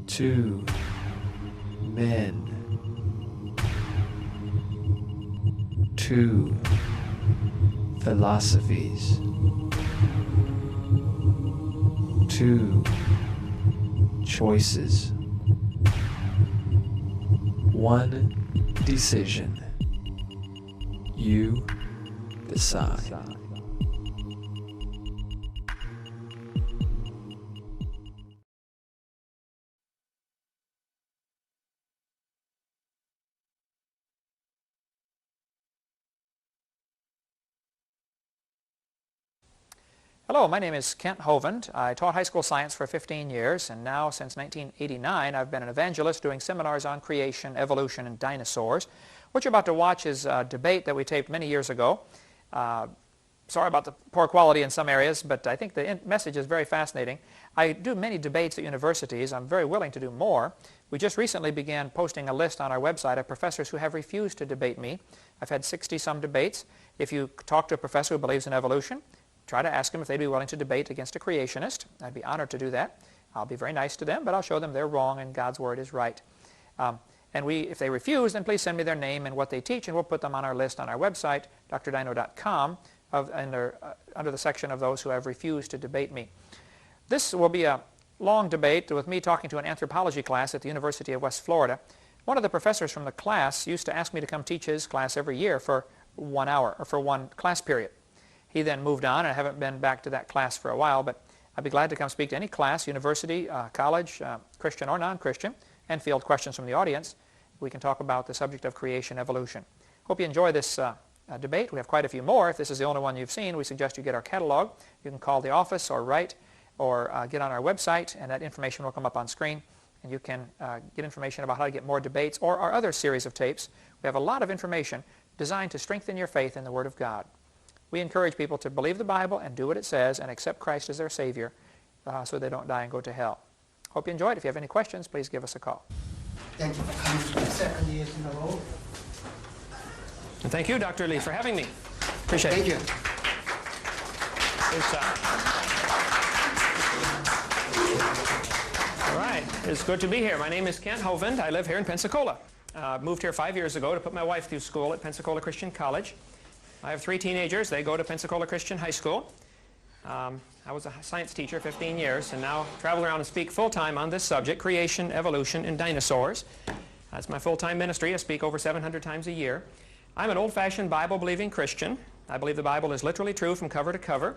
2 men, 2 philosophies, 2 choices, 1 decision. You decide. Hello, my name is Kent Hovind. I taught high school science for 15 years, and now since 1989 I've been an evangelist doing seminars on creation, evolution, and dinosaurs. What you're about to watch is a debate that we taped many years ago. Sorry about the poor quality in some areas, but I think the message is very fascinating. I do many debates at universities. I'm very willing to do more. We just recently began posting a list on our website of professors who have refused to debate me. I've had 60-some debates. If you talk to a professor who believes in evolution, try to ask them if they'd be willing to debate against a creationist. I'd be honored to do that. I'll be very nice to them, but I'll show them they're wrong and God's Word is right. And if they refuse, then please send me their name and what they teach, and we'll put them on our list on our website, drdino.com, under the section of those who have refused to debate me. This will be a long debate with me talking to an anthropology class at the University of West Florida. One of the professors from the class used to ask me to come teach his class every year for 1 hour, or for one class period. He then moved on, and I haven't been back to that class for a while, but I'd be glad to come speak to any class, university, college, Christian or non-Christian, and field questions from the audience. We can talk about the subject of creation, evolution. Hope you enjoy this debate. We have quite a few more. If this is the only one you've seen, we suggest you get our catalog. You can call the office or write or get on our website, and that information will come up on screen, and you can get information about how to get more debates or our other series of tapes. We have a lot of information designed to strengthen your faith in the Word of God. We encourage people to believe the Bible and do what it says and accept Christ as their Savior so they don't die and go to hell. Hope you enjoyed. If you have any questions, please give us a call. Thank you for coming for the second year in a row. And thank you, Dr. Lee, for having me. Appreciate it. Thank you. All right. It's good to be here. My name is Kent Hovind. I live here in Pensacola. Moved here 5 years ago to put my wife through school at Pensacola Christian College. I have 3 teenagers. They go to Pensacola Christian High School. I was a science teacher 15 years and now travel around and speak full-time on this subject, creation, evolution, and dinosaurs. That's my full-time ministry. I speak over 700 times a year. I'm an old-fashioned Bible-believing Christian. I believe the Bible is literally true from cover to cover.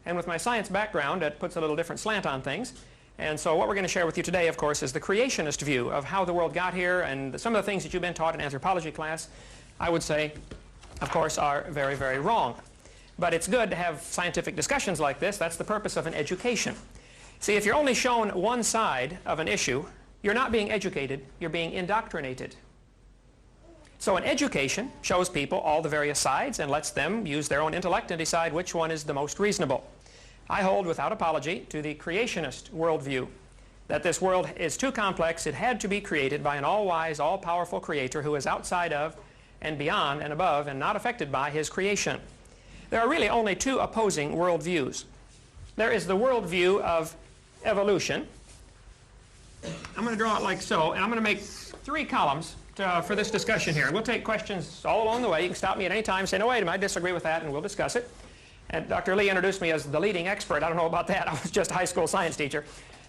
And with my science background, it puts a little different slant on things. And so what we're going to share with you today, of course, is the creationist view of how the world got here, and some of the things that you've been taught in anthropology class, I would say, of course, are very, very wrong. But it's good to have scientific discussions like this. That's the purpose of an education. See, if you're only shown one side of an issue, you're not being educated, you're being indoctrinated. So an education shows people all the various sides and lets them use their own intellect and decide which one is the most reasonable. I hold without apology to the creationist worldview, that this world is too complex. It had to be created by an all-wise, all-powerful creator who is outside of and beyond and above and not affected by his creation. There are really only 2 opposing worldviews. There is the worldview of evolution. I'm going to draw it like so, and I'm going to make 3 columns for this discussion here. We'll take questions all along the way. You can stop me at any time and say, no, wait a minute, I disagree with that, and we'll discuss it. And Dr. Lee introduced me as the leading expert. I don't know about that. I was just a high school science teacher.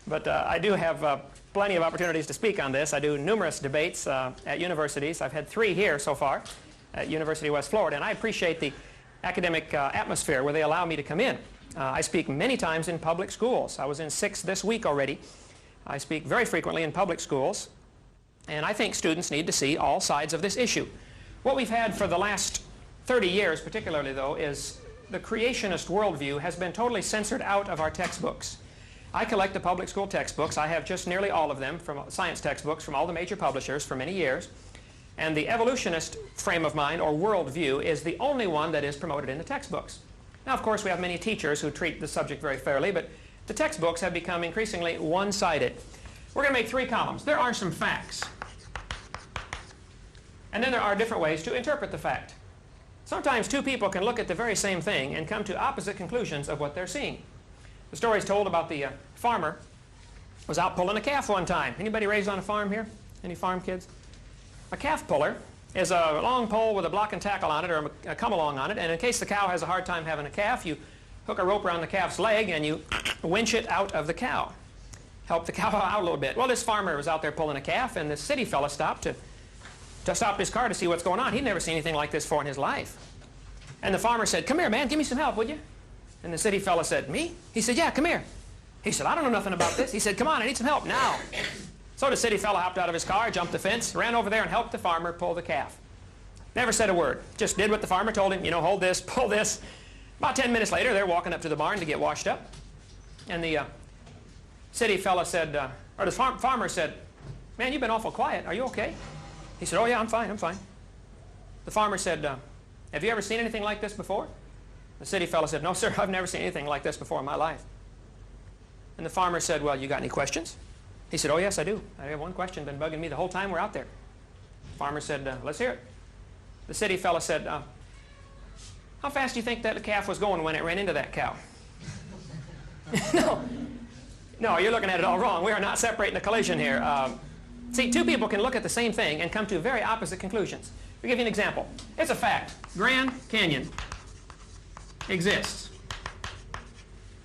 But I do have plenty of opportunities to speak on this. I do numerous debates at universities. I've had 3 here so far at University of West Florida, and I appreciate the academic atmosphere where they allow me to come in. I speak many times in public schools. I was in 6 this week already. I speak very frequently in public schools, and I think students need to see all sides of this issue. What we've had for the last 30 years, particularly though, is the creationist worldview has been totally censored out of our textbooks. I collect the public school textbooks. I have just nearly all of them, from science textbooks from all the major publishers for many years. And the evolutionist frame of mind, or worldview, is the only one that is promoted in the textbooks. Now, of course, we have many teachers who treat the subject very fairly, but the textbooks have become increasingly one-sided. We're going to make 3 columns. There are some facts. And then there are different ways to interpret the fact. Sometimes 2 people can look at the very same thing and come to opposite conclusions of what they're seeing. The story is told about the farmer was out pulling a calf one time. Anybody raised on a farm here? Any farm kids? A calf puller is a long pole with a block and tackle on it, or a come-along on it, and in case the cow has a hard time having a calf, you hook a rope around the calf's leg and you winch it out of the cow. Help the cow out a little bit. Well, this farmer was out there pulling a calf, and this city fella stopped to stop his car to see what's going on. He'd never seen anything like this before in his life. And the farmer said, "Come here, man, give me some help, would you?" And the city fella said, "Me?" He said, "Yeah, come here." He said, "I don't know nothing about this." He said, "Come on, I need some help now." So the city fella hopped out of his car, jumped the fence, ran over there and helped the farmer pull the calf. Never said a word. Just did what the farmer told him, hold this, pull this. About 10 minutes later, they're walking up to the barn to get washed up. And the city fella said, or the farmer said, "Man, you've been awful quiet. Are you okay?" He said, "Oh, yeah, I'm fine, I'm fine." The farmer said, "Have you ever seen anything like this before?" The city fella said, "No, sir, I've never seen anything like this before in my life." And the farmer said, "Well, you got any questions?" He said, "Oh, yes, I do. I have one question been bugging me the whole time we're out there." The farmer said, "Let's hear it." The city fella said, "How fast do you think that calf was going when it ran into that cow?" No, you're looking at it all wrong. We are not separating the collision here. See, two people can look at the same thing and come to very opposite conclusions. I'll give you an example. It's a fact. Grand Canyon exists.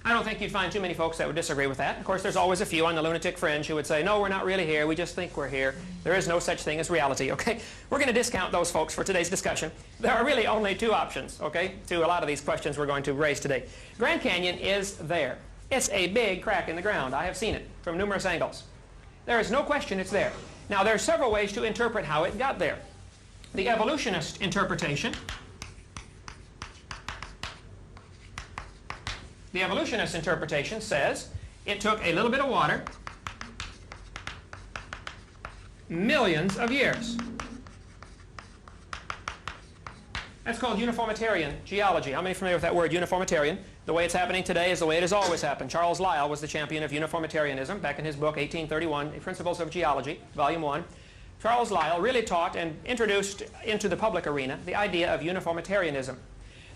I don't think you'd find too many folks that would disagree with that. Of course, there's always a few on the lunatic fringe who would say, "No, we're not really here. We just think we're here. There is no such thing as reality," okay? We're going to discount those folks for today's discussion. There are really only two options, okay, to a lot of these questions we're going to raise today. Grand Canyon is there. It's a big crack in the ground. I have seen it from numerous angles. There is no question it's there. Now, there are several ways to interpret how it got there. The evolutionist interpretation says it took a little bit of water, millions of years. That's called uniformitarian geology. How many are familiar with that word, uniformitarian? The way it's happening today is the way it has always happened. Charles Lyell was the champion of uniformitarianism back in his book, 1831, Principles of Geology, Volume 1. Charles Lyell really taught and introduced into the public arena the idea of uniformitarianism.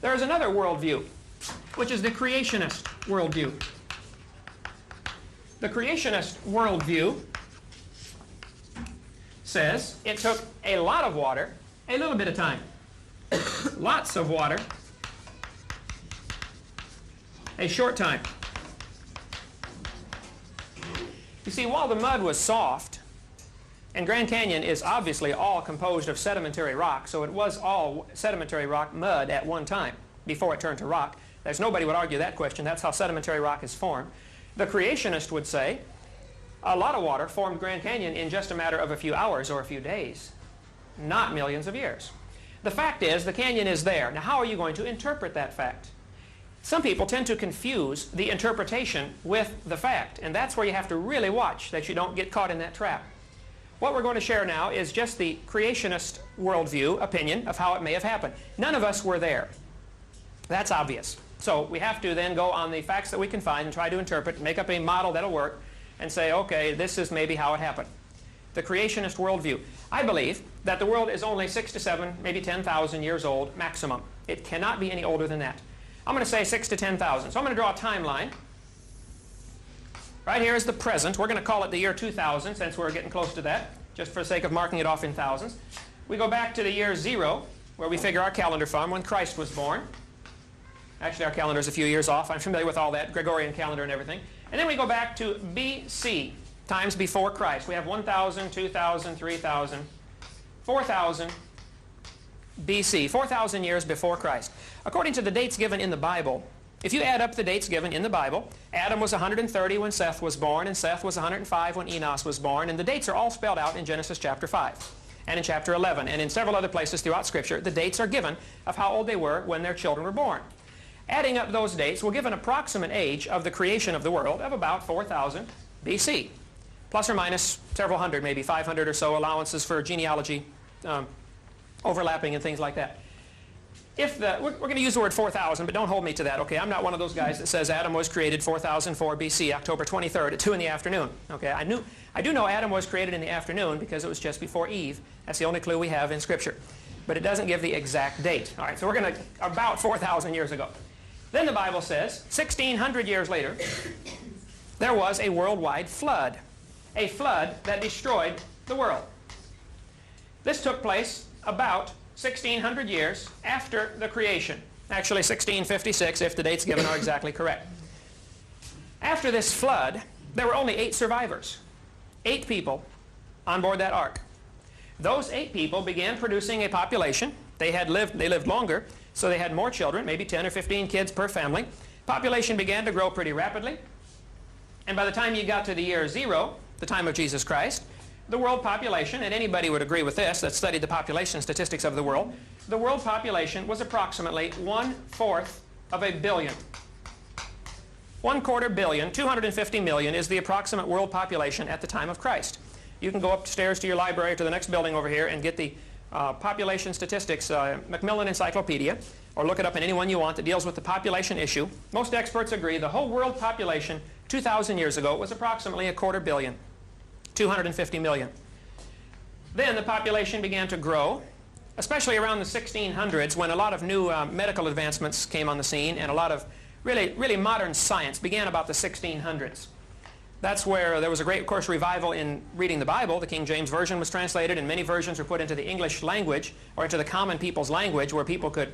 There is another worldview, which is the creationist worldview. The creationist worldview says it took a lot of water, a little bit of time. Lots of water, a short time. You see, while the mud was soft, and Grand Canyon is obviously all composed of sedimentary rock, so it was all sedimentary rock mud at one time before it turned to rock. Nobody would argue that question. That's how sedimentary rock is formed. The creationist would say a lot of water formed Grand Canyon in just a matter of a few hours or a few days, not millions of years. The fact is, the canyon is there. Now, how are you going to interpret that fact? Some people tend to confuse the interpretation with the fact, and that's where you have to really watch that you don't get caught in that trap. What we're going to share now is just the creationist worldview opinion of how it may have happened. None of us were there. That's obvious. So we have to then go on the facts that we can find and try to interpret, make up a model that'll work, and say, okay, this is maybe how it happened. The creationist worldview. I believe that the world is only 6 to 7, maybe 10,000 years old maximum. It cannot be any older than that. I'm going to say 6 to 10,000. So I'm going to draw a timeline. Right here is the present. We're going to call it the year 2000 since we're getting close to that, just for the sake of marking it off in thousands. We go back to the year 0, where we figure our calendar from, when Christ was born. Actually, our calendar is a few years off. I'm familiar with all that, Gregorian calendar and everything. And then we go back to BC, times before Christ. We have 1,000, 2,000, 3,000, 4,000 BC, 4,000 years before Christ. According to the dates given in the Bible, if you add up the dates given in the Bible, Adam was 130 when Seth was born, and Seth was 105 when Enos was born, and the dates are all spelled out in Genesis chapter 5, and in chapter 11, and in several other places throughout Scripture, the dates are given of how old they were when their children were born. Adding up those dates will give an approximate age of the creation of the world of about 4,000 BC, plus or minus several hundred, maybe 500 or so allowances for genealogy overlapping and things like that. We're going to use the word 4,000, but don't hold me to that, okay? I'm not one of those guys that says Adam was created 4004 BC, October 23rd at 2 in the afternoon, okay? I do know Adam was created in the afternoon because it was just before Eve. That's the only clue we have in Scripture. But it doesn't give the exact date. All right, so we're going to, about 4,000 years ago. Then the Bible says, 1,600 years later, there was a worldwide flood. a flood that destroyed the world. This took place about 1,600 years after the creation. Actually 1656, if the dates given are exactly correct. After this flood, there were only 8 survivors. 8 people on board that ark. Those 8 people began producing a population. They lived longer, so they had more children, maybe 10 or 15 kids per family. Population began to grow pretty rapidly. And by the time you got to the year 0, the time of Jesus Christ, the world population, and anybody would agree with this that studied the population statistics of the world population was approximately 1/4 of a billion. 1/4 billion, 250 million is the approximate world population at the time of Christ. You can go upstairs to your library to the next building over here and get the population statistics, Macmillan Encyclopedia, or look it up in any one you want that deals with the population issue. Most experts agree the whole world population 2,000 years ago was approximately 1/4 billion, 250 million. Then the population began to grow, especially around the 1600s when a lot of new medical advancements came on the scene and a lot of really modern science began about the 1600s. That's where there was a great, of course, revival in reading the Bible. The King James Version was translated and many versions were put into the English language or into the common people's language where people could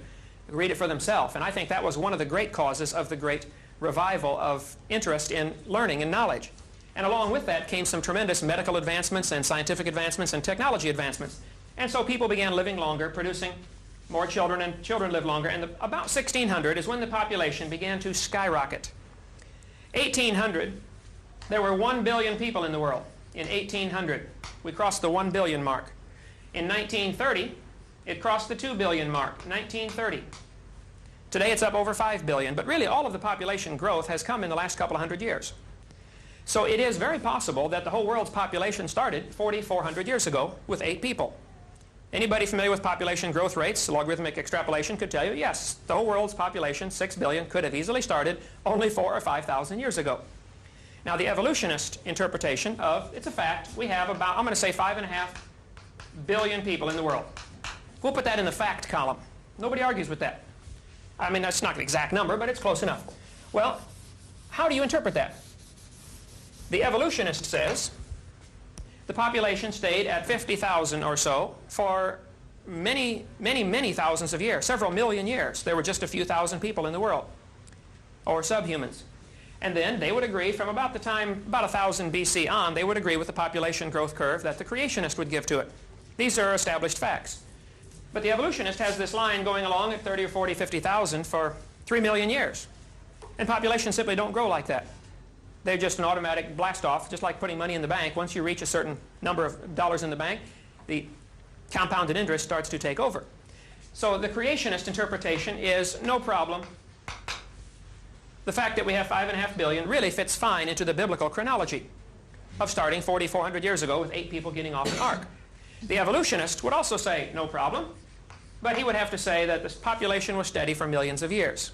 read it for themselves. And I think that was one of the great causes of the great revival of interest in learning and knowledge. And along with that came some tremendous medical advancements and scientific advancements and technology advancements. And so people began living longer, producing more children, and children lived longer. And about 1600 is when the population began to skyrocket. 1800, there were 1 billion people in the world. In 1800, we crossed the 1 billion mark. In 1930, it crossed the 2 billion mark. 1930. Today it's up over 5 billion, but really all of the population growth has come in the last couple of hundred years. So it is very possible that the whole world's population started 4,400 years ago with 8 people. Anybody familiar with population growth rates, logarithmic extrapolation, could tell you, yes, the whole world's population, 6 billion, could have easily started only 4,000 or 5,000 years ago. Now the evolutionist interpretation of, it's a fact, we have about, I'm going to say 5.5 billion people in the world. We'll put that in the fact column. Nobody argues with that. I mean, that's not an exact number, but it's close enough. Well, how do you interpret that? The evolutionist says the population stayed at 50,000 or so for many thousands of years, several million years. There were just a few thousand people in the world, or subhumans. And then they would agree from about the time, about 1000 BC on, they would agree with the population growth curve that the creationist would give to it. These are established facts. But the evolutionist has this line going along at 30 or 40, 50,000 for 3 million years. And populations simply don't grow like that. They're just an automatic blast off, just like putting money in the bank. Once you reach a certain number of dollars in the bank, the compounded interest starts to take over. So the creationist interpretation is no problem. The fact that we have 5.5 billion really fits fine into the biblical chronology of starting 4,400 years ago with 8 people getting off an ark. The evolutionist would also say no problem, but he would have to say that the population was steady for millions of years.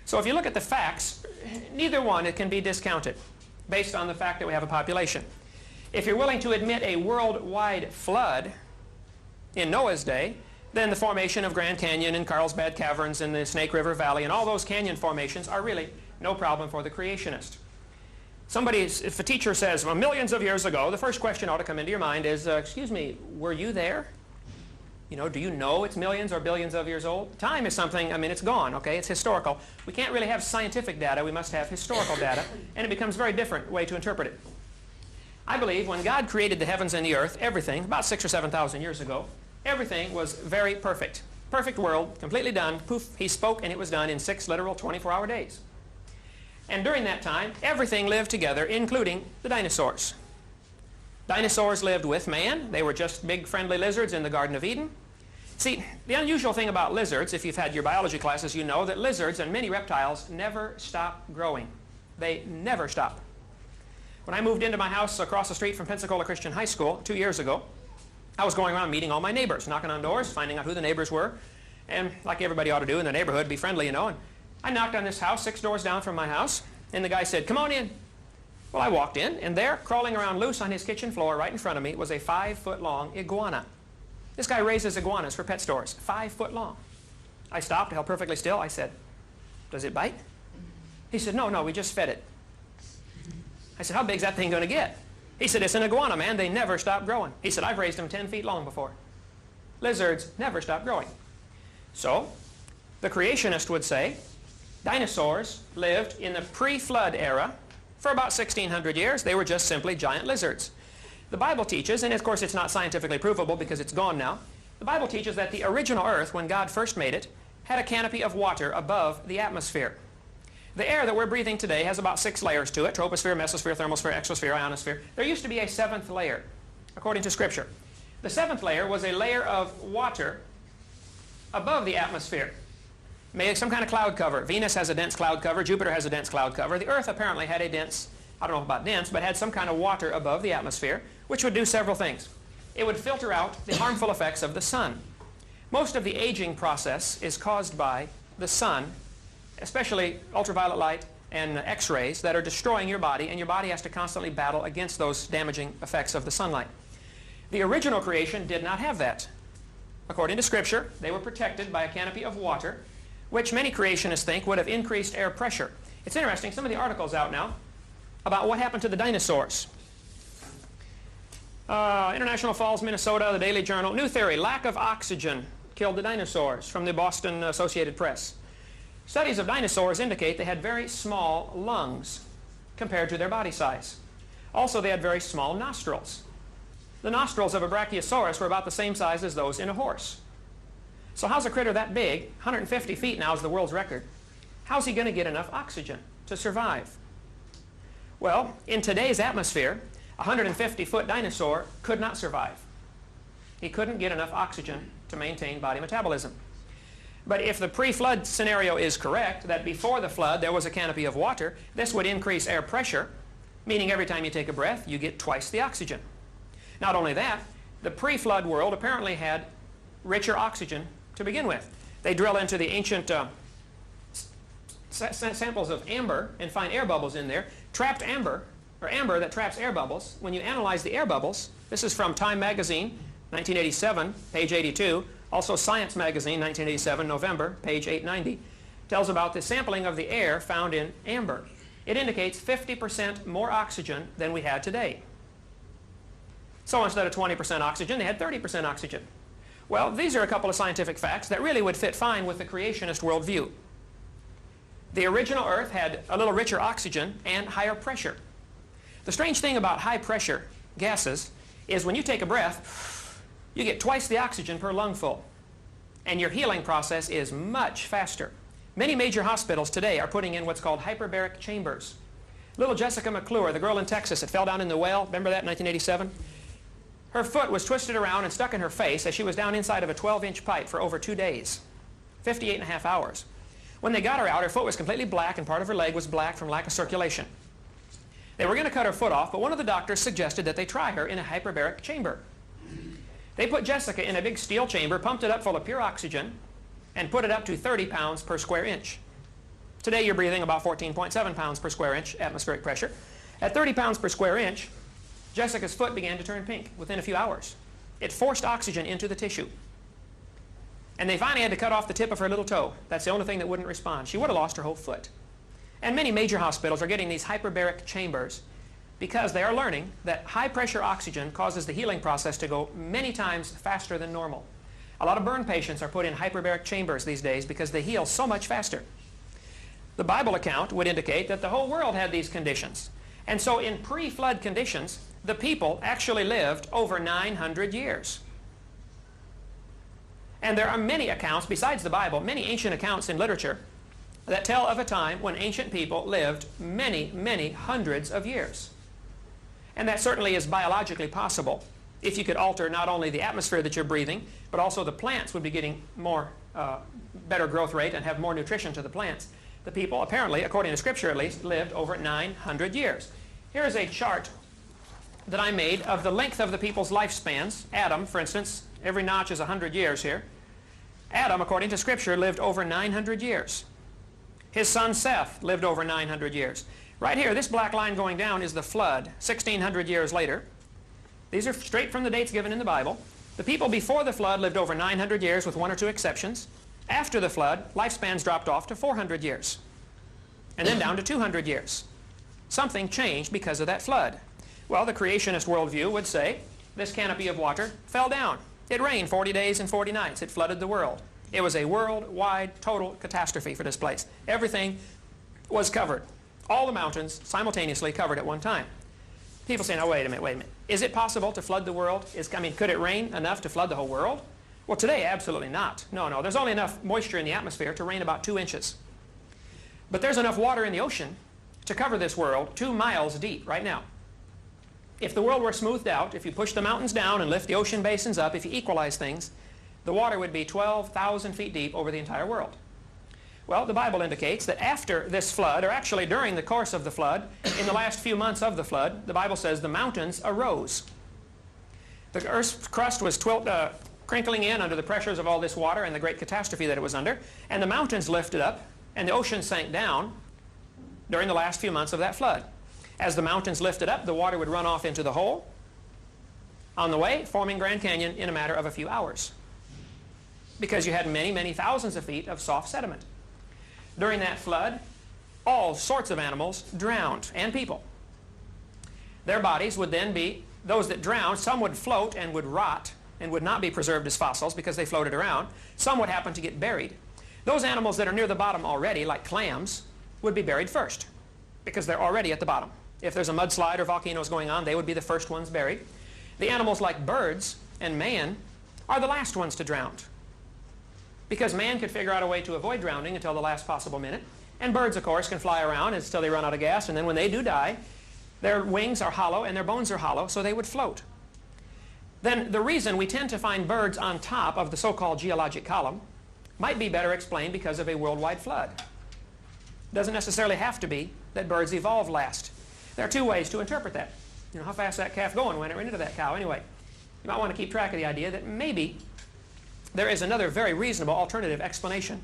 So if you look at the facts, neither one it can be discounted based on the fact that we have a population. If you're willing to admit a worldwide flood in Noah's day, then the formation of Grand Canyon and Carlsbad Caverns and the Snake River Valley and all those canyon formations are really no problem for the creationist. If a teacher says, well, millions of years ago, the first question ought to come into your mind is, excuse me, were you there? You know, do you know it's millions or billions of years old? Time is something, I mean, it's gone, okay? It's historical. We can't really have scientific data. We must have historical data, and it becomes a very different way to interpret it. I believe when God created the heavens and the earth, everything, about 6,000 or 7,000 years ago, everything was very perfect. Perfect world, completely done. Poof, he spoke and it was done in 6 literal 24-hour days. And during that time, everything lived together, including the dinosaurs. Dinosaurs lived with man. They were just big friendly lizards in the Garden of Eden. See, the unusual thing about lizards, if you've had your biology classes, you know that lizards and many reptiles never stop growing. They never stop. When I moved into my house across the street from Pensacola Christian High School 2 years ago, I was going around meeting all my neighbors, knocking on doors, finding out who the neighbors were, and like everybody ought to do in the neighborhood, be friendly, you know. And I knocked on this house 6 doors down from my house, and the guy said, "Come on in." Well, I walked in, and there, crawling around loose on his kitchen floor right in front of me, was a 5-foot-long iguana. This guy raises iguanas for pet stores, 5 foot long. I stopped, held perfectly still. I said, "Does it bite?" He said, no, we just fed it." I said, "How big's that thing going to get?" He said, it's an iguana, man. They never stop growing. He said, I've raised them 10 feet long before. Lizards never stop growing. So, the creationist would say, dinosaurs lived in the pre-flood era for about 1,600 years. They were just simply giant lizards. The Bible teaches, and of course it's not scientifically provable because it's gone now, the Bible teaches that the original earth, when God first made it, had a canopy of water above the atmosphere. The air that we're breathing today has about 6 layers to it: troposphere, mesosphere, thermosphere, exosphere, ionosphere. There used to be a 7th layer, according to Scripture. The 7th layer was a layer of water above the atmosphere, made some kind of cloud cover. Venus has a dense cloud cover. Jupiter has a dense cloud cover. The Earth apparently had a dense, I don't know about dense, but had some kind of water above the atmosphere, which would do several things. It would filter out the harmful effects of the sun. Most of the aging process is caused by the sun, especially ultraviolet light and X-rays that are destroying your body, and your body has to constantly battle against those damaging effects of the sunlight. The original creation did not have that. According to Scripture, they were protected by a canopy of water, which many creationists think would have increased air pressure. It's interesting, some of the articles out now about what happened to the dinosaurs. International Falls, Minnesota, the Daily Journal. New theory: lack of oxygen killed the dinosaurs, from the Boston Associated Press. Studies of dinosaurs indicate they had very small lungs compared to their body size. Also, they had very small nostrils. The nostrils of a brachiosaurus were about the same size as those in a horse. So how's a critter that big, 150 feet now is the world's record, how's he going to get enough oxygen to survive? Well, in today's atmosphere, a 150-foot dinosaur could not survive. He couldn't get enough oxygen to maintain body metabolism. But if the pre-flood scenario is correct, that before the flood there was a canopy of water, this would increase air pressure, meaning every time you take a breath, you get twice the oxygen. Not only that, the pre-flood world apparently had richer oxygen to begin with. They drill into the ancient samples of amber and find air bubbles in there. Trapped amber, or amber that traps air bubbles, when you analyze the air bubbles, this is from Time magazine, 1987, page 82, also Science magazine, 1987, November, page 890, tells about the sampling of the air found in amber. It indicates 50% more oxygen than we had today. So instead of 20% oxygen, they had 30% oxygen. Well, these are a couple of scientific facts that really would fit fine with the creationist worldview. The original Earth had a little richer oxygen and higher pressure. The strange thing about high pressure gases is when you take a breath, you get twice the oxygen per lungful, and your healing process is much faster. Many major hospitals today are putting in what's called hyperbaric chambers. Little Jessica McClure, the girl in Texas that fell down in the well, remember that in 1987? Her foot was twisted around and stuck in her face as she was down inside of a 12-inch pipe for over 2 days, 58.5 hours. When they got her out, her foot was completely black and part of her leg was black from lack of circulation. They were going to cut her foot off, but one of the doctors suggested that they try her in a hyperbaric chamber. They put Jessica in a big steel chamber, pumped it up full of pure oxygen, and put it up to 30 pounds per square inch. Today you're breathing about 14.7 pounds per square inch atmospheric pressure. At 30 pounds per square inch, Jessica's foot began to turn pink within a few hours. It forced oxygen into the tissue. And they finally had to cut off the tip of her little toe. That's the only thing that wouldn't respond. She would have lost her whole foot. And many major hospitals are getting these hyperbaric chambers because they are learning that high-pressure oxygen causes the healing process to go many times faster than normal. A lot of burn patients are put in hyperbaric chambers these days because they heal so much faster. The Bible account would indicate that the whole world had these conditions. And so in pre-flood conditions, the people actually lived over 900 years. And there are many accounts, besides the Bible, many ancient accounts in literature that tell of a time when ancient people lived many, many hundreds of years. And that certainly is biologically possible. If you could alter not only the atmosphere that you're breathing, but also the plants would be getting more, better growth rate and have more nutrition to the plants. The people, apparently, according to Scripture at least, lived over 900 years. Here's a chart that I made of the length of the people's lifespans. Adam, for instance, every notch is 100 years here. Adam, according to Scripture, lived over 900 years. His son Seth lived over 900 years. Right here, this black line going down is the flood, 1,600 years later. These are straight from the dates given in the Bible. The people before the flood lived over 900 years with 1 or 2 exceptions. After the flood, lifespans dropped off to 400 years, and then down to 200 years. Something changed because of that flood. Well, the creationist worldview would say this canopy of water fell down. It rained 40 days and 40 nights. It flooded the world. It was a worldwide total catastrophe for this place. Everything was covered. All the mountains simultaneously covered at one time. People say, now wait a minute. Is it possible to flood the world? Could it rain enough to flood the whole world? Well, today, absolutely not. No, there's only enough moisture in the atmosphere to rain about 2 inches. But there's enough water in the ocean to cover this world 2 miles deep right now. If the world were smoothed out, if you push the mountains down and lift the ocean basins up, if you equalize things, the water would be 12,000 feet deep over the entire world. Well, the Bible indicates that after this flood, or actually during the course of the flood, in the last few months of the flood, the Bible says the mountains arose. The earth's crust was crinkling in under the pressures of all this water and the great catastrophe that it was under, and the mountains lifted up, and the ocean sank down during the last few months of that flood. As the mountains lifted up, the water would run off into the hole on the way, forming Grand Canyon in a matter of a few hours, because you had many, many thousands of feet of soft sediment. During that flood, all sorts of animals drowned, and people. Their bodies would then be, those that drowned, some would float and would rot and would not be preserved as fossils because they floated around. Some would happen to get buried. Those animals that are near the bottom already, like clams, would be buried first because they're already at the bottom. If there's a mudslide or volcanoes going on, they would be the first ones buried. The animals like birds and man are the last ones to drown, because man could figure out a way to avoid drowning until the last possible minute. And birds, of course, can fly around until they run out of gas, and then when they do die, their wings are hollow and their bones are hollow, so they would float. Then the reason we tend to find birds on top of the so-called geologic column might be better explained because of a worldwide flood. It doesn't necessarily have to be that birds evolved last. There are 2 ways to interpret that. You know, how fast that calf going when it ran into that cow anyway. You might want to keep track of the idea that maybe there is another very reasonable alternative explanation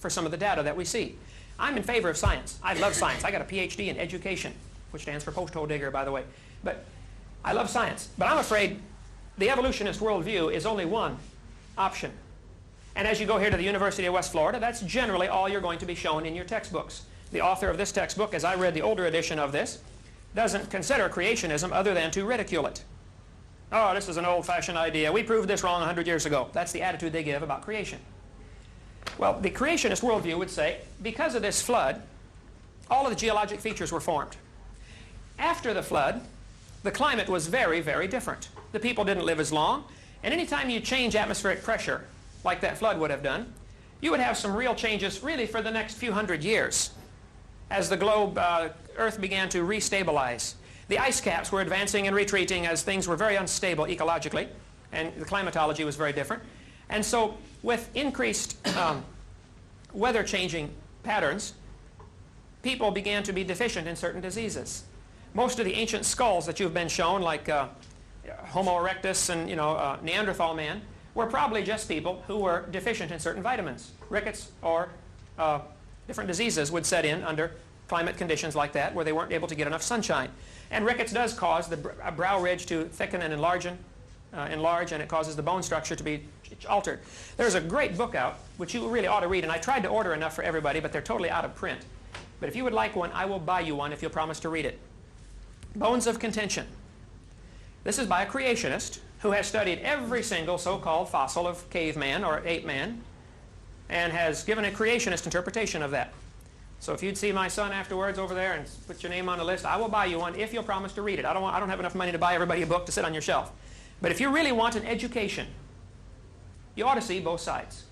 for some of the data that we see. I'm in favor of science. I love science. I got a PhD in education, which stands for post-hole digger, by the way. But I love science. But I'm afraid the evolutionist worldview is only one option. And as you go here to the University of West Florida, that's generally all you're going to be shown in your textbooks. The author of this textbook, as I read the older edition of this, doesn't consider creationism other than to ridicule it. Oh, this is an old-fashioned idea. We proved this wrong 100 years ago. That's the attitude they give about creation. Well, the creationist worldview would say, because of this flood, all of the geologic features were formed. After the flood, the climate was very, very different. The people didn't live as long, and anytime you change atmospheric pressure, like that flood would have done, you would have some real changes really for the next few hundred years as the globe, Earth began to restabilize. The ice caps were advancing and retreating as things were very unstable ecologically, and the climatology was very different. And so with increased weather changing patterns, people began to be deficient in certain diseases. Most of the ancient skulls that you've been shown, like Homo erectus and Neanderthal man, were probably just people who were deficient in certain vitamins. Rickets or different diseases would set in under climate conditions like that, where they weren't able to get enough sunshine. And rickets does cause the brow ridge to thicken and enlarge, and it causes the bone structure to be altered. There's a great book out, which you really ought to read, and I tried to order enough for everybody, but they're totally out of print. But if you would like one, I will buy you one if you'll promise to read it. Bones of Contention. This is by a creationist who has studied every single so-called fossil of caveman or ape man and has given a creationist interpretation of that. So if you'd see my son afterwards over there and put your name on the list, I will buy you one if you'll promise to read it. I don't have enough money to buy everybody a book to sit on your shelf. But if you really want an education, you ought to see both sides.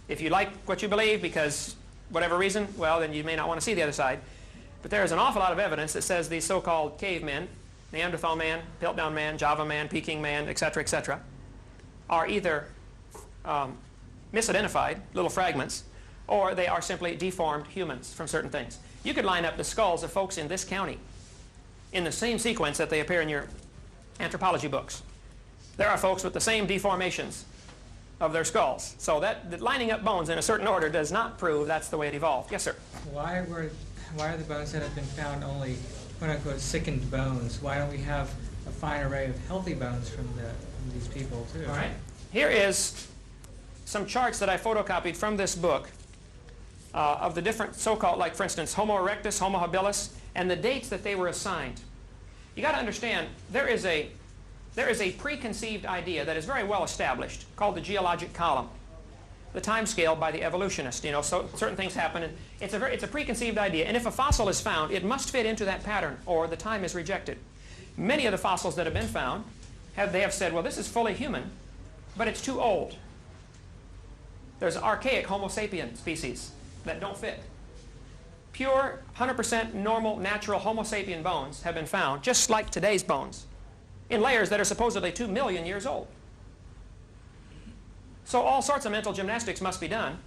If you like what you believe because whatever reason, well, then you may not want to see the other side. But there is an awful lot of evidence that says these so-called cavemen, Neanderthal man, Piltdown man, Java man, Peking man, etc., are either misidentified, little fragments, or they are simply deformed humans from certain things. You could line up the skulls of folks in this county in the same sequence that they appear in your anthropology books. There are folks with the same deformations of their skulls. So that lining up bones in a certain order does not prove that's the way it evolved. Yes, sir? Why are the bones that have been found only quote-unquote sickened bones? Why don't we have a fine array of healthy bones from these people too? All right. Here is some charts that I photocopied from this book of the different so-called, like for instance, Homo erectus, Homo habilis, and the dates that they were assigned. You got to understand, there is a preconceived idea that is very well established called the geologic column, the time scale by the evolutionists. You know, so certain things happen, and it's a preconceived idea. And if a fossil is found, it must fit into that pattern, or the time is rejected. Many of the fossils that have been found, they have said, well, this is fully human, but it's too old. There's archaic Homo sapien species that don't fit. Pure, 100% normal, natural Homo sapien bones have been found, just like today's bones, in layers that are supposedly 2 million years old. So all sorts of mental gymnastics must be done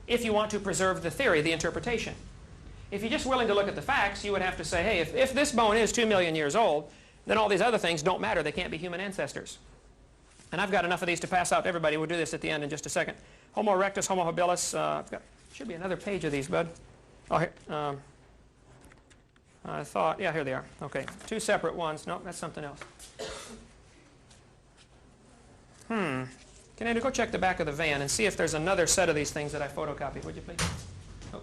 if you want to preserve the theory, the interpretation. If you're just willing to look at the facts, you would have to say, hey, if this bone is 2 million years old, then all these other things don't matter. They can't be human ancestors. And I've got enough of these to pass out to everybody. We'll do this at the end in just a second. Homo erectus, Homo habilis. Should be another page of these, bud. Oh, here. I thought, yeah, here they are. Okay, 2 separate ones. No, that's something else. Can I go check the back of the van and see if there's another set of these things that I photocopied, would you please? Oh.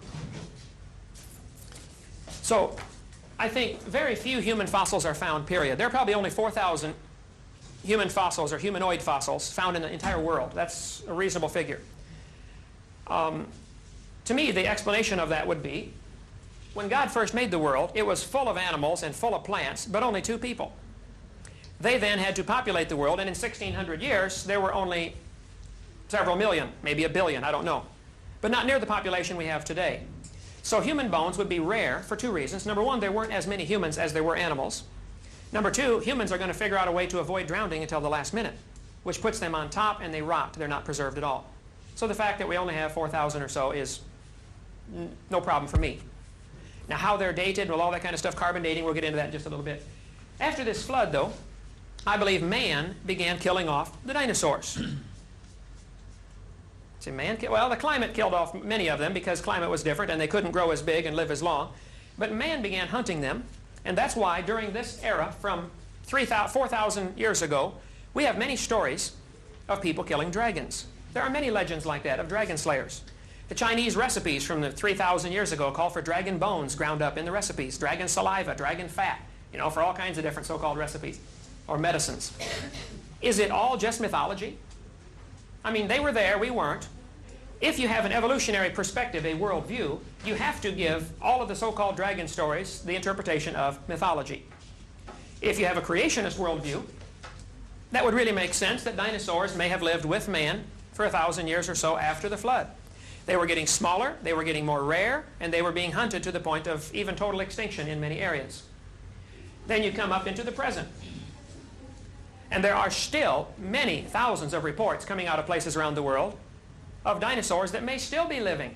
So, I think very few human fossils are found, period. There are probably only 4,000 human fossils or humanoid fossils found in the entire world. That's a reasonable figure. To me, the explanation of that would be, when God first made the world, it was full of animals and full of plants, but only 2 people. They then had to populate the world, and in 1,600 years, there were only several million, maybe a billion, I don't know, but not near the population we have today. So human bones would be rare for 2 reasons. Number 1, there weren't as many humans as there were animals. Number 2, humans are going to figure out a way to avoid drowning until the last minute, which puts them on top, and they rot. They're not preserved at all. So the fact that we only have 4,000 or so is no problem for me. Now, how they're dated, well, all that kind of stuff, carbon dating, we'll get into that in just a little bit. After this flood, though, I believe man began killing off the dinosaurs. See, well, the climate killed off many of them because climate was different and they couldn't grow as big and live as long. But man began hunting them, and that's why during this era, from 4,000 years ago, we have many stories of people killing dragons. There are many legends like that of dragon slayers. The Chinese recipes from the 3,000 years ago call for dragon bones ground up in the recipes, dragon saliva, dragon fat, you know, for all kinds of different so-called recipes or medicines. Is it all just mythology? I mean, they were there, we weren't. If you have an evolutionary perspective, a worldview, you have to give all of the so-called dragon stories the interpretation of mythology. If you have a creationist worldview, that would really make sense that dinosaurs may have lived with man for 1,000 years or so after the flood. They were getting smaller, they were getting more rare, and they were being hunted to the point of even total extinction in many areas. Then you come up into the present. And there are still many thousands of reports coming out of places around the world of dinosaurs that may still be living.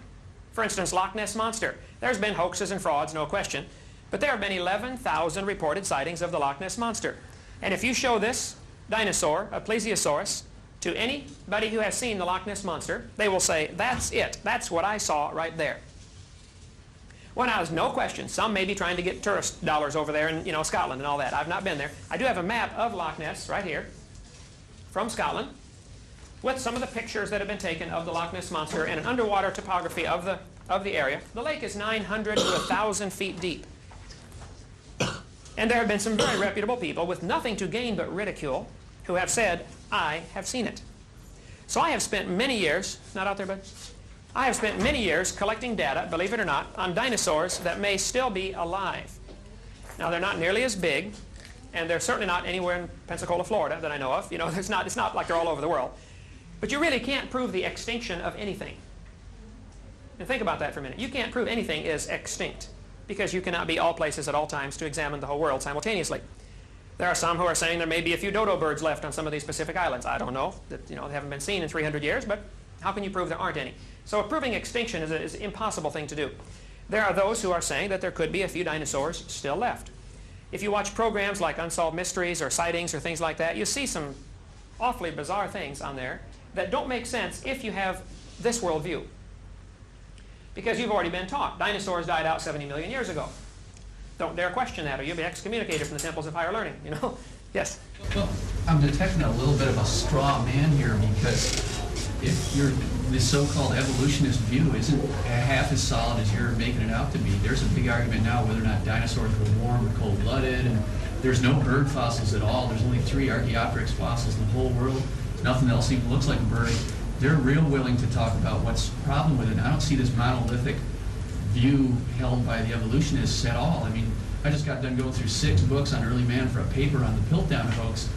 For instance, Loch Ness Monster. There's been hoaxes and frauds, no question, but there have been 11,000 reported sightings of the Loch Ness Monster. And if you show this dinosaur, a plesiosaurus, to anybody who has seen the Loch Ness Monster, they will say, that's it. That's what I saw right there. Well, now, there's no question. Some may be trying to get tourist dollars over there in, you know, Scotland and all that. I've not been there. I do have a map of Loch Ness right here from Scotland with some of the pictures that have been taken of the Loch Ness Monster and an underwater topography of the area. The lake is 900 to 1,000 feet deep. And there have been some very reputable people with nothing to gain but ridicule who have said, I have seen it. So I have spent many years, not out there, bud? I have spent many years collecting data, believe it or not, on dinosaurs that may still be alive. Now, they're not nearly as big, and they're certainly not anywhere in Pensacola, Florida, that I know of. You know, it's not like they're all over the world. But you really can't prove the extinction of anything. And think about that for a minute. You can't prove anything is extinct, because you cannot be all places at all times to examine the whole world simultaneously. There are some who are saying there may be a few dodo birds left on some of these Pacific islands. I don't know. That, you know, they haven't been seen in 300 years, but how can you prove there aren't any? So proving extinction is an impossible thing to do. There are those who are saying that there could be a few dinosaurs still left. If you watch programs like Unsolved Mysteries or Sightings or things like that, you see some awfully bizarre things on there that don't make sense if you have this worldview. Because you've already been taught dinosaurs died out 70 million years ago. Don't dare question that, or you'll be excommunicated from the temples of higher learning, you know? Yes? Well, I'm detecting a little bit of a straw man here, because if this so-called evolutionist view isn't half as solid as you're making it out to be, there's a big argument now whether or not dinosaurs were warm or cold-blooded, and there's no bird fossils at all. There's only 3 Archaeopteryx fossils in the whole world. Nothing else even looks like a bird. They're real willing to talk about what's the problem with it. I don't see this monolithic view held by the evolutionists at all. I mean, I just got done going through 6 books on early man for a paper on the Piltdown hoax,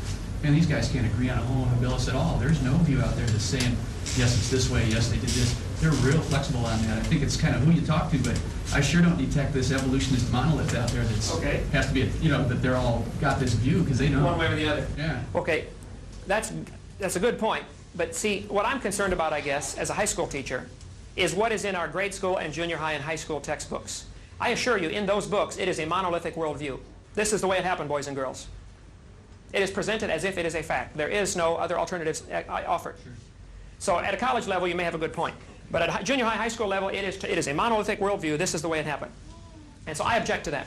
and these guys can't agree on a Homo habilis at all. There's no view out there that's saying, yes, it's this way, yes, they did this. They're real flexible on that. I think it's kind of who you talk to, but I sure don't detect this evolutionist monolith out there that's has to be, that they're all got this view, because they know. One way or the other. Yeah. Okay, that's a good point. But see, what I'm concerned about, I guess, as a high school teacher, is what is in our grade school and junior high and high school textbooks. I assure you, in those books, it is a monolithic worldview. This is the way it happened, boys and girls. It is presented as if it is a fact. There is no other alternatives offered. Sure. So at a college level, you may have a good point. But at a junior high, high school level, it is a monolithic worldview. This is the way it happened. And so I object to that.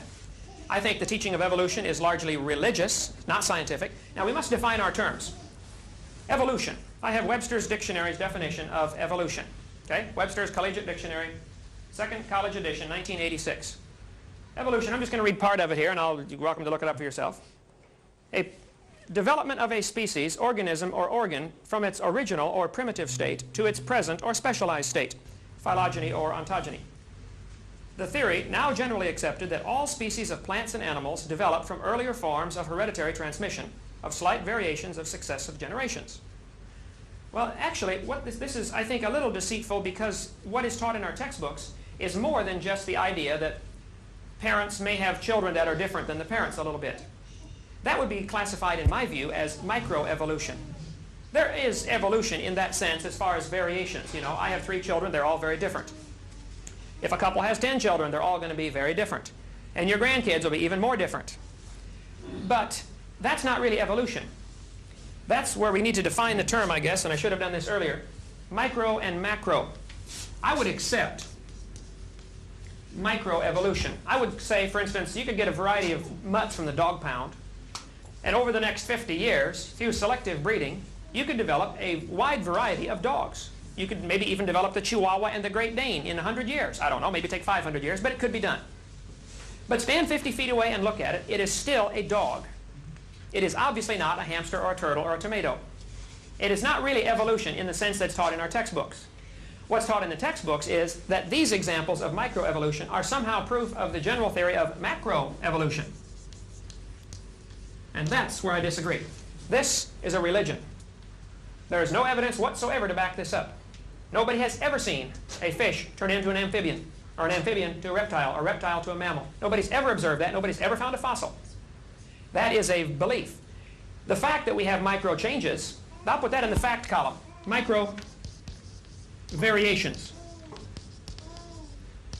I think the teaching of evolution is largely religious, not scientific. Now, we must define our terms. Evolution. I have Webster's Dictionary's definition of evolution. Okay? Webster's Collegiate Dictionary, 2nd College Edition, 1986. Evolution, I'm just going to read part of it here, and you're welcome to look it up for yourself. A development of a species, organism, or organ from its original or primitive state to its present or specialized state, phylogeny or ontogeny. The theory, now generally accepted, that all species of plants and animals develop from earlier forms of hereditary transmission, of slight variations of successive generations. Well, actually, this is, I think, a little deceitful, because what is taught in our textbooks is more than just the idea that parents may have children that are different than the parents a little bit. That would be classified, in my view, as microevolution. There is evolution in that sense as far as variations. I have 3 children, they're all very different. If a couple has 10 children, they're all going to be very different. And your grandkids will be even more different. But that's not really evolution. That's where we need to define the term, I guess, and I should have done this earlier. Micro and macro. I would accept microevolution. I would say, for instance, you could get a variety of mutts from the dog pound, and over the next 50 years, through selective breeding, you could develop a wide variety of dogs. You could maybe even develop the Chihuahua and the Great Dane in 100 years. I don't know, maybe take 500 years, but it could be done. But stand 50 feet away and look at it. It is still a dog. It is obviously not a hamster or a turtle or a tomato. It is not really evolution in the sense that's taught in our textbooks. What's taught in the textbooks is that these examples of microevolution are somehow proof of the general theory of macroevolution. And that's where I disagree. This is a religion. There is no evidence whatsoever to back this up. Nobody has ever seen a fish turn into an amphibian, or an amphibian to a reptile, or a reptile to a mammal. Nobody's ever observed that. Nobody's ever found a fossil. That is a belief. The fact that we have micro changes, I'll put that in the fact column. Micro variations.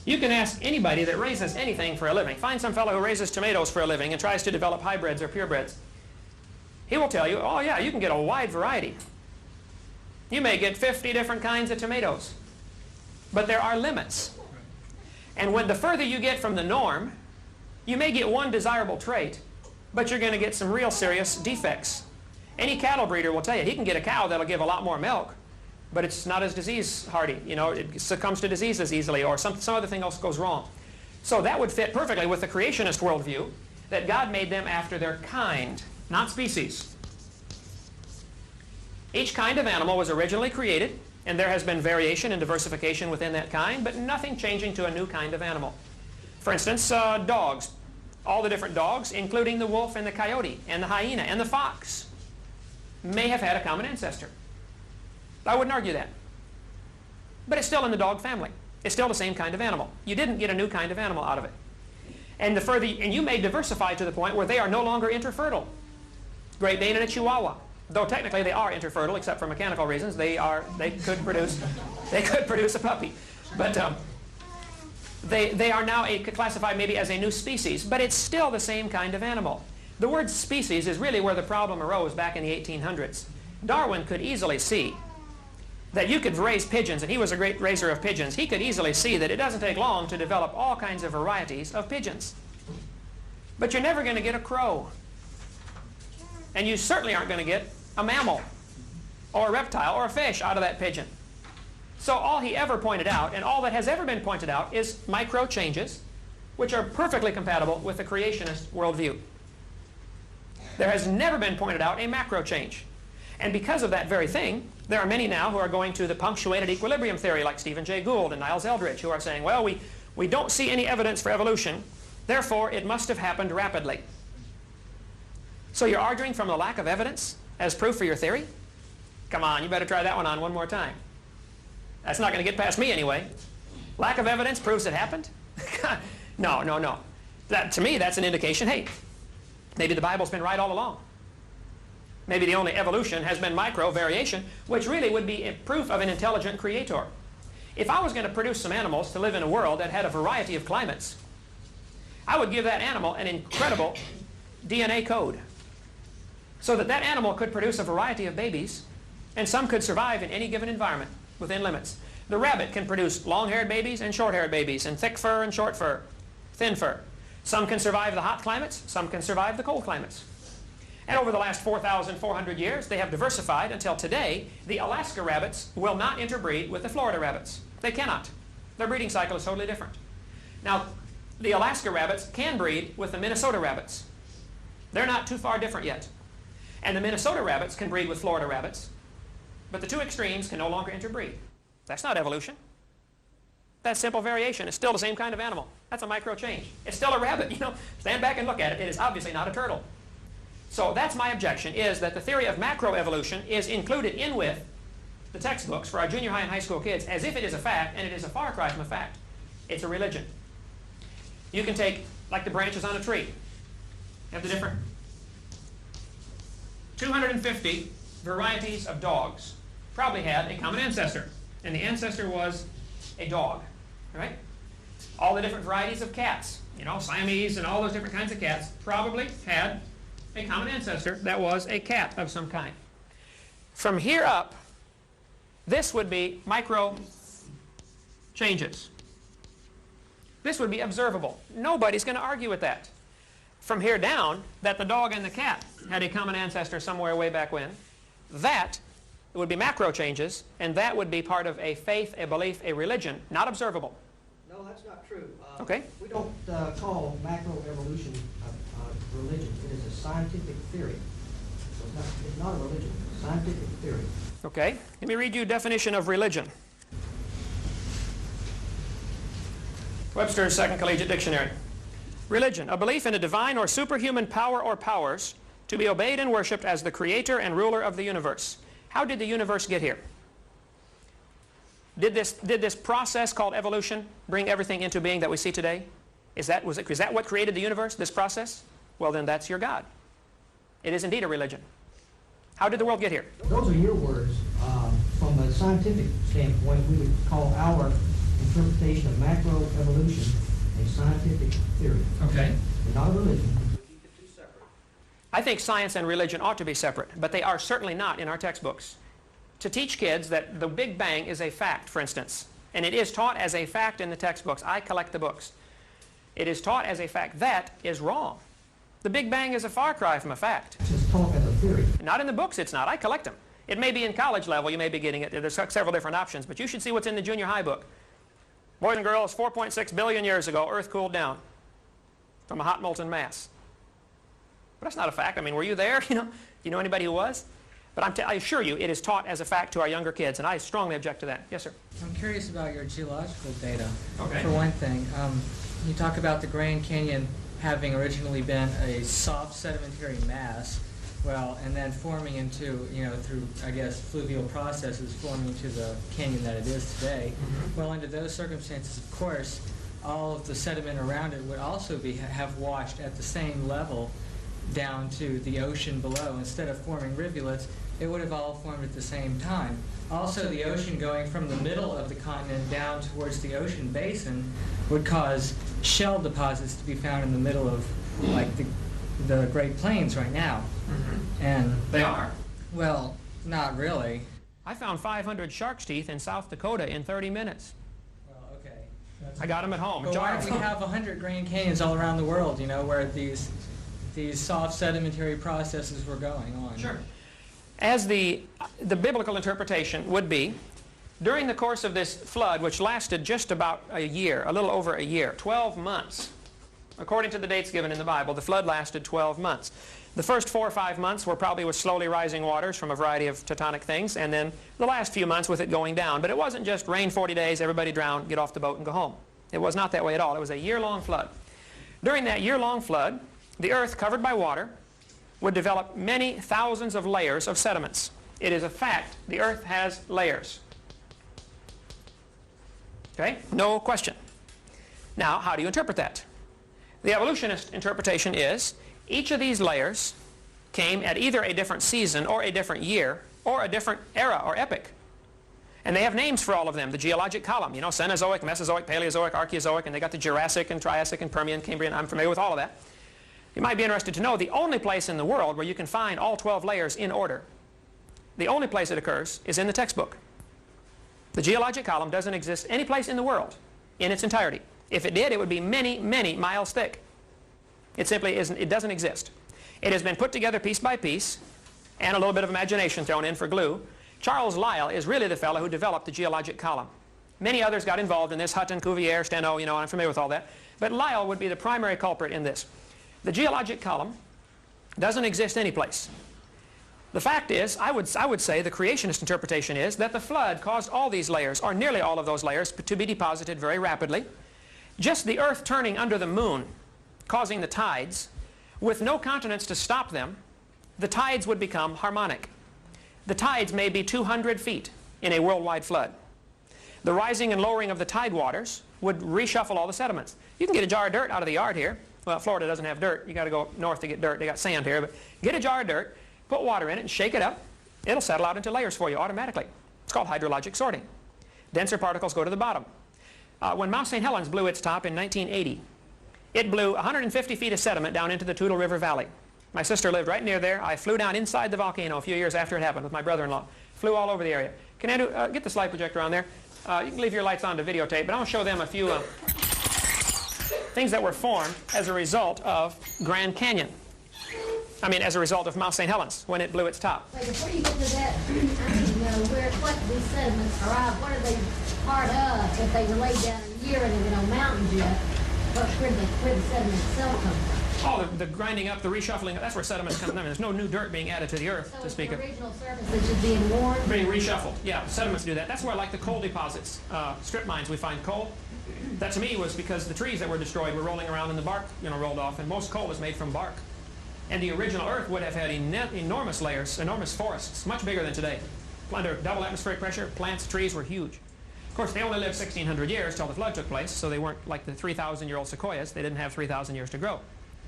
You can ask anybody that raises anything for a living. Find some fellow who raises tomatoes for a living and tries to develop hybrids or purebreds. He will tell you, oh yeah, you can get a wide variety. You may get 50 different kinds of tomatoes. But there are limits. And when the further you get from the norm, you may get one desirable trait, but you're going to get some real serious defects. Any cattle breeder will tell you, he can get a cow that'll give a lot more milk, but it's not as disease hardy. It succumbs to diseases easily, or some other thing else goes wrong. So that would fit perfectly with the creationist worldview, that God made them after their kind, not species. Each kind of animal was originally created, and there has been variation and diversification within that kind, but nothing changing to a new kind of animal. For instance, dogs. All the different dogs, including the wolf and the coyote and the hyena and the fox, may have had a common ancestor. I wouldn't argue that. But it's still in the dog family. It's still the same kind of animal. You didn't get a new kind of animal out of it. And you may diversify to the point where they are no longer interfertile. Great Dane and a Chihuahua. Though technically they are interfertile, except for mechanical reasons, they could produce a puppy. But they are now classified maybe as a new species, but it's still the same kind of animal. The word species is really where the problem arose back in the 1800s. Darwin could easily see that you could raise pigeons, and he was a great raiser of pigeons. He could easily see that it doesn't take long to develop all kinds of varieties of pigeons. But you're never going to get a crow. And you certainly aren't going to get a mammal or a reptile or a fish out of that pigeon. So all he ever pointed out, and all that has ever been pointed out, is micro changes, which are perfectly compatible with the creationist worldview. There has never been pointed out a macro change. And because of that very thing, there are many now who are going to the punctuated equilibrium theory, like Stephen Jay Gould and Niles Eldredge, who are saying, well, we don't see any evidence for evolution, therefore it must have happened rapidly. So you're arguing from the lack of evidence as proof for your theory? Come on, you better try that one more time. That's not going to get past me anyway. Lack of evidence proves it happened? No, no, no. To me, that's an indication, hey, maybe the Bible's been right all along. Maybe the only evolution has been micro variation, which really would be a proof of an intelligent creator. If I was going to produce some animals to live in a world that had a variety of climates, I would give that animal an incredible DNA code so that that animal could produce a variety of babies, and some could survive in any given environment within limits. The rabbit can produce long-haired babies and short-haired babies, and thick fur and short fur, thin fur. Some can survive the hot climates, some can survive the cold climates. And over the last 4,400 years, they have diversified until today, the Alaska rabbits will not interbreed with the Florida rabbits. They cannot. Their breeding cycle is totally different. Now, the Alaska rabbits can breed with the Minnesota rabbits. They're not too far different yet. And the Minnesota rabbits can breed with Florida rabbits, but the two extremes can no longer interbreed. That's not evolution. That's simple variation. It's still the same kind of animal. That's a micro change. It's still a rabbit. You know, stand back and look at it. It is obviously not a turtle. So that's my objection, is that the theory of macroevolution is included in with the textbooks for our junior high and high school kids as if it is a fact, and it is a far cry from a fact. It's a religion. You can take, like the branches on a tree. Have the different 250 varieties of dogs probably had a common ancestor, and the ancestor was a dog, right? All the different varieties of cats, you know, Siamese and all those different kinds of cats probably had a common ancestor that was a cat of some kind. From here up, this would be micro changes. This would be observable. Nobody's going to argue with that. From here down, that the dog and the cat had a common ancestor somewhere way back when, that would be macro changes, and that would be part of a faith, a belief, a religion, not observable. No, that's not true. Okay. We don't call macroevolution a religion. It is a scientific theory. So it's not a religion. It's a scientific theory. Okay. Let me read you a definition of religion. Webster's Second Collegiate Dictionary. Religion, a belief in a divine or superhuman power or powers to be obeyed and worshipped as the creator and ruler of the universe. How did the universe get here? Did this process called evolution bring everything into being that we see today? Is that what created the universe, this process? Well, then that's your God. It is indeed a religion. How did the world get here? Those are your words. From a scientific standpoint, we would call our interpretation of macroevolution a scientific theory. Okay. And not a religion. Keep the two separate. I think science and religion ought to be separate, but they are certainly not in our textbooks. To teach kids that the Big Bang is a fact, for instance, and it is taught as a fact in the textbooks. I collect the books. It is taught as a fact. That is wrong. The Big Bang is a far cry from a fact. It's just taught as a theory. Not in the books, it's not. I collect them. It may be in college level, you may be getting it. There's several different options, but you should see what's in the junior high book. Boys and girls, 4.6 billion years ago, Earth cooled down from a hot molten mass. But that's not a fact. I mean, were you there? Do you know anybody who was? But I assure you, it is taught as a fact to our younger kids, and I strongly object to that. Yes, sir? I'm curious about your geological data. Okay. For one thing, you talk about the Grand Canyon having originally been a soft sedimentary mass, well, and then forming into, through, I guess, fluvial processes, forming into the canyon that it is today. Mm-hmm. Well, under those circumstances, of course, all of the sediment around it would also have washed at the same level down to the ocean below. Instead of forming rivulets, it would have all formed at the same time. Also, the ocean going from the middle of the continent down towards the ocean basin would cause shell deposits to be found in the middle of, like, the Great Plains right now. Mm-hmm. And They are. well, not really. I found 500 shark's teeth in South Dakota in 30 minutes. Well, okay. I got them at home. But why don't we have 100 Grand Canyons all around the world, where these soft sedimentary processes were going on? Sure. As the biblical interpretation would be, during the course of this flood, which lasted just about a year, a little over a year, 12 months, according to the dates given in the Bible, the flood lasted 12 months. The first 4 or 5 months were probably with slowly rising waters from a variety of tectonic things, and then the last few months with it going down. But it wasn't just rain 40 days, everybody drown, get off the boat and go home. It was not that way at all. It was a year-long flood. During that year-long flood, the earth covered by water would develop many thousands of layers of sediments. It is a fact. The earth has layers. Okay? No question. Now, how do you interpret that? The evolutionist interpretation is each of these layers came at either a different season or a different year or a different era or epoch. And they have names for all of them. The geologic column, you know, Cenozoic, Mesozoic, Paleozoic, Archaeozoic, and they got the Jurassic and Triassic and Permian, Cambrian. I'm familiar with all of that. You might be interested to know the only place in the world where you can find all 12 layers in order, the only place it occurs is in the textbook. The geologic column doesn't exist any place in the world in its entirety. If it did, it would be many, many miles thick. It simply isn't. It doesn't exist. It has been put together piece by piece and a little bit of imagination thrown in for glue. Charles Lyell is really the fellow who developed the geologic column. Many others got involved in this, Hutton, Cuvier, Steno, you know, I'm familiar with all that. But Lyell would be the primary culprit in this. The geologic column doesn't exist anyplace. The fact is, I would say the creationist interpretation is that the flood caused all these layers, or nearly all of those layers, to be deposited very rapidly. Just the earth turning under the moon, causing the tides, with no continents to stop them, the tides would become harmonic. The tides may be 200 feet in a worldwide flood. The rising and lowering of the tide waters would reshuffle all the sediments. You can get a jar of dirt out of the yard here. Well, Florida doesn't have dirt. You got to go north to get dirt. They got sand here. But get a jar of dirt, put water in it, and shake it up. It'll settle out into layers for you automatically. It's called hydrologic sorting. Denser particles go to the bottom. When Mount St. Helens blew its top in 1980, it blew 150 feet of sediment down into the Toutle River Valley. My sister lived right near there. I flew down inside the volcano a few years after it happened with my brother-in-law. Flew all over the area. Can Andrew get the slide projector on there? You can leave your lights on to videotape, but I want to show them a few things that were formed as a result of Grand Canyon. I mean, as a result of Mount St. Helens when it blew its top. Wait, before you get to that, I need to know what these sediments arrive. What are they part of? If they were laid down a year and they've been on mountains yet, where the sediment itself comes from? Oh, the grinding up, the reshuffling, that's where sediments come from. I mean, there's no new dirt being added to the earth, So to speak of. the original surface that's just being worn? Being reshuffled. Yeah, sediments do that. That's where, like the coal deposits, strip mines, we find coal. That to me was because the trees that were destroyed were rolling around and the bark, you know, rolled off, and most coal is made from bark. And the original earth would have had enormous layers, enormous forests, much bigger than today. Under double atmospheric pressure, plants, trees were huge. Of course, they only lived 1,600 years till the flood took place, so they weren't like the 3,000-year-old sequoias. They didn't have 3,000 years to grow.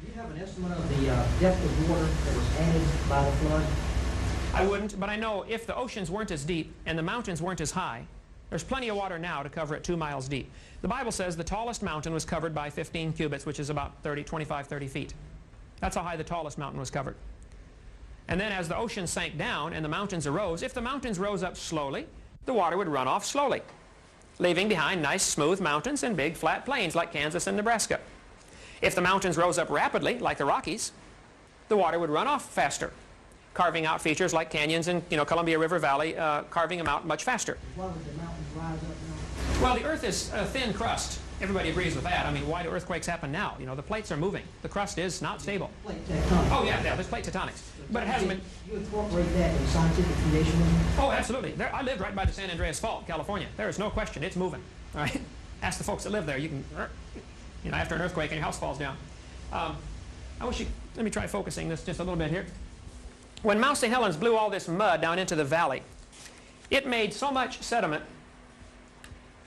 Do you have an estimate of the depth of water that was added by the flood? I wouldn't, but I know if the oceans weren't as deep and the mountains weren't as high, there's plenty of water now to cover it 2 miles deep. The Bible says the tallest mountain was covered by 15 cubits, which is about 25, 30 feet. That's how high the tallest mountain was covered. And then as the ocean sank down and the mountains arose, if the mountains rose up slowly, the water would run off slowly, leaving behind nice smooth mountains and big flat plains like Kansas and Nebraska. If the mountains rose up rapidly, like the Rockies, the water would run off faster, carving out features like canyons and, you know, Columbia River Valley, carving them out much faster. Why would the mountains rise up now? Well, the Earth is a thin crust. Everybody agrees with that. I mean, why do earthquakes happen now? You know, the plates are moving. The crust is not stable. Plate tectonics. Oh, yeah, there's plate tectonics. But it hasn't been... You incorporate that in scientific creationism? Oh, absolutely. I lived right by the San Andreas Fault, California. There is no question. It's moving. All right? Ask the folks that live there. You can... You know, after an earthquake and your house falls down. I wish you... Let me try focusing this just a little bit here. When Mount St. Helens blew all this mud down into the valley, it made so much sediment,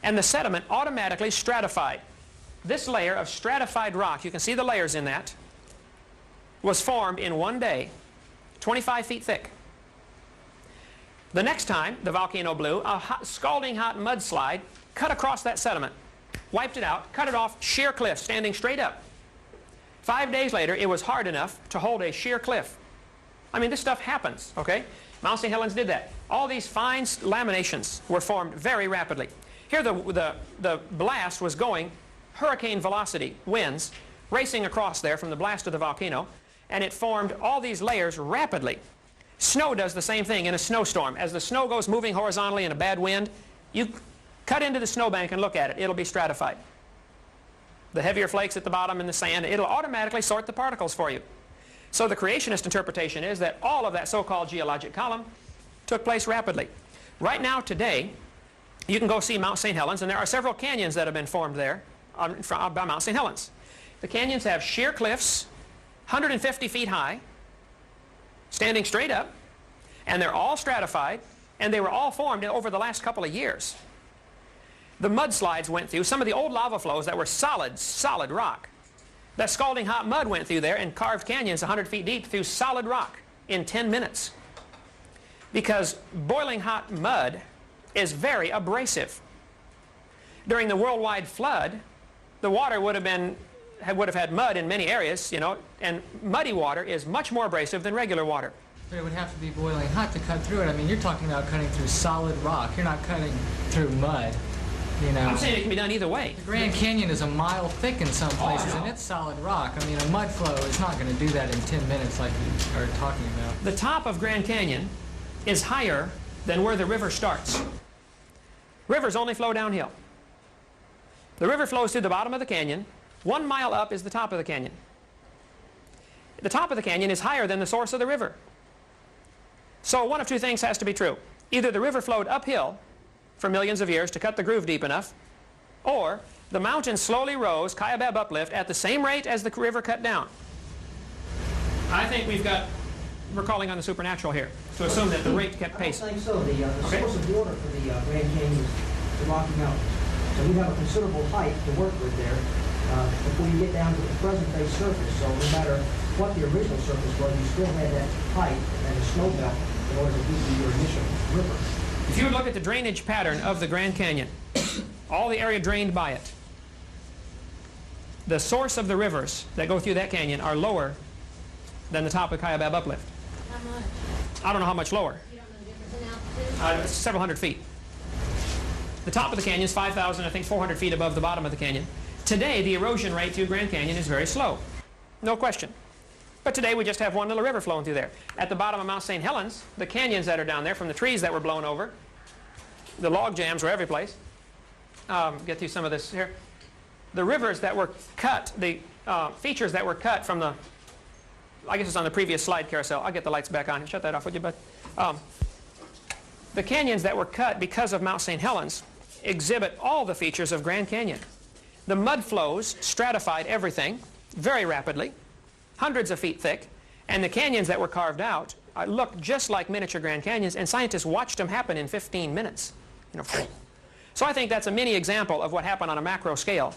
and the sediment automatically stratified. This layer of stratified rock, you can see the layers in that, was formed in one day, 25 feet thick. The next time the volcano blew, a scalding hot mudslide cut across that sediment, wiped it out, cut it off, sheer cliff, standing straight up. 5 days later, it was hard enough to hold a sheer cliff. I mean, this stuff happens, okay? Mount St. Helens did that. All these fine laminations were formed very rapidly. Here the blast was going hurricane velocity winds racing across there from the blast of the volcano, and it formed all these layers rapidly. Snow does the same thing in a snowstorm. As the snow goes moving horizontally in a bad wind, you cut into the snowbank and look at it. It'll be stratified. The heavier flakes at the bottom and the sand, it'll automatically sort the particles for you. So the creationist interpretation is that all of that so-called geologic column took place rapidly. Right now, today, you can go see Mount St. Helens, and there are several canyons that have been formed there by Mount St. Helens. The canyons have sheer cliffs, 150 feet high, standing straight up, and they're all stratified, and they were all formed over the last couple of years. The mudslides went through some of the old lava flows that were solid rock. That scalding hot mud went through there and carved canyons 100 feet deep through solid rock in 10 minutes. Because boiling hot mud is very abrasive. During the worldwide flood, the water would have had mud in many areas, you know, and muddy water is much more abrasive than regular water. But it would have to be boiling hot to cut through it. I mean, you're talking about cutting through solid rock. You're not cutting through mud, you know. I'm saying it can be done either way. The Grand Canyon is a mile thick in some places, no. and it's solid rock. I mean, a mud flow is not going to do that in 10 minutes like you are talking about. The top of Grand Canyon is higher than where the river starts. Rivers only flow downhill. The river flows through the bottom of the canyon. 1 mile up is the top of the canyon. The top of the canyon is higher than the source of the river. So one of two things has to be true. Either the river flowed uphill for millions of years to cut the groove deep enough, or the mountain slowly rose, Kaibab uplift, at the same rate as the river cut down. I think we're calling on the supernatural here, to assume that the rate kept pace. I don't think so. The source of water for the Grand Canyon is the Rocky Mountains. So you have a considerable height to work with there before you get down to the present-day surface. So no matter what the original surface was, you still had that height and the snow belt in order to give you your initial river. If you would look at the drainage pattern of the Grand Canyon, all the area drained by it, the source of the rivers that go through that canyon are lower than the top of Kaibab uplift. How much? I don't know how much lower. You don't know the difference in altitude? It's several hundred feet. The top of the canyon is 5,000, I think 400 feet above the bottom of the canyon. Today, the erosion rate through Grand Canyon is very slow. No question. But today, we just have one little river flowing through there. At the bottom of Mount St. Helens, the canyons that are down there from the trees that were blown over, the log jams were every place. Get through some of this here. The rivers that were cut, the features that were cut from the, I guess it's on the previous slide carousel. I'll get the lights back on. Shut that off, would you, bud? The canyons that were cut because of Mount St. Helens exhibit all the features of Grand Canyon. The mud flows stratified everything very rapidly, hundreds of feet thick, and the canyons that were carved out look just like miniature Grand Canyons, and scientists watched them happen in 15 minutes. You know, so I think that's a mini example of what happened on a macro scale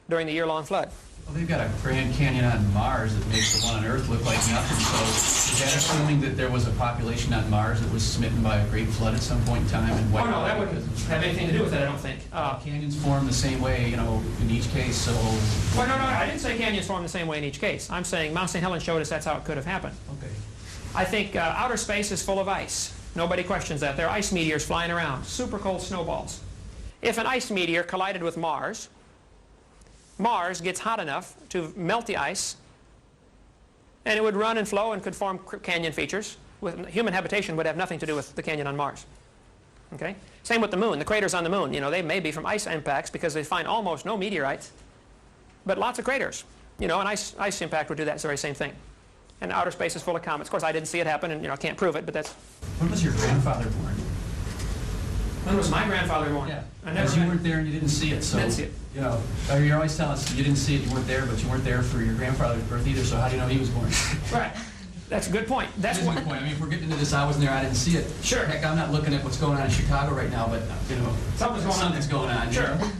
during the year-long flood. Well, they've got a Grand Canyon on Mars that makes the one on Earth look like nothing. So is that assuming that there was a population on Mars that was smitten by a great flood at some point in time and wiped Oh, no, out? that wouldn't have anything to do with it, I don't think. Canyons form the same way, you know, in each case, so... Well, no, I didn't say canyons form the same way in each case. I'm saying Mount St. Helens showed us that's how it could have happened. Okay. I think outer space is full of ice. Nobody questions that. There are ice meteors flying around, super cold snowballs. If an ice meteor collided with Mars, Mars gets hot enough to melt the ice, and it would run and flow and could form canyon features. Human habitation would have nothing to do with the canyon on Mars. Okay? Same with the moon. The craters on the moon, you know, they may be from ice impacts because they find almost no meteorites, but lots of craters. You know, an ice impact would do that very same thing. And outer space is full of comets. Of course, I didn't see it happen, and you know, I can't prove it, but that's... When was your grandfather born? When was my grandfather born? Yeah, I never because you weren't there and you didn't see it, so... Didn't see it. You know, you're always telling us you didn't see it, you weren't there, but you weren't there for your grandfather's birth either, so how do you know he was born? Right. That's a good point. That's That is a good point. I mean, if we're getting into this, I wasn't there, I didn't see it. Sure. Heck, I'm not looking at what's going on in Chicago right now, but, you know, something's going on. Sure. You know?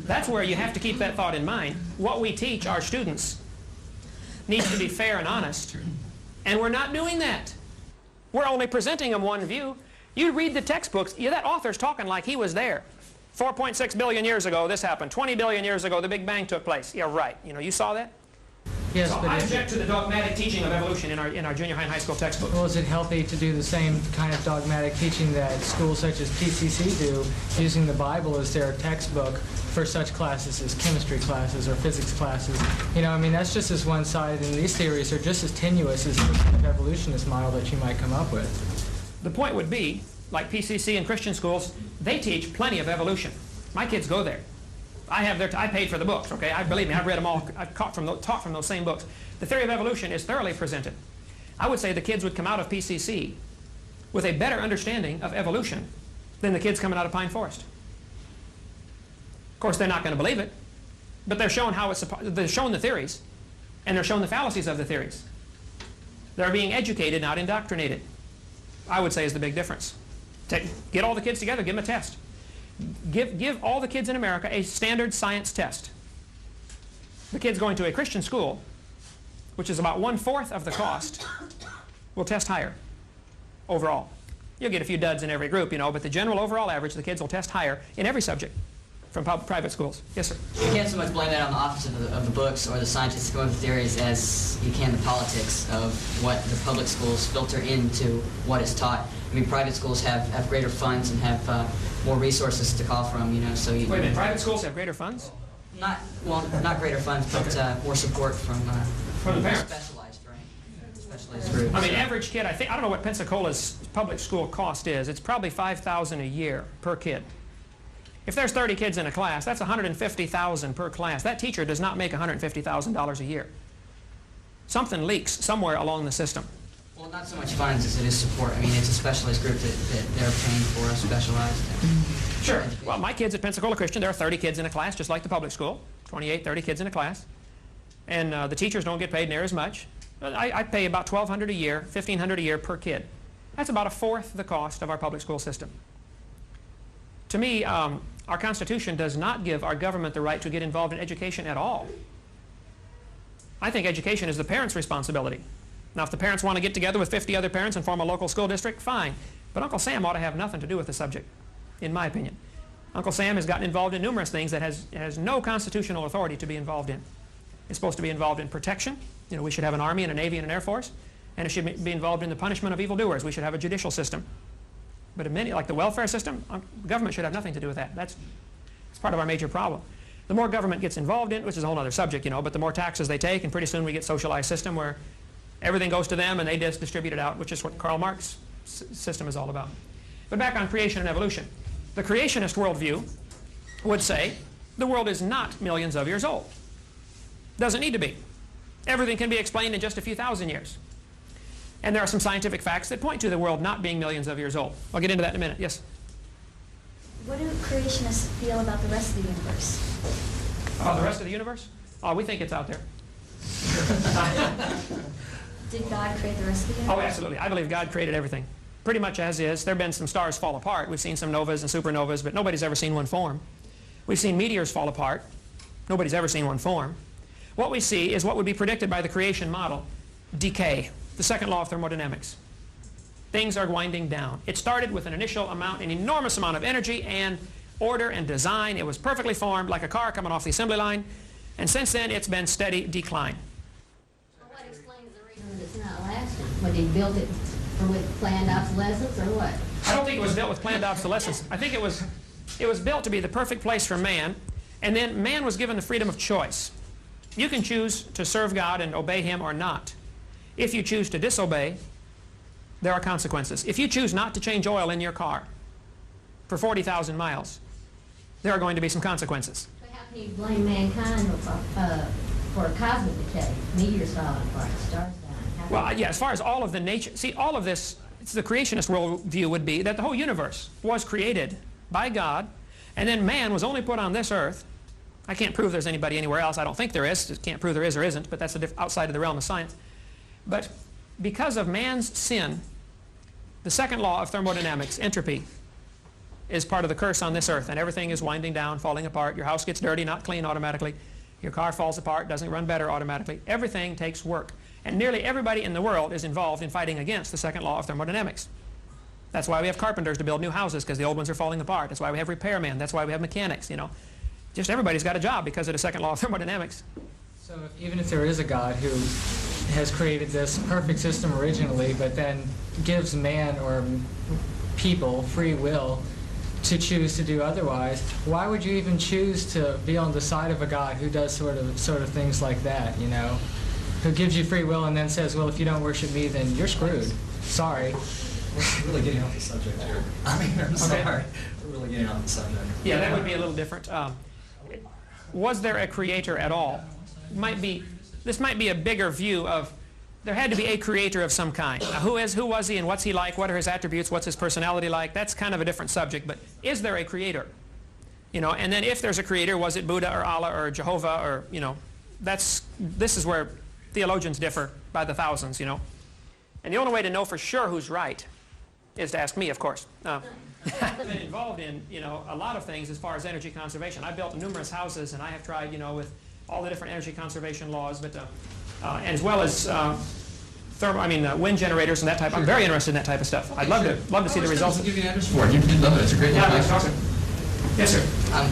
That's where you have to keep that thought in mind. What we teach our students needs to be fair and honest, and we're not doing that. We're only presenting them one view. You read the textbooks, that author's talking like he was there. 4.6 billion years ago, this happened. 20 billion years ago, the Big Bang took place. Yeah, right. You know, you saw that? Yes, So but I is object to the dogmatic teaching of evolution in our junior high and high school textbooks. well, is it healthy to do the same kind of dogmatic teaching that schools such as PCC do, using the Bible as their textbook for such classes as chemistry classes or physics classes? You know, I mean, that's just as one-sided, and these theories are just as tenuous as the kind of evolutionist model that you might come up with. The point would be, like PCC and Christian schools, they teach plenty of evolution. My kids go there. I paid for the books, okay? Believe me, I've read them all. I've taught from those same books. The theory of evolution is thoroughly presented. I would say the kids would come out of PCC with a better understanding of evolution than the kids coming out of Pine Forest. Of course, they're not going to believe it, but they're shown they're shown the theories, and they're shown the fallacies of the theories. They're being educated, not indoctrinated, I would say, is the big difference. Get all the kids together, give them a test. Give all the kids in America a standard science test. The kids going to a Christian school, which is about 1/4 of the cost, will test higher overall. You'll get a few duds in every group, you know, but the general overall average, the kids will test higher in every subject from private schools. Yes, sir? You can't so much blame that on the authors of the books or the scientists going with theories as you can the politics of what the public schools filter into what is taught. I mean, private schools have greater funds and have more resources to call from, you know, so you... Wait a minute, private schools have greater funds? Not greater funds, but more support from the parents. Specialized, right? Specialized groups. I mean, average kid, I don't know what Pensacola's public school cost is. It's probably $5,000 a year per kid. If there's 30 kids in a class, that's $150,000 per class. That teacher does not make $150,000 a year. Something leaks somewhere along the system. Well, not so much funds as it is support. I mean, it's a specialized group that they're paying for, specialized. Sure. Well, my kids at Pensacola Christian, there are 30 kids in a class, just like the public school. 28, 30 kids in a class. And the teachers don't get paid near as much. I pay about $1,200 a year, $1,500 a year per kid. That's about 1/4 the cost of our public school system. To me, our Constitution does not give our government the right to get involved in education at all. I think education is the parents' responsibility. Now, if the parents want to get together with 50 other parents and form a local school district, fine. But Uncle Sam ought to have nothing to do with the subject, in my opinion. Uncle Sam has gotten involved in numerous things that has no constitutional authority to be involved in. It's supposed to be involved in protection. You know, we should have an Army and a Navy and an Air Force. And it should be involved in the punishment of evildoers. We should have a judicial system. But in many, like the welfare system, government should have nothing to do with that. That's part of our major problem. The more government gets involved in, which is a whole other subject, you know, but the more taxes they take, and pretty soon we get socialized system where everything goes to them and they just distribute it out, which is what Karl Marx's system is all about. But back on creation and evolution. The creationist worldview would say the world is not millions of years old. Doesn't need to be. Everything can be explained in just a few thousand years. And there are some scientific facts that point to the world not being millions of years old. I'll get into that in a minute. Yes? What do creationists feel about the rest of the universe? The rest of the universe? Oh, we think it's out there. Did God create the rest of the universe? Oh, absolutely. I believe God created everything. Pretty much as is. There have been some stars fall apart. We've seen some novas and supernovas, but nobody's ever seen one form. We've seen meteors fall apart. Nobody's ever seen one form. What we see is what would be predicted by the creation model. Decay. The second law of thermodynamics. Things are winding down. It started with an initial amount, an enormous amount of energy and order and design. It was perfectly formed like a car coming off the assembly line. And since then, it's been steady decline. Well, what explains the reason that it's not lasting? When he built it with planned obsolescence or what? I don't think it was built with planned obsolescence. I think it was built to be the perfect place for man, and then man was given the freedom of choice. You can choose to serve God and obey Him or not. If you choose to disobey, there are consequences. If you choose not to change oil in your car for 40,000 miles, there are going to be some consequences. But how can you blame mankind for cosmic decay? Meteors falling apart, stars dying. Well, yeah, as far as all of the nature, see, all of this, it's the creationist worldview would be that the whole universe was created by God, and then man was only put on this earth. I can't prove there's anybody anywhere else. I don't think there is. Just can't prove there is or isn't, but that's outside of the realm of science. But because of man's sin, the second law of thermodynamics, entropy, is part of the curse on this earth, and everything is winding down, falling apart. Your house gets dirty, not clean automatically. Your car falls apart, doesn't run better automatically. Everything takes work. And nearly everybody in the world is involved in fighting against the second law of thermodynamics. That's why we have carpenters to build new houses, because the old ones are falling apart. That's why we have repairmen. That's why we have mechanics, you know. Just everybody's got a job because of the second law of thermodynamics. So even if there is a God who has created this perfect system originally, but then gives man or people free will to choose to do otherwise, why would you even choose to be on the side of a God who does sort of things like that, you know? Who gives you free will and then says, well, if you don't worship me, then you're screwed. Sorry. We're really getting off the subject here. I mean, I'm sorry. We're really getting off the subject. Yeah, that would be a little different. was there a creator at all? This might be a bigger view of there had to be a creator of some kind. Now, who was he, and what's he like? What are his attributes? What's his personality like? That's kind of a different subject. But is there a creator? You know, and then if there's a creator, was it Buddha or Allah or Jehovah or, you know, this is where theologians differ by the thousands, you know. And the only way to know for sure who's right is to ask me, of course. I've been involved in, you know, a lot of things as far as energy conservation. I've built numerous houses, and I have tried, you know, with all the different energy conservation laws, but as well as wind generators and that type. I'm very interested in that type of stuff. I'd love to see the results. Give you an address for it. You'd love it. It's a great location. Yes, sir. I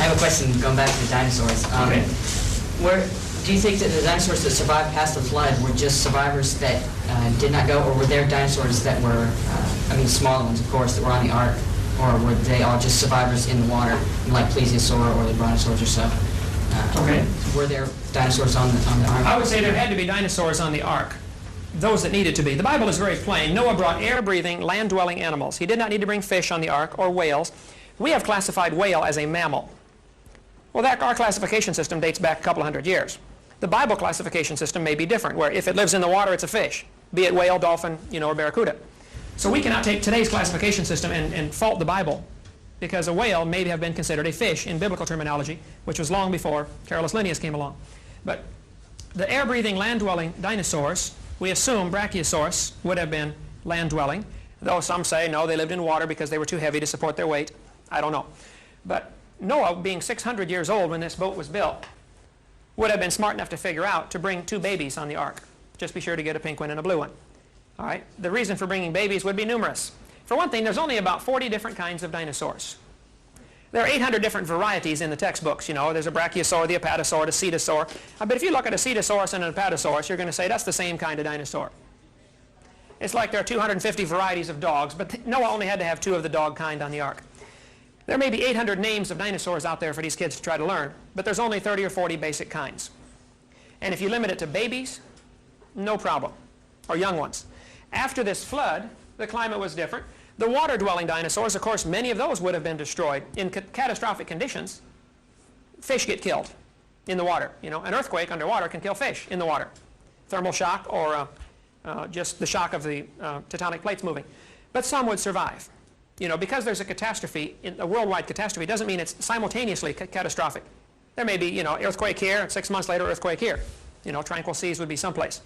have a question going back to the dinosaurs. Okay. Where do you think that the dinosaurs that survived past the flood were just survivors that did not go, or were there dinosaurs that were, smaller ones, of course, that were on the ark, or were they all just survivors in the water, like plesiosaur or the brontosaurs or so? Okay. Were there dinosaurs on the ark? I would say there had to be dinosaurs on the ark. Those that needed to be. The Bible is very plain. Noah brought air-breathing, land-dwelling animals. He did not need to bring fish on the ark or whales. We have classified whale as a mammal. Well, our classification system dates back a couple hundred years. The Bible classification system may be different, where if it lives in the water, it's a fish, be it whale, dolphin, or barracuda. So we cannot take today's classification system and fault the Bible, because a whale may have been considered a fish in biblical terminology, which was long before Carolus Linnaeus came along. But the air-breathing, land-dwelling dinosaurs, we assume Brachiosaurus would have been land-dwelling, though some say, no, they lived in water because they were too heavy to support their weight. I don't know. But Noah, being 600 years old when this boat was built, would have been smart enough to figure out to bring 2 babies on the ark. Just be sure to get a pink one and a blue one. All right? The reason for bringing babies would be numerous. For one thing, there's only about 40 different kinds of dinosaurs. There are 800 different varieties in the textbooks. There's a brachiosaur, the apatosaur, the cetosaur. But if you look at a cetosaurus and an apatosaurus, you're going to say that's the same kind of dinosaur. It's like there are 250 varieties of dogs, but Noah only had to have 2 of the dog kind on the ark. There may be 800 names of dinosaurs out there for these kids to try to learn, but there's only 30 or 40 basic kinds. And if you limit it to babies, no problem, or young ones. After this flood, the climate was different. The water-dwelling dinosaurs, of course, many of those would have been destroyed. In catastrophic conditions, fish get killed in the water. An earthquake underwater can kill fish in the water. Thermal shock or just the shock of the tectonic plates moving. But some would survive. Because there's a catastrophe, a worldwide catastrophe, doesn't mean it's simultaneously catastrophic. There may be, earthquake here, and 6 months later, earthquake here. Tranquil seas would be someplace.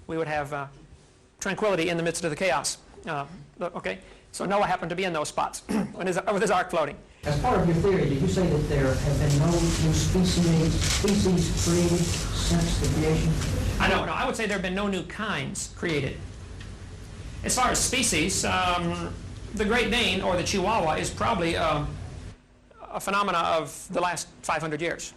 We would have tranquility in the midst of the chaos. Okay? So Noah happened to be in those spots with his ark floating. As part of your theory, did you say that there have been no new species created since the creation? No, I would say there have been no new kinds created. As far as species, the Great Dane, or the Chihuahua, is probably a phenomena of the last 500 years.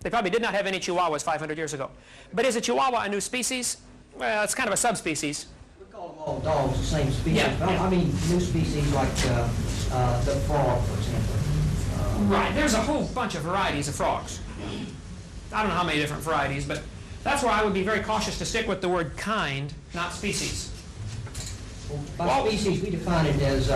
They probably did not have any Chihuahuas 500 years ago. But is a Chihuahua a new species? Well, it's kind of a subspecies. We call them all dogs the same species. Yeah, yeah. I mean new species like the frog, for example. Right. There's a whole bunch of varieties of frogs. I don't know how many different varieties, but that's where I would be very cautious to stick with the word kind, not species. By species, we define it as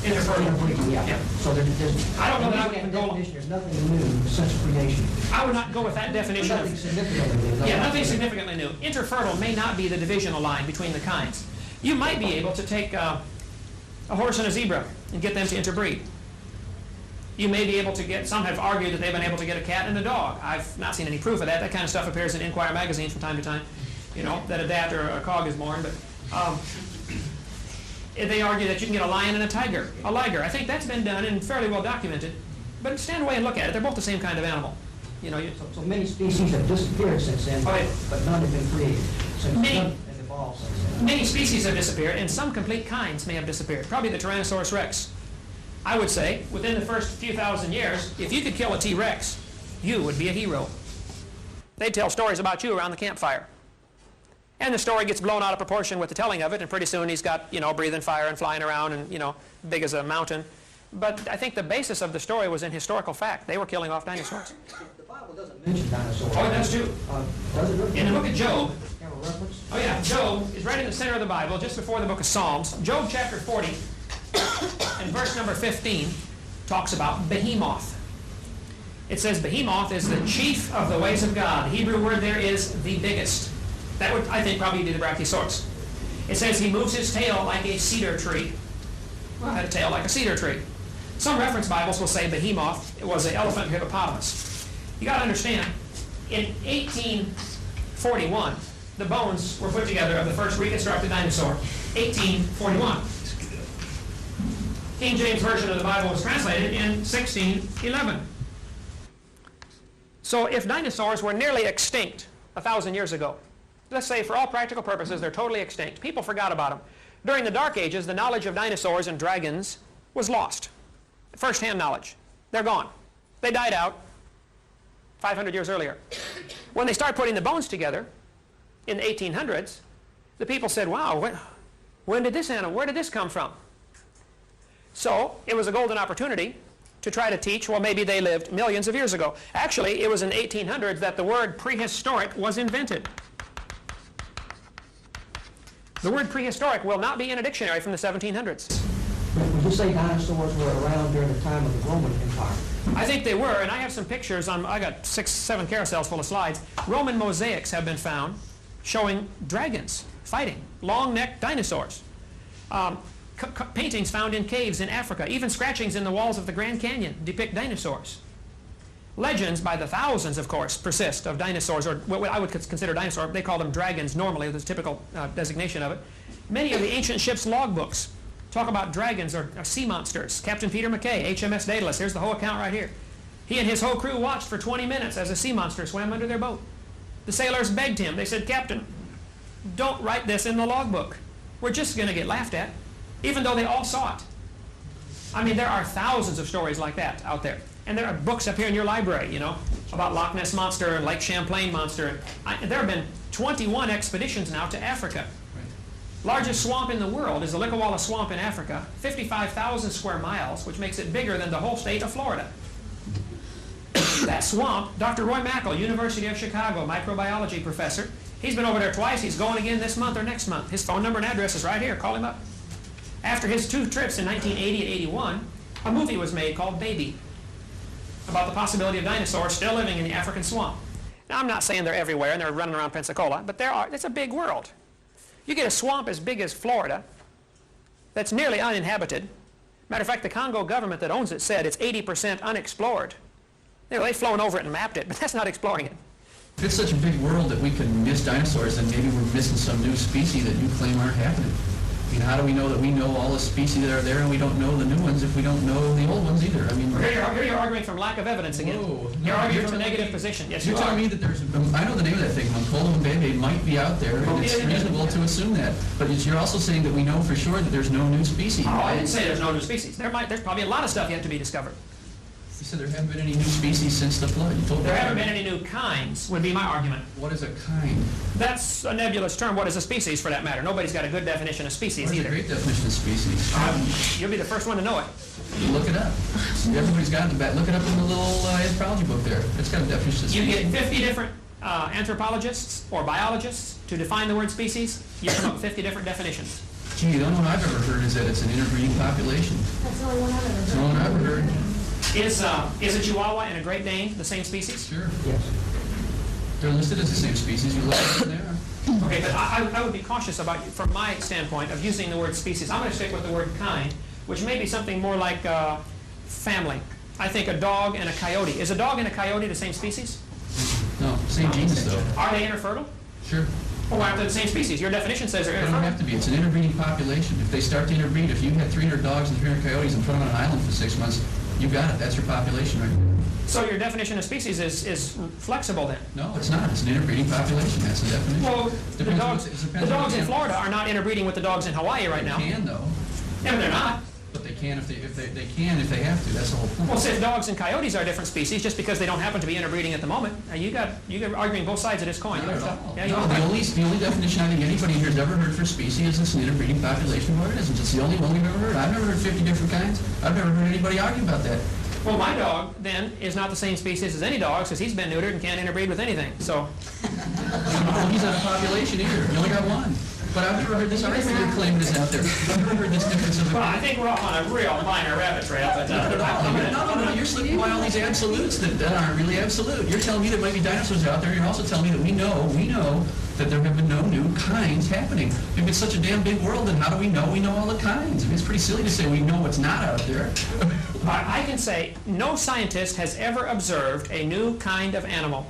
interbreeding. Yeah. So there's I don't know that I would even go. There's nothing new since creation. I would not go with that definition. Nothing significantly new. Yeah, nothing significantly new. Interfertile may not be the divisional line between the kinds. You might be able to take a horse and a zebra and get them to interbreed. You may be able to get, some have argued that they've been able to get a cat and a dog. I've not seen any proof of that. That kind of stuff appears in Inquirer magazine from time to time, that a dat or a cog is born. But they argue that you can get a lion and a tiger, a liger. I think that's been done and fairly well documented. But stand away and look at it. They're both the same kind of animal. So many species have disappeared since then, but none have been created. So none have evolved since then. Many species have disappeared, and some complete kinds may have disappeared. Probably the Tyrannosaurus rex. I would say, within the first few thousand years, if you could kill a T-Rex, you would be a hero. They'd tell stories about you around the campfire. And the story gets blown out of proportion with the telling of it, and pretty soon he's got, breathing fire and flying around and, big as a mountain. But I think the basis of the story was in historical fact. They were killing off dinosaurs. The Bible doesn't mention dinosaurs. Oh, that's true. Does it really? In the book of Job, Have a reference? oh yeah, Job is right in the center of the Bible, just before the book of Psalms. Job chapter 40 and verse number 15 talks about Behemoth. It says behemoth is the chief of the ways of God. The Hebrew word there is the biggest. That would, I think, probably be the Brachiosaurus. It says he moves his tail like a cedar tree. Well, had a tail like a cedar tree. Some reference Bibles will say behemoth was an elephant hippopotamus. You got to understand, in 1841, the bones were put together of the first reconstructed dinosaur. 1841. King James Version of the Bible was translated in 1611. So if dinosaurs were nearly extinct 1,000 years ago, let's say for all practical purposes they're totally extinct, people forgot about them. During the Dark Ages, the knowledge of dinosaurs and dragons was lost. First-hand knowledge. They're gone. They died out 500 years earlier. When they start putting the bones together in the 1800s, the people said, wow, when did this animal, where did this come from? So it was a golden opportunity to try to teach, well, maybe they lived millions of years ago. Actually, it was in the 1800s that the word prehistoric was invented. The word prehistoric will not be in a dictionary from the 1700s. Would you say dinosaurs were around during the time of the Roman Empire? I think they were, and I have some pictures. I got 6, 7 carousels full of slides. Roman mosaics have been found showing dragons fighting, long-necked dinosaurs. Paintings found in caves in Africa, even scratchings in the walls of the Grand Canyon depict dinosaurs. Legends by the thousands, of course, persist of dinosaurs, or what I would consider dinosaur. They call them dragons normally, the typical designation of it. Many of the ancient ships' logbooks talk about dragons or sea monsters. Captain Peter McKay, HMS Daedalus, here's the whole account right here. He and his whole crew watched for 20 minutes as a sea monster swam under their boat. The sailors begged him. They said, Captain, don't write this in the logbook. We're just going to get laughed at, even though they all saw it. I mean, there are thousands of stories like that out there. And there are books up here in your library, you know, about Loch Ness Monster and Lake Champlain Monster. There have been 21 expeditions now to Africa. Largest swamp in the world is the Likawala Swamp in Africa, 55,000 square miles, which makes it bigger than the whole state of Florida. That swamp, Dr. Roy Mackle, University of Chicago, microbiology professor, he's been over there twice. He's going again this month or next month. His phone number and address is right here. Call him up. After his 2 trips in 1980 and 81, a movie was made called Baby, about the possibility of dinosaurs still living in the African swamp. Now, I'm not saying they're everywhere and they're running around Pensacola, but it's a big world. You get a swamp as big as Florida that's nearly uninhabited. Matter of fact, the Congo government that owns it said it's 80% unexplored. You know, they've flown over it and mapped it, but that's not exploring it. If it's such a big world that we can miss dinosaurs, then maybe we're missing some new species that you claim aren't happening. I mean, how do we know that we know all the species that are there and we don't know the new ones if we don't know the old ones either? I mean, here you're arguing from lack of evidence again. Whoa, you're arguing from a telling negative me, position. Yes, you're telling me that there's, I know the name of that thing, Moncola Mbebe might be out there, and it's reasonable to assume that. But you're also saying that we know for sure that there's no new species. Oh, I didn't say there's no new species. There's probably a lot of stuff yet to be discovered. You said there haven't been any new species since the flood. You told There me haven't been any new kinds, would be my argument. What is a kind? That's a nebulous term. What is a species, for that matter? Nobody's got a good definition of species What's either. a great definition of species? You'll be the first one to know it. Look it up. Everybody's got it in the back. Look it up in the little anthropology book there. It's got a definition of You species. get 50 different anthropologists or biologists to define the word species. You come up with 50 different definitions. Gee, the only one I've ever heard is that it's an interbreeding population. That's the only one I've ever heard. That's the only one I've ever heard. Is a Chihuahua and a Great Dane the same species? Sure. Yes. They're listed as the same species. You look at them there. Okay, but I would be cautious about, from my standpoint, of using the word species. I'm going to stick with the word kind, which may be something more like family. I think a dog and a coyote. Is a dog and a coyote the same species? No, same genus though. Are they interfertile? Sure. Well, why aren't they the same species? Your definition says they're They don't have interfertile. to be. It's an interbreeding population. If they start to interbreed, if you had 300 dogs and 300 coyotes and put them on an island for 6 months, you got it. That's your population right there. So your definition of species is flexible then? No, it's not. It's an interbreeding population. That's the definition. Well, Depends the dogs in Florida are not interbreeding with the dogs in Hawaii right now. They can though, Yeah, but they're not. but they can if they have to. That's the whole point. Well, say if dogs and coyotes are different species, just because they don't happen to be interbreeding at the moment, you're arguing both sides of this coin. Not at all. Yeah, you No, are. the only definition I think anybody here has ever heard for species is an interbreeding population of organisms. It's the only one we've ever heard. I've never heard 50 different kinds. I've never heard anybody argue about that. Well, my dog, then, is not the same species as any dog, because he's been neutered and can't interbreed with anything. So, Well, he's not a population either. You only got one. But I've never heard this argument you're claiming is out there. I've never heard this difference of Well, I opinion. think we're off on a real minor rabbit trail, but Not at all. No, you're slipping by all these absolutes that aren't really absolute. You're telling me there might be dinosaurs out there. You're also telling me that we know that there have been no new kinds happening. If it's such a damn big world, then how do we know all the kinds? I mean, it's pretty silly to say we know what's not out there. I can say no scientist has ever observed a new kind of animal.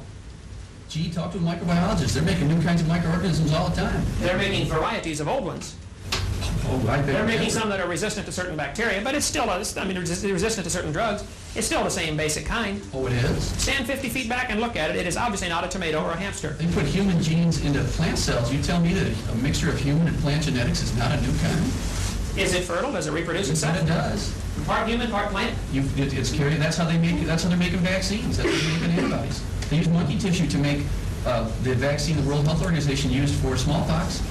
Gee, talk to a microbiologist. They're making new kinds of microorganisms all the time. They're making varieties of old ones. Oh, I bet. They're making some that are resistant to certain bacteria, but it's still, resistant to certain drugs. It's still the same basic kind. Oh, it is? Stand 50 feet back and look at it. It is obviously not a tomato or a hamster. They put human genes into plant cells. You tell me that a mixture of human and plant genetics is not a new kind? Is it fertile? Does it reproduce You itself? said it does. Part human, part plant? It's carrying. That's how they're making vaccines. That's how they're making antibodies. They use monkey tissue to make the vaccine the World Health Organization used for smallpox.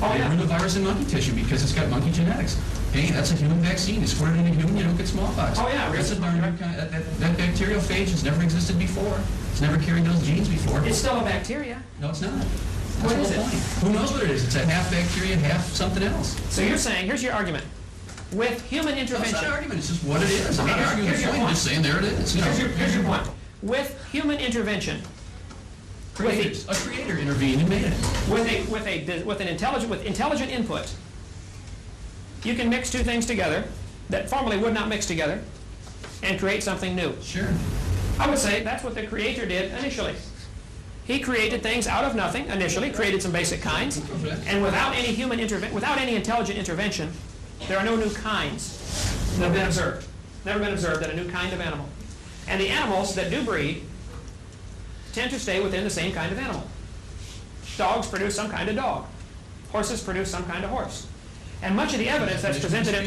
Oh, They yeah. grew the virus in monkey tissue because it's got monkey genetics. Hey, that's a human vaccine. You squirt it in a human, you don't get smallpox. Oh, yeah. That's a darn new kind. That bacteriophage has never existed before. It's never carried those genes before. It's still a bacteria. No, it's not. That's What the is whole it? point. Who knows what it is? It's a half bacteria, half something else. So you're saying, here's your argument. With human No, it's intervention... not an argument. It's just what it is. I'm not Okay, arguing the here's your point. I'm point. just saying there it is. You know. Here's your point. With human intervention, Creators. A creator intervened and made it. with intelligent input, you can mix two things together that formerly would not mix together and create something new. Sure. I would say that's what the creator did initially. He created things out of nothing initially, created some basic kinds, and without any intelligent intervention, there are no new kinds that have been observed. Never been observed that a new kind of animal. And the animals that do breed tend to stay within the same kind of animal. Dogs produce some kind of dog. Horses produce some kind of horse. And much of the evidence that's presented in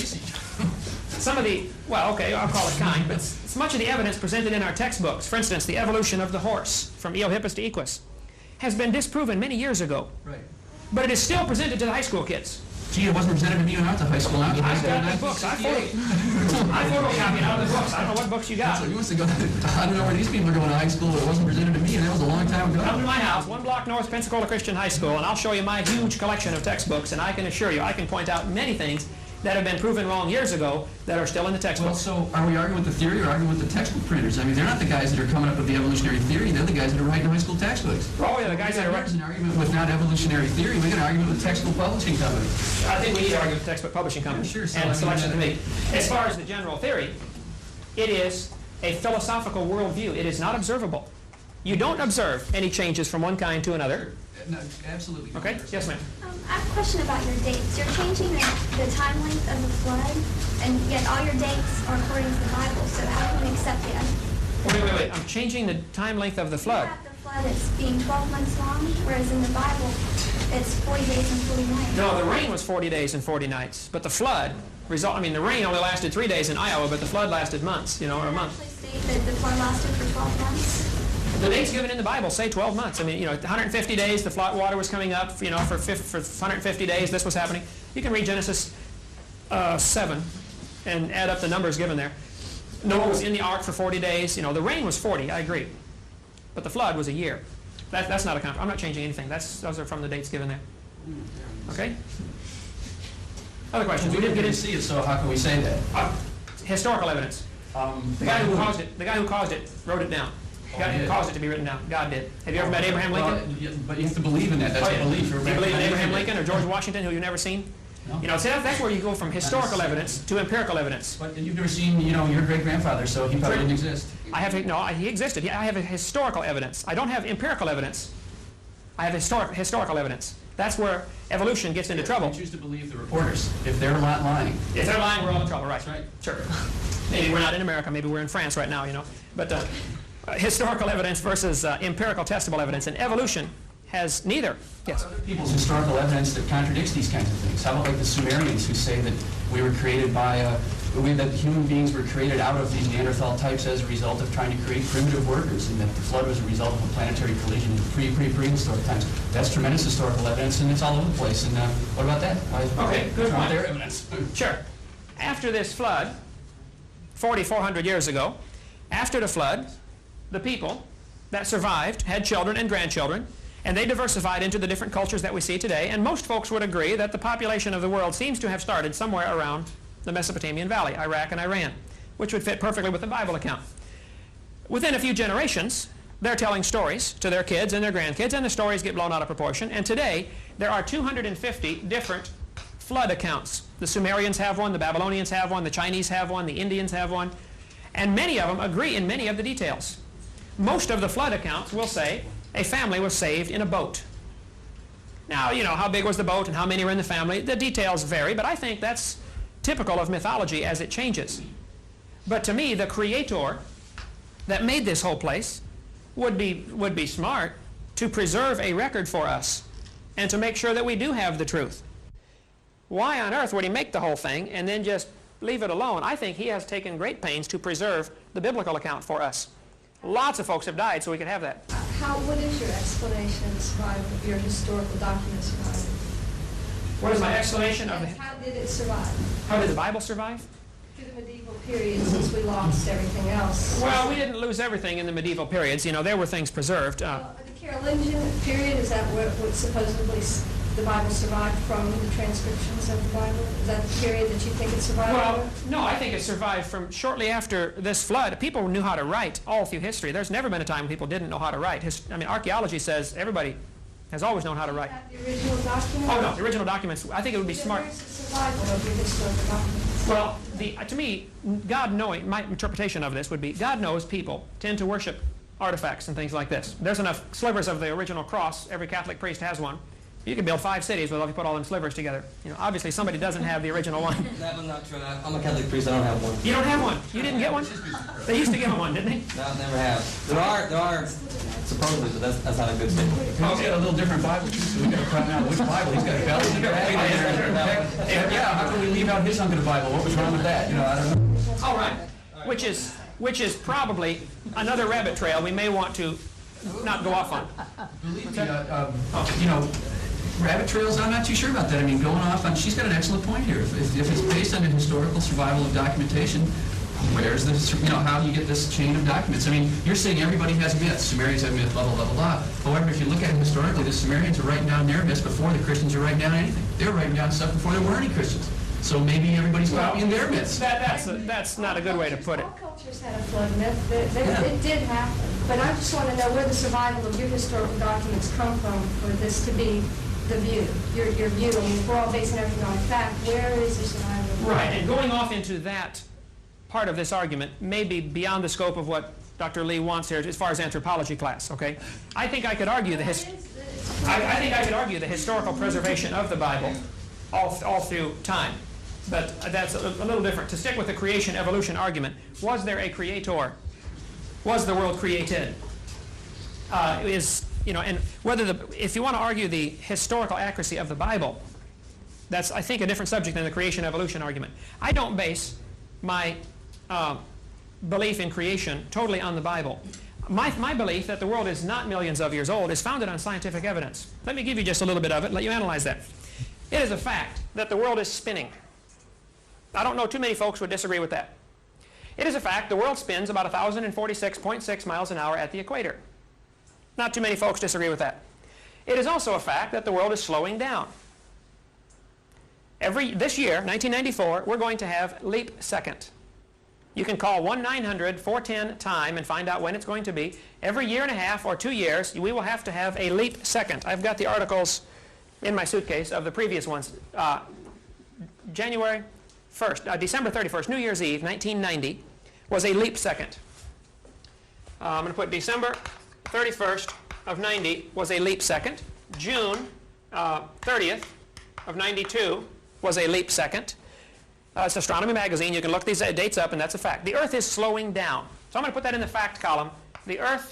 I'll call it kind, but much of the evidence presented in our textbooks, for instance, the evolution of the horse from Eohippus to Equus, has been disproven many years ago. Right. But it is still presented to the high school kids. Gee, it wasn't presented to me when I went to high school. I've got the books. I photocopied out of the books. I don't know what books you got. So you must have gone, I don't know where these people are going to high school, but it wasn't presented to me, and that was a long time ago. Come to my house, 1 block north, Pensacola Christian High School, and I'll show you my huge collection of textbooks, and I can assure you, I can point out many things that have been proven wrong years ago that are still in the Well, textbooks. so are we arguing with the theory or arguing with the textbook printers? I mean, they're not the guys that are coming up with the evolutionary theory. They're the guys that are writing high school textbooks. Oh, yeah, the guys that are There's an argument with not evolutionary theory. We got an argument with textbook publishing company. I think we need to argue with the textbook publishing company Yeah, sure, so I and mean, selection committee. As far as the general theory, it is a philosophical worldview. It is not observable. You don't observe any changes from one kind to another. No, absolutely. Okay? Yes, ma'am. I have a question about your dates. You're changing the time length of the flood, and yet all your dates are according to the Bible, so how can we accept it? Wait. I'm changing the time length of the You flood. have the flood as being 12 months long, whereas in the Bible, it's 40 days and 40 nights. No, the rain was 40 days and 40 nights. But the flood, the rain only lasted 3 days in Iowa, but the flood lasted months, or a month. Actually state that the flood lasted for 12 months. The dates given in the Bible say 12 months. 150 days the flood water was coming up, for 150 days this was happening. You can read Genesis 7 and add up the numbers given there. Noah was in the ark for 40 days. The rain was 40, I agree. But the flood was a year. That's not a compromise. I'm not changing anything. Those are from the dates given there. Okay? Other questions? We didn't get to see it, so how can we say that? Historical evidence. The guy who caused it wrote it down. The guy who caused it to be written down. God did. Have you ever met Abraham Lincoln? Well, but you have to believe in that. That's a belief. Do you believe in Abraham Lincoln or George Washington, who you've never seen? No. See, that's where you go from historical evidence to empirical evidence. But you've never seen, your great-grandfather, so he probably didn't exist. He existed. I have historical evidence. I don't have empirical evidence. I have historical evidence. That's where evolution gets into trouble. You choose to believe the reporters. If they're not lying. If they're lying, we're all in trouble, right? That's right. Sure. Maybe we're not in America. Maybe we're in France right now, But historical evidence versus empirical testable evidence. And evolution has neither. Yes? Other people's historical evidence that contradicts these kinds of things. How about like the Sumerians who say that we were created by, that human beings were created out of these Neanderthal types as a result of trying to create primitive workers, and that the flood was a result of a planetary collision in prehistoric times. That's tremendous historical evidence, and it's all over the place. And what about that? Okay, good point. Their evidence. Sure. After this flood, 4,400 years ago, after the flood, the people that survived had children and grandchildren, And they diversified into the different cultures that we see today, and most folks would agree that the population of the world seems to have started somewhere around the Mesopotamian Valley, Iraq and Iran, which would fit perfectly with the Bible account. Within a few generations, they're telling stories to their kids and their grandkids, and the stories get blown out of proportion. And today, there are 250 different flood accounts. The Sumerians have one, the Babylonians have one, the Chinese have one, the Indians have one, and many of them agree in many of the details. Most of the flood accounts will say a family was saved in a boat. Now, you know, how big was the boat and how many were in the family? The details vary, but I think that's typical of mythology as it changes. But to me, the creator that made this whole place would be smart to preserve a record for us and to make sure that we do have the truth. Why on earth would he make the whole thing and then just leave it alone? I think he has taken great pains to preserve the biblical account for us. Lots of folks have died so we could have that. What is your explanation of survival, of your historical document survival? What is my explanation of How did it survive? How did the Bible survive? Through the medieval period, since we lost everything else. Well, we didn't lose everything in the medieval periods. You know, there were things preserved. The Carolingian period, is that what supposedly the Bible survived from the transcriptions of the Bible? Is that the period that you think it survived? Well, no, I think it survived from shortly after this flood. People knew how to write all through history. There's never been a time when people didn't know how to write. I mean, archaeology says everybody has always known how to write. The original document? Oh, no, the original documents, I think it would be smart. Where's the survival of your historical documents? Well, to me, God knowing, my interpretation of this would be, God knows people tend to worship artifacts and things like this. There's enough slivers of the original cross. Every Catholic priest has one. You could build 5 cities if you put all them slivers together. You know, obviously somebody doesn't have the original one. That was not true. I'm a Catholic priest. I don't have one. You don't have one? You didn't get one? They used to give them one, didn't they? No, never have. There are supposedly, but that's not a good statement. He's got a little different Bible, too, so we got to find out which Bible. He's got a belt in there. Yeah, how can we leave out his hunk of the Bible? What was wrong with that? You know, I don't know. All right. Which is probably another rabbit trail we may want to not go off on. Believe me, you know, rabbit trails, I'm not too sure about that. I mean, going off on, she's got an excellent point here. If it's based on the historical survival of documentation, where's the, you know, how do you get this chain of documents? I mean, you're saying everybody has myths. Sumerians have myths, blah, blah, blah, blah. However, if you look at it historically, the Sumerians are writing down their myths before the Christians are writing down anything. They're writing down stuff before there were any Christians. So maybe everybody's copying their myths. That's not a good way to put it. All cultures had a flood myth. It did happen. But I just want to know where the survival of your historical documents come from for this to be the view, your view. I mean, we're all basing everything on fact. Where is the survival? Right, and going off into that part of this argument may be beyond the scope of what Dr. Lee wants here as far as anthropology class, okay? I think I could argue the historical preservation of the Bible all through time. But that's a little different. To stick with the creation-evolution argument, was there a creator? Was the world created? You know, and if you want to argue the historical accuracy of the Bible, that's, I think, a different subject than the creation-evolution argument. I don't base my belief in creation totally on the Bible. My belief that the world is not millions of years old is founded on scientific evidence. Let me give you just a little bit of it, let you analyze that. It is a fact that the world is spinning. I don't know too many folks would disagree with that. It is a fact the world spins about 1,046.6 miles an hour at the equator. Not too many folks disagree with that. It is also a fact that the world is slowing down. This year, 1994, we're going to have leap second. You can call 1-900-410-TIME and find out when it's going to be. Every year and a half or 2 years, we will have to have a leap second. I've got the articles in my suitcase of the previous ones. January 1st, December 31st, New Year's Eve, 1990, was a leap second. I'm going to put December 31st of 90 was a leap second. June 30th of 92 was a leap second. It's Astronomy Magazine. You can look these dates up, and that's a fact. The Earth is slowing down. So I'm going to put that in the fact column. The Earth's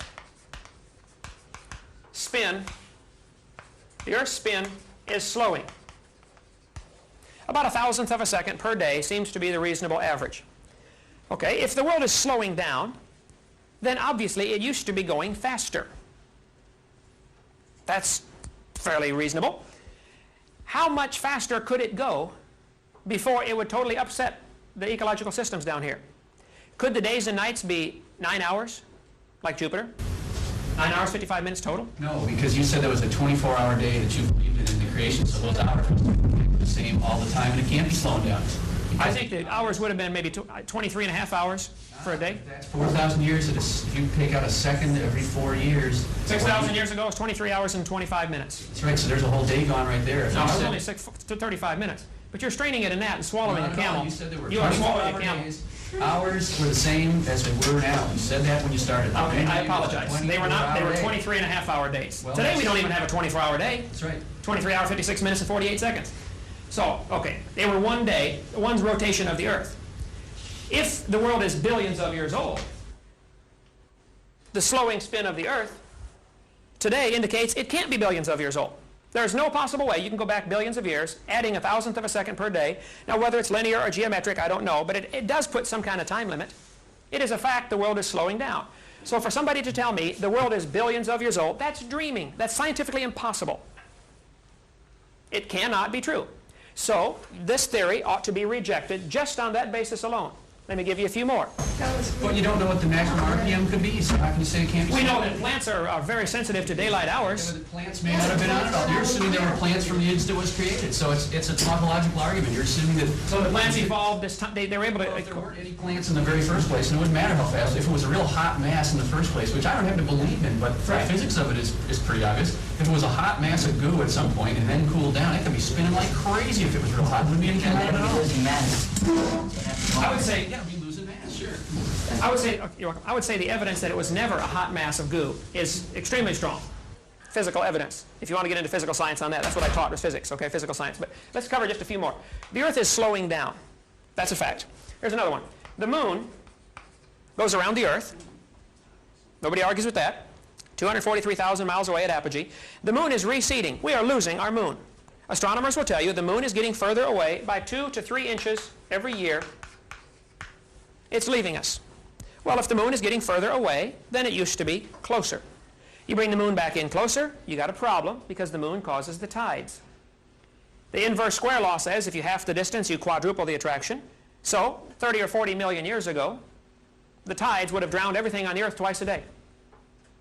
spin is slowing. About 1,000th of a second per day seems to be the reasonable average. Okay, if the world is slowing down, then obviously it used to be going faster. That's fairly reasonable. How much faster could it go before it would totally upset the ecological systems down here? Could the days and nights be 9 hours, like Jupiter? 9 hours, 55 minutes total? No, because you said there was a 24-hour day that you believed in the creation, so those hours are the same all the time, and it can't be slowing down. I think the hours would have been maybe 23 and a half hours for a day. That's 4,000 years. If you take out a second every 4 years. 6,000 years ago, it was 23 hours and 25 minutes. That's right, so there's a whole day gone right there. No, it was only 35 minutes. But you're straining at a gnat and swallowing a camel. You said there were You are swallowing a 24-hour camel. days. Hours were the same as they were now. You said that when you started. Okay, I apologize. They were not. They were 23 and a half hour days. Well, Today we don't even have a 24-hour day. That's right. 23 hours, 56 minutes, and 48 seconds. So, okay, they were one day, one's rotation of the Earth. If the world is billions of years old, the slowing spin of the Earth today indicates it can't be billions of years old. There's no possible way you can go back billions of years, adding a thousandth of a second per day. Now, whether it's linear or geometric, I don't know, but it does put some kind of time limit. It is a fact the world is slowing down. So for somebody to tell me the world is billions of years old, that's dreaming. That's scientifically impossible. It cannot be true. So this theory ought to be rejected just on that basis alone. Let me give you a few more. But you don't know what the maximum RPM could be, so how can you say it can't be? We know that plants are very sensitive to daylight hours. Yeah, but the plants may not have been on it all. You're assuming there were plants from the age that was created, so it's a tautological argument. You're assuming that... So the plants evolved this time, they were able to... Well, if there weren't any plants in the very first place, and it wouldn't matter how fast. If it was a real hot mass in the first place, which I don't have to believe in, but the physics of it is pretty obvious. If it was a hot mass of goo at some point and then cooled down, it could be spinning like crazy if it was real hot. It wouldn't be any kind of I would say... Yeah, we losing mass, sure. I would say, you're welcome. I would say the evidence that it was never a hot mass of goo is extremely strong. Physical evidence. If you want to get into physical science on that, that's what I taught was physics, okay, physical science. But let's cover just a few more. The Earth is slowing down. That's a fact. Here's another one. The moon goes around the Earth. Nobody argues with that. 243,000 miles away at apogee. The moon is receding. We are losing our moon. Astronomers will tell you the moon is getting further away by 2 to 3 inches every year. It's leaving us. Well, if the moon is getting further away than it used to be, closer. You bring the moon back in closer, you got a problem because the moon causes the tides. The inverse square law says if you half the distance, you quadruple the attraction. So, 30 or 40 million years ago, the tides would have drowned everything on the Earth twice a day.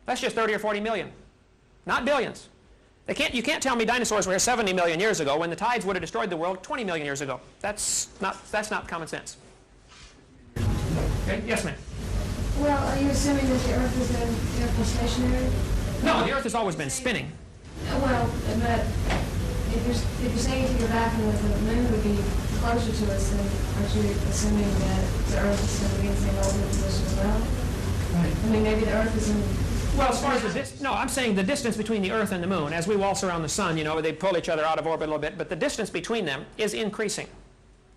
That's just 30 or 40 million, not billions. You can't tell me dinosaurs were here 70 million years ago when the tides would have destroyed the world 20 million years ago. That's not common sense. Okay? Yes, ma'am. Well, are you assuming that the Earth is therefore stationary? No, the Earth has always been spinning. Well, but if you're saying to go back and the moon would be closer to us, then aren't you assuming that the Earth is going to be in the same orbit position as well? Right. I mean, maybe the Earth is in... Well, as far as the distance, no, I'm saying the distance between the Earth and the moon, as we waltz around the sun, you know, they pull each other out of orbit a little bit, but the distance between them is increasing.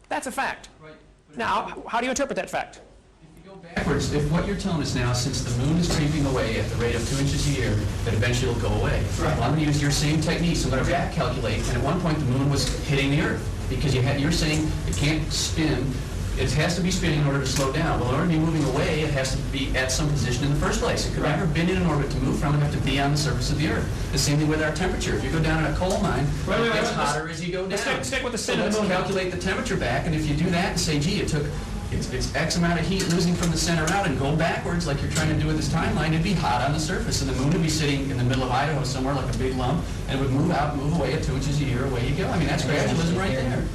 That's a fact. Right. Now, how do you interpret that fact? If you go backwards, if what you're telling us now, since the moon is creeping away at the rate of 2 inches a year, that eventually it'll go away. Right. Well, I'm going to use your same techniques. I'm going to back calculate, and at one point the moon was hitting the Earth because you're saying it can't spin. It has to be spinning in order to slow down. Well, in order to be moving away, it has to be at some position in the first place. It could never have been in an orbit to move from. It would have to be on the surface of the Earth. The same thing with our temperature. If you go down in a coal mine, it gets hotter as you go down. Stick with the spin of the So moon. let's calculate the temperature back, and if you do that and say, gee, it's X amount of heat losing from the center out and go backwards like you're trying to do with this timeline, it'd be hot on the surface. And the moon would be sitting in the middle of Idaho somewhere like a big lump, and it would move out, move away at 2 inches a year, away you go. I mean, that's gradualism right there.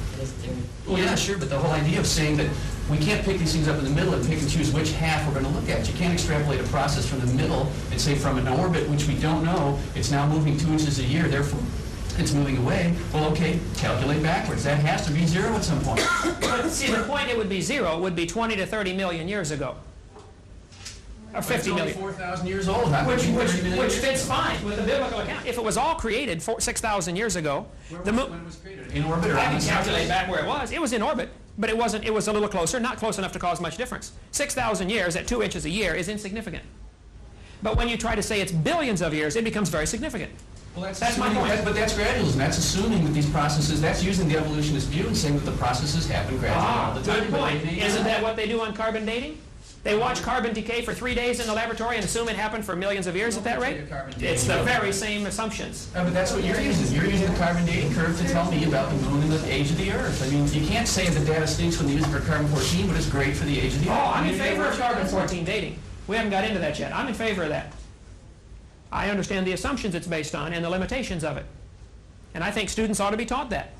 Well, yeah, sure, but the whole idea of saying that we can't pick these things up in the middle and pick and choose which half we're going to look at. You can't extrapolate a process from the middle and say from an orbit, which we don't know, it's now moving 2 inches a year, therefore it's moving away. Well, okay, calculate backwards. That has to be zero at some point. But see, the point it would be zero would be 20 to 30 million years ago. Or 50 million. It's only 4,000 years old. How could Which it be 30 million fits years ago? fine with the biblical account. If it was all created 6,000 years ago, When the moon... it was created? In orbit or I on can the calculate surface? back where it was. It was in orbit, but it wasn't. It was a little closer, not close enough to cause much difference. 6,000 years at 2 inches a year is insignificant. But when you try to say it's billions of years, it becomes very significant. Well, that's my assuming- point. But that's gradualism. That's assuming that these processes, that's using the evolutionist view and saying that the processes happen gradually all the time. Good point. Isn't that what they do on carbon dating? They watch carbon decay for 3 days in the laboratory and assume it happened for millions of years at that rate? It's the very same assumptions. But that's what you're using. You're using the carbon dating curve to tell me about the moon and the age of the Earth. I mean, you can't say the data stinks when they use it for carbon-14, but it's great for the age of the Earth. Oh, I'm I in mean, favor of carbon-14 dating. We haven't got into that yet. I'm in favor of that. I understand the assumptions it's based on and the limitations of it. And I think students ought to be taught that.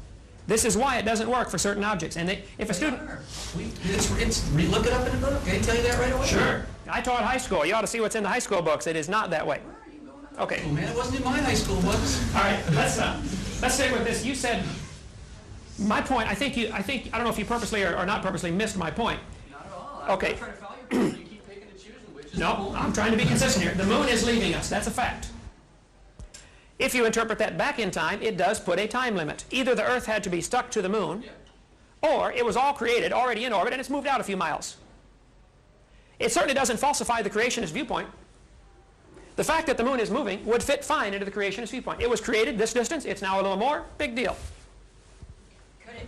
This is why it doesn't work for certain objects. And if a student... Look it up in the book. They tell you that right away. Sure. I taught high school. You ought to see what's in the high school books. It is not that way. Okay. Oh, man, it wasn't in my high school books. All right. Let's stay with this. You said my point. I don't know if you purposely or not purposely missed my point. Not at all. Okay. I'm trying to follow your point. You keep picking and choosing which is the No, point. I'm trying to be consistent here. The moon is leaving us. That's a fact. If you interpret that back in time, it does put a time limit. Either the Earth had to be stuck to the moon, or it was all created, already in orbit, and it's moved out a few miles. It certainly doesn't falsify the creationist viewpoint. The fact that the moon is moving would fit fine into the creationist viewpoint. It was created this distance, it's now a little more, big deal.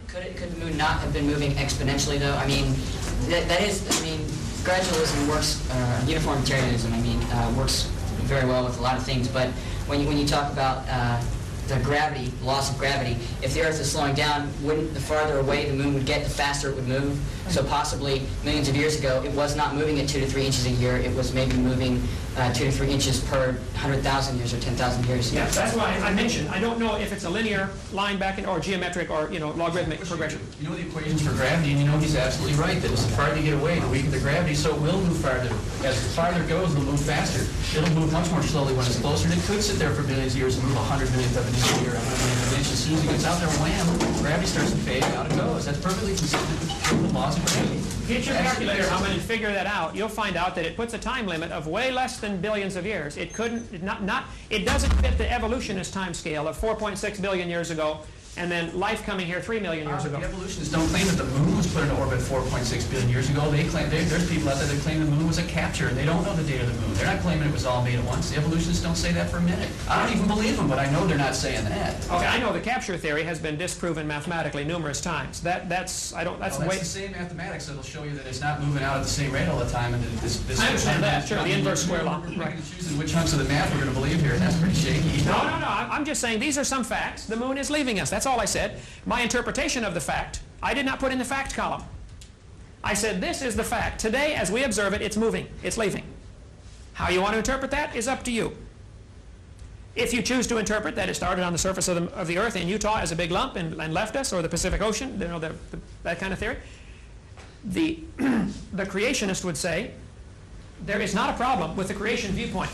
Could the moon not have been moving exponentially, though? I mean, gradualism works, uniformitarianism, works very well with a lot of things, but when you talk about the gravity, loss of gravity, if the Earth is slowing down, wouldn't the farther away the moon would get, the faster it would move? So possibly millions of years ago, it was not moving at 2 to 3 inches a year. It was maybe moving 2 to 3 inches per 100,000 years or 10,000 years. Yeah, that's why I mentioned, I don't know if it's a linear line back in, or geometric, or logarithmic progression. You know the equations for gravity, and he's absolutely right, that as the farther you get away, the weaker the gravity, so it will move farther. As the farther it goes, it'll move faster. It'll move much more slowly when it's closer, and it could sit there for billions of years and move 100 millionth of an inch a year, 100 millionth of an inch. As soon as it gets out there, wham, gravity starts to fade, out it goes. That's perfectly consistent with the laws of gravity. Get your calculator home and figure that out. You'll find out that it puts a time limit of way less than billions of years. It doesn't fit the evolutionist time scale of 4.6 billion years ago, and then life coming here 3 million years ago. The evolutionists don't claim that the moon was put into orbit 4.6 billion years ago. They claim there's people out there that claim the moon was a capture, and they don't know the date of the moon. They're not claiming it was all made at once. The evolutionists don't say that for a minute. I don't even believe them, but I know they're not saying that. Okay, I know the capture theory has been disproven mathematically numerous times. That's the same mathematics that'll show you that it's not moving out at the same rate all the time, and that this I understand that. Sure, the inverse square law. Right. Choosing which hunks of the math we're going to believe here. That's pretty shaky. No. I'm just saying these are some facts. The moon is leaving us. That's all I said. My interpretation of the fact, I did not put in the fact column. I said this is the fact. Today, as we observe it, it's moving. It's leaving. How you want to interpret that is up to you. If you choose to interpret that it started on the surface of the Earth in Utah as a big lump and left us, or the Pacific Ocean, that kind of theory, the creationist would say there is not a problem with the creation viewpoint.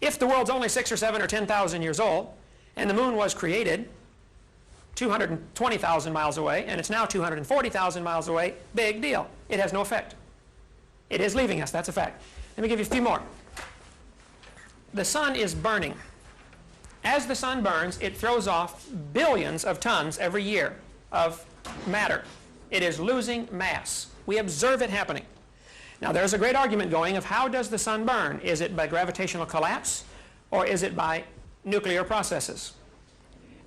If the world's only 6 or 7 or 10,000 years old, and the moon was created 220,000 miles away, and it's now 240,000 miles away, big deal. It has no effect. It is leaving us, that's a fact. Let me give you a few more. The sun is burning. As the sun burns, it throws off billions of tons every year of matter. It is losing mass. We observe it happening. Now, there's a great argument going of how does the sun burn? Is it by gravitational collapse, or is it by nuclear processes?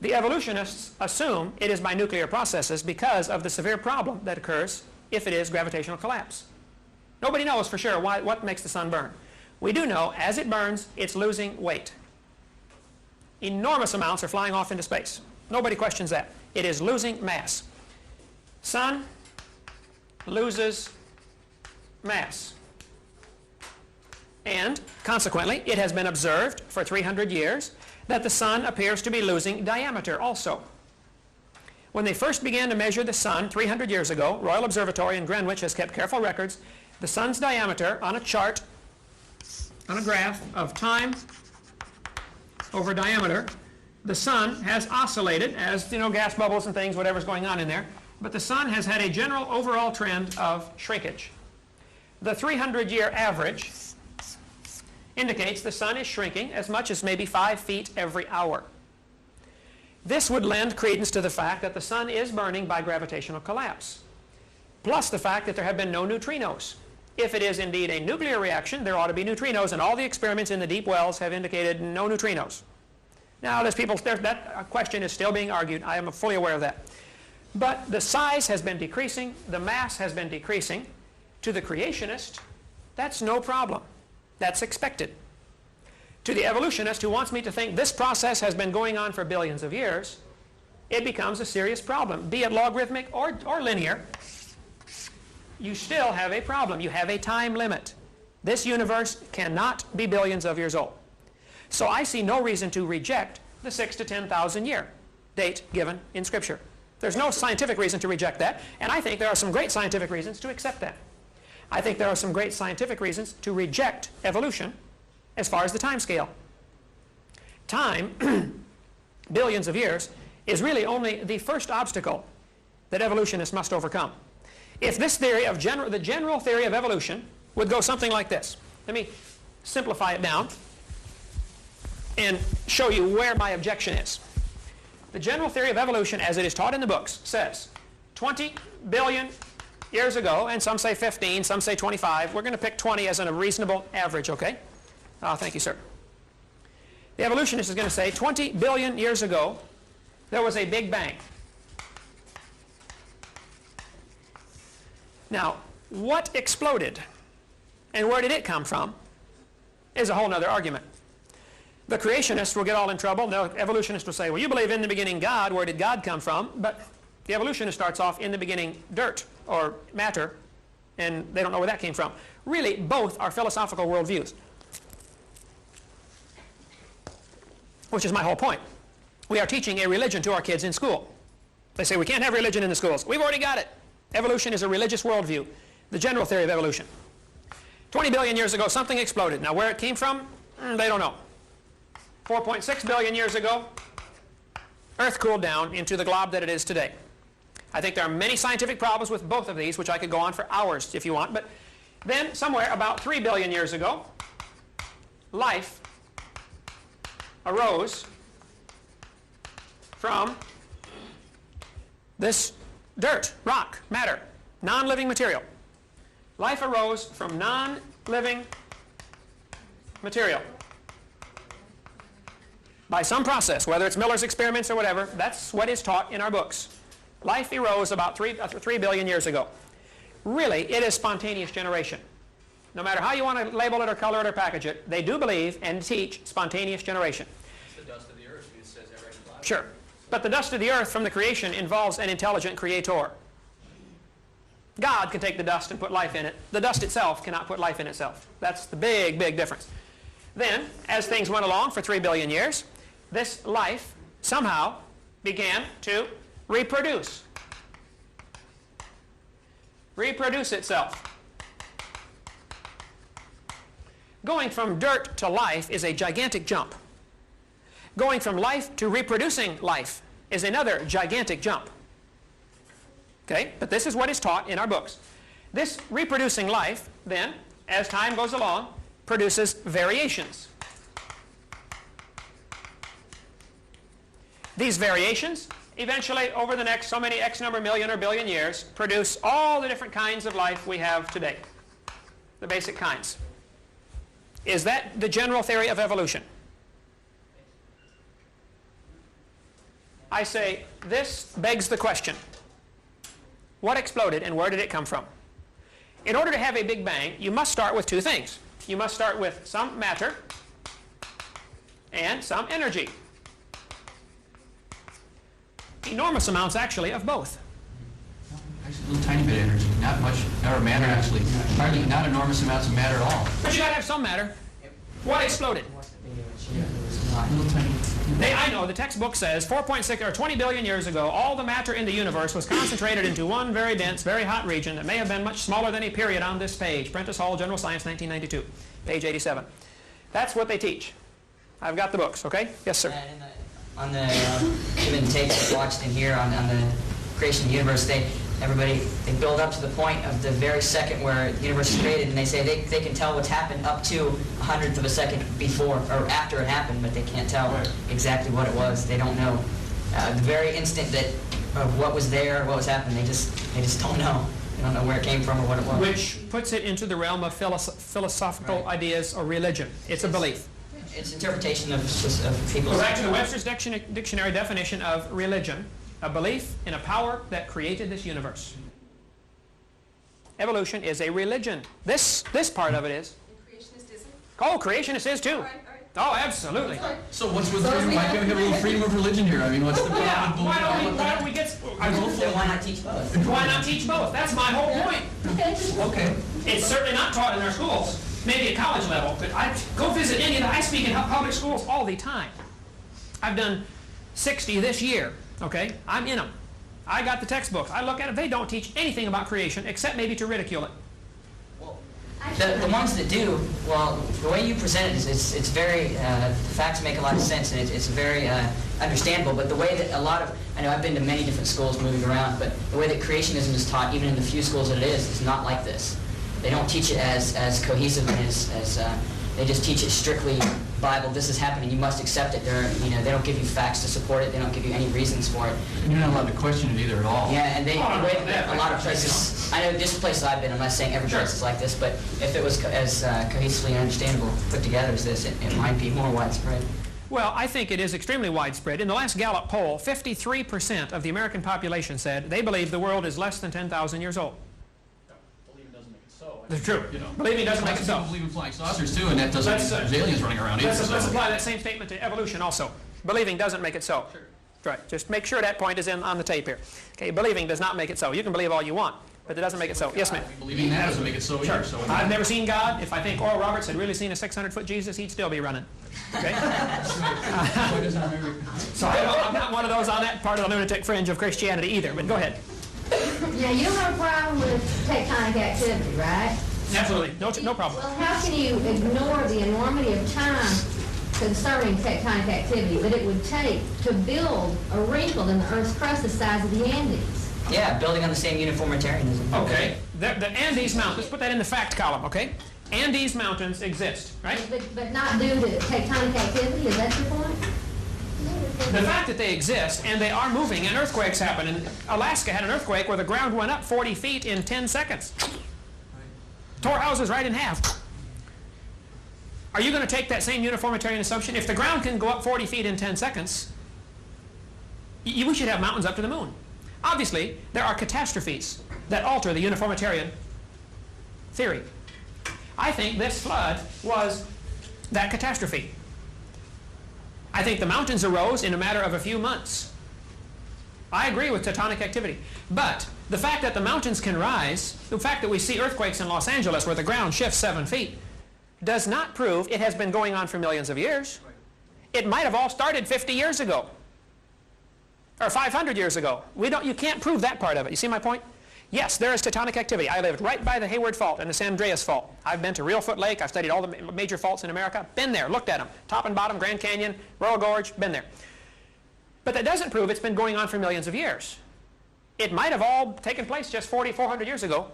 The evolutionists assume it is by nuclear processes because of the severe problem that occurs if it is gravitational collapse. Nobody knows for sure what makes the sun burn. We do know as it burns, it's losing weight. Enormous amounts are flying off into space. Nobody questions that. It is losing mass. Sun loses mass. And consequently, it has been observed for 300 years that the sun appears to be losing diameter also. When they first began to measure the sun 300 years ago, Royal Observatory in Greenwich has kept careful records. The sun's diameter on a chart, on a graph of time over diameter, the sun has oscillated as, gas bubbles and things, whatever's going on in there, but the sun has had a general overall trend of shrinkage. The 300-year average indicates the sun is shrinking as much as maybe 5 feet every hour. This would lend credence to the fact that the sun is burning by gravitational collapse, plus the fact that there have been no neutrinos. If it is indeed a nuclear reaction, there ought to be neutrinos, and all the experiments in the deep wells have indicated no neutrinos. Now, that question is still being argued. I am fully aware of that. But the size has been decreasing, the mass has been decreasing. To the creationist, that's no problem. That's expected. To the evolutionist who wants me to think this process has been going on for billions of years, it becomes a serious problem. Be it logarithmic or linear, you still have a problem. You have a time limit. This universe cannot be billions of years old. So I see no reason to reject the 6 to 10,000 year date given in Scripture. There's no scientific reason to reject that, and I think there are some great scientific reasons to accept that. I think there are some great scientific reasons to reject evolution as far as the time scale. Time, billions of years, is really only the first obstacle that evolutionists must overcome. If this theory of the general theory of evolution would go something like this. Let me simplify it down and show you where my objection is. The general theory of evolution, as it is taught in the books, says 20 billion years ago, and some say 15, some say 25. We're going to pick 20 as a reasonable average, okay? Thank you, sir. The evolutionist is going to say 20 billion years ago, there was a Big Bang. Now, what exploded and where did it come from is a whole other argument. The creationists will get all in trouble. The evolutionist will say, well, you believe in the beginning God. Where did God come from? But the evolutionist starts off in the beginning dirt or matter, and they don't know where that came from. Really, both are philosophical worldviews, which is my whole point. We are teaching a religion to our kids in school. They say we can't have religion in the schools. We've already got it. Evolution is a religious worldview, the general theory of evolution. 20 billion years ago, something exploded. Now, where it came from, they don't know. 4.6 billion years ago, Earth cooled down into the glob that it is today. I think there are many scientific problems with both of these, which I could go on for hours if you want. But then, somewhere about 3 billion years ago, life arose from this dirt, rock, matter, non-living material. Life arose from non-living material. By some process, whether it's Miller's experiments or whatever, that's what is taught in our books. Life arose about 3 billion years ago. Really, it is spontaneous generation. No matter how you want to label it or color it or package it, they do believe and teach spontaneous generation. It's the dust of the earth, it says that right in the Bible. Sure. But the dust of the earth from the creation involves an intelligent creator. God can take the dust and put life in it. The dust itself cannot put life in itself. That's the big, big difference. Then, as things went along for 3 billion years, this life somehow began to reproduce. Reproduce itself. Going from dirt to life is a gigantic jump. Going from life to reproducing life is another gigantic jump. Okay? But this is what is taught in our books. This reproducing life, then, as time goes along, produces variations. These variations, eventually, over the next so many X number million or billion years, produce all the different kinds of life we have today. The basic kinds. Is that the general theory of evolution? I say, this begs the question. What exploded and where did it come from? In order to have a Big Bang, you must start with two things. You must start with some matter and some energy. Enormous amounts, actually, of both. Actually, a little tiny bit of energy, not much, or matter actually. Hardly, not enormous amounts of matter at all. But you got to have some matter. What exploded? Little tiny. I know, the textbook says 4.6 or 20 billion years ago, all the matter in the universe was concentrated into one very dense, very hot region that may have been much smaller than a period on this page. Prentice Hall, General Science, 1992, page 87. That's what they teach. I've got the books, okay? Yes, sir. On the even tapes I watched in here on the creation of the universe, they build up to the point of the very second where the universe is created, and they say they can tell what's happened up to 100th of a second before or after it happened, but they can't tell exactly what it was. They don't know the very instant that of what was there, what was happening. They just don't know. They don't know where it came from or what it was. Which puts it into the realm of philosophical ideas or religion. It's a belief. It's interpretation of people's... Go back to the Webster's Dictionary definition of religion. A belief in a power that created this universe. Evolution is a religion. This part of it is. And creationist isn't? Oh, creationist is too. All right. Oh, absolutely. So what's with freedom? Why can't we have a little freedom of religion here? I mean, what's the problem? Yeah, with both? why don't we get... Then why not teach both? Why not teach both? That's my whole point. Okay. It's certainly not taught in our schools. maybe at college level, but I go visit any of the, I speak in public schools all the time. I've done 60 this year, okay? I'm in them. I got the textbooks. I look at them. They don't teach anything about creation except maybe to ridicule it. The ones that do, well, the way you present it is it's very, the facts make a lot of sense, and it's very understandable, but the way that a lot of, I know I've been to many different schools moving around, but the way that creationism is taught, even in the few schools that it is not like this. They don't teach it as cohesive and as they just teach it strictly Bible. This is happening. You must accept it. They don't give you facts to support it. They don't give you any reasons for it. And you're not allowed to question it either at all. Yeah, and a lot of places. I know this place I've been. I'm not saying every place is like this, but if it was as cohesively and understandable put together as this, it might be more widespread. Well, I think it is extremely widespread. In the last Gallup poll, 53% of the American population said they believe the world is less than 10,000 years old. That's true. Believing doesn't make it so. People believe in flying saucers too, and that doesn't mean there's aliens running around either. Let's apply that same statement to evolution also. Believing doesn't make it so. Sure. Right. Just make sure that point is on the tape here. Okay. Believing does not make it so. You can believe all you want, but it doesn't make it so. Yes, ma'am. Believing that doesn't make it so either. Sure. I've never seen God. If I think Oral Roberts had really seen a 600-foot Jesus, he'd still be running. Okay. So I'm not one of those on that part of the lunatic fringe of Christianity either. But go ahead. Yeah, you don't have a problem with tectonic activity, right? Absolutely. No problem. Well, how can you ignore the enormity of time concerning tectonic activity that it would take to build a wrinkle in the Earth's crust the size of the Andes? Yeah, building on the same uniformitarianism. Okay. The Andes Mountains, let's put that in the fact column, okay? Andes Mountains exist, right? But not due to tectonic activity, is that your point? The fact that they exist, and they are moving, and earthquakes happen. And Alaska had an earthquake where the ground went up 40 feet in 10 seconds. Tore houses right in half. Are you going to take that same uniformitarian assumption? If the ground can go up 40 feet in 10 seconds, we should have mountains up to the moon. Obviously, there are catastrophes that alter the uniformitarian theory. I think this flood was that catastrophe. I think the mountains arose in a matter of a few months. I agree with tectonic activity. But the fact that the mountains can rise, the fact that we see earthquakes in Los Angeles where the ground shifts 7 feet, does not prove it has been going on for millions of years. It might have all started 50 years ago. Or 500 years ago. You can't prove that part of it. You see my point? Yes, there is tectonic activity. I lived right by the Hayward Fault and the San Andreas Fault. I've been to Reelfoot Lake. I've studied all the major faults in America. Been there, looked at them. Top and bottom, Grand Canyon, Royal Gorge, been there. But that doesn't prove it's been going on for millions of years. It might have all taken place just 400 years ago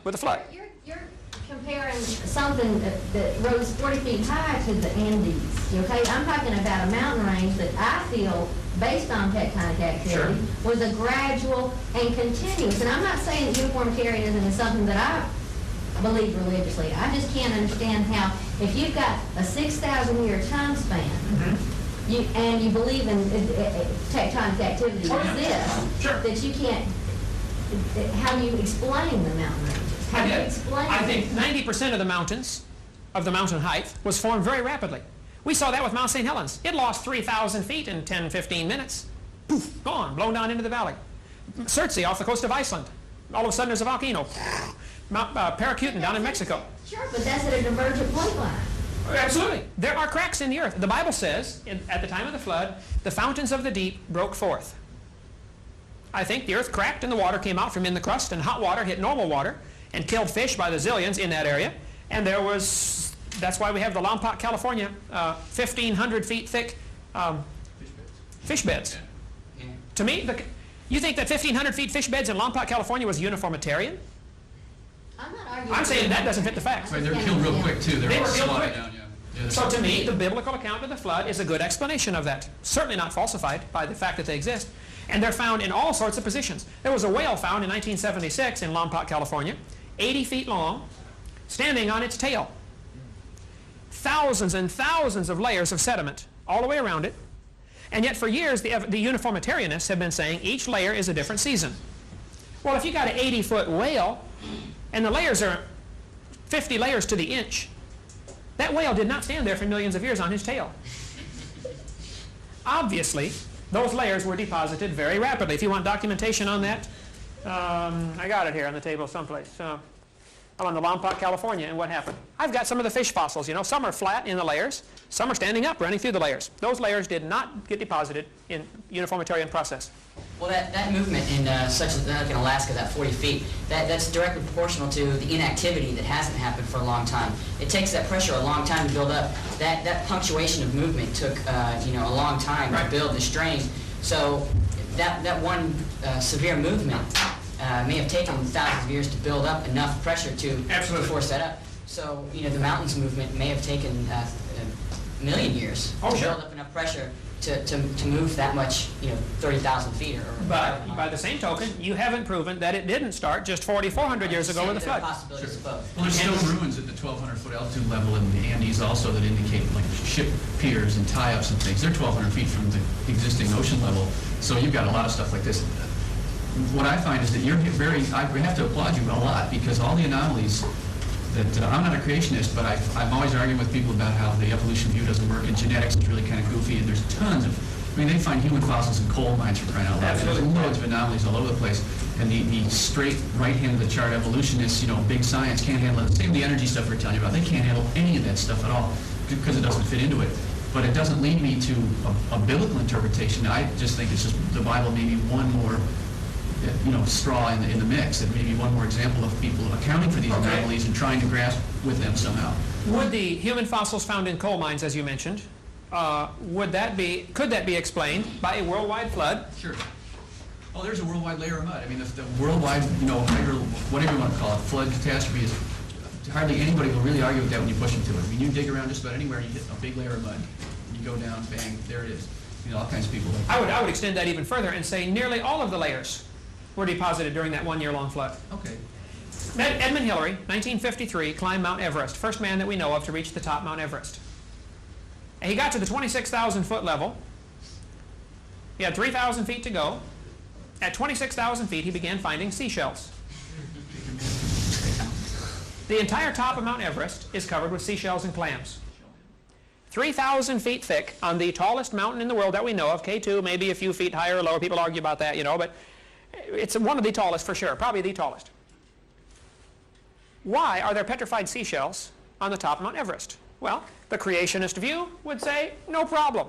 with the flood. You're comparing something that rose 40 feet high to the Andes, okay? I'm talking about a mountain range that I feel, based on tectonic activity, was a gradual and continuous. And I'm not saying that uniformitarianism is something that I believe religiously. I just can't understand how, if you've got a 6,000-year time span, and you believe in tectonic activity exists, that you can't, how do you explain the mountain ranges? How do you explain I think 90% of the mountains, of the mountain height, was formed very rapidly. We saw that with Mount St. Helens. It lost 3,000 feet in 10, 15 minutes. Poof, gone, blown down into the valley. Surtsey off the coast of Iceland. All of a sudden there's a volcano. Mount Paracutin down in Mexico. Sure, but that's at a divergent plate line. Absolutely. There are cracks in the earth. The Bible says, at the time of the flood, the fountains of the deep broke forth. I think the earth cracked and the water came out from in the crust, and hot water hit normal water and killed fish by the zillions in that area. And there was, that's why we have the Lompoc, California, 1,500 feet thick fish beds. Yeah. To me, you think that 1,500 feet fish beds in Lompoc, California was uniformitarian? I'm not arguing. I'm saying that doesn't fit the facts. Right, they were killed real quick too. They were killed quick. Down, yeah. So to me, the biblical account of the flood is a good explanation of that. Certainly not falsified by the fact that they exist. And they're found in all sorts of positions. There was a whale found in 1976 in Lompoc, California, 80 feet long, standing on its tail. Thousands and thousands of layers of sediment all the way around it. And yet for years, the uniformitarianists have been saying each layer is a different season. Well, if you got an 80-foot whale, and the layers are 50 layers to the inch, that whale did not stand there for millions of years on his tail. Obviously, those layers were deposited very rapidly. If you want documentation on that, I got it here on the table someplace. I'm on the Lompoc, California, and what happened? I've got some of the fish fossils, you know. Some are flat in the layers. Some are standing up, running through the layers. Those layers did not get deposited in uniformitarian process. Well, that movement in such as like in Alaska, that 40 feet, that's directly proportional to the inactivity that hasn't happened for a long time. It takes that pressure a long time to build up. That punctuation of movement took you know, a long time to build the strain. So that one severe movement may have taken thousands of years to build up enough pressure to force that up. So, you know, the mountains movement may have taken a million years to build up enough pressure to move that much, you know, 30,000 feet or But by the same token, you haven't proven that it didn't start just 4,400 years ago with the flood. Possibilities of both. Well, there's still ruins at the 1,200-foot altitude level in the Andes also that indicate like ship piers and tie-ups and things. They're 1,200 feet from the existing ocean level, so you've got a lot of stuff like this. What I find is that you're very, I have to applaud you a lot, because all the anomalies that, I'm not a creationist, but I'm always arguing with people about how the evolution view doesn't work, and genetics is really kind of goofy, and there's tons of, I mean, they find human fossils in coal mines for crying out loud. There's loads of anomalies all over the place, and the straight right hand of the chart evolutionists, you know, big science can't handle it. Same with the energy stuff we're telling you about. They can't handle any of that stuff at all because it doesn't fit into it. But it doesn't lead me to a biblical interpretation. I just think it's just the Bible maybe one more, you know, straw in the mix, and maybe one more example of people accounting for these anomalies and trying to grasp with them somehow. Would the human fossils found in coal mines, as you mentioned, could that be explained by a worldwide flood? Sure. Oh, there's a worldwide layer of mud. I mean, the worldwide, you know, whatever you want to call it, flood catastrophe is, hardly anybody will really argue with that when you push them to it. I mean, you dig around just about anywhere, you hit a big layer of mud. You go down, bang, there it is. You know, all kinds of people. I would extend that even further and say nearly all of the layers were deposited during that one-year-long flood. Okay. Edmund Hillary, 1953, climbed Mount Everest, first man that we know of to reach the top Mount Everest. And he got to the 26,000-foot level. He had 3,000 feet to go. At 26,000 feet, he began finding seashells. The entire top of Mount Everest is covered with seashells and clams. 3,000 feet thick on the tallest mountain in the world that we know of, K2, maybe a few feet higher or lower. People argue about that, you know, but it's one of the tallest for sure, probably the tallest. Why are there petrified seashells on the top of Mount Everest? Well, the creationist view would say, no problem.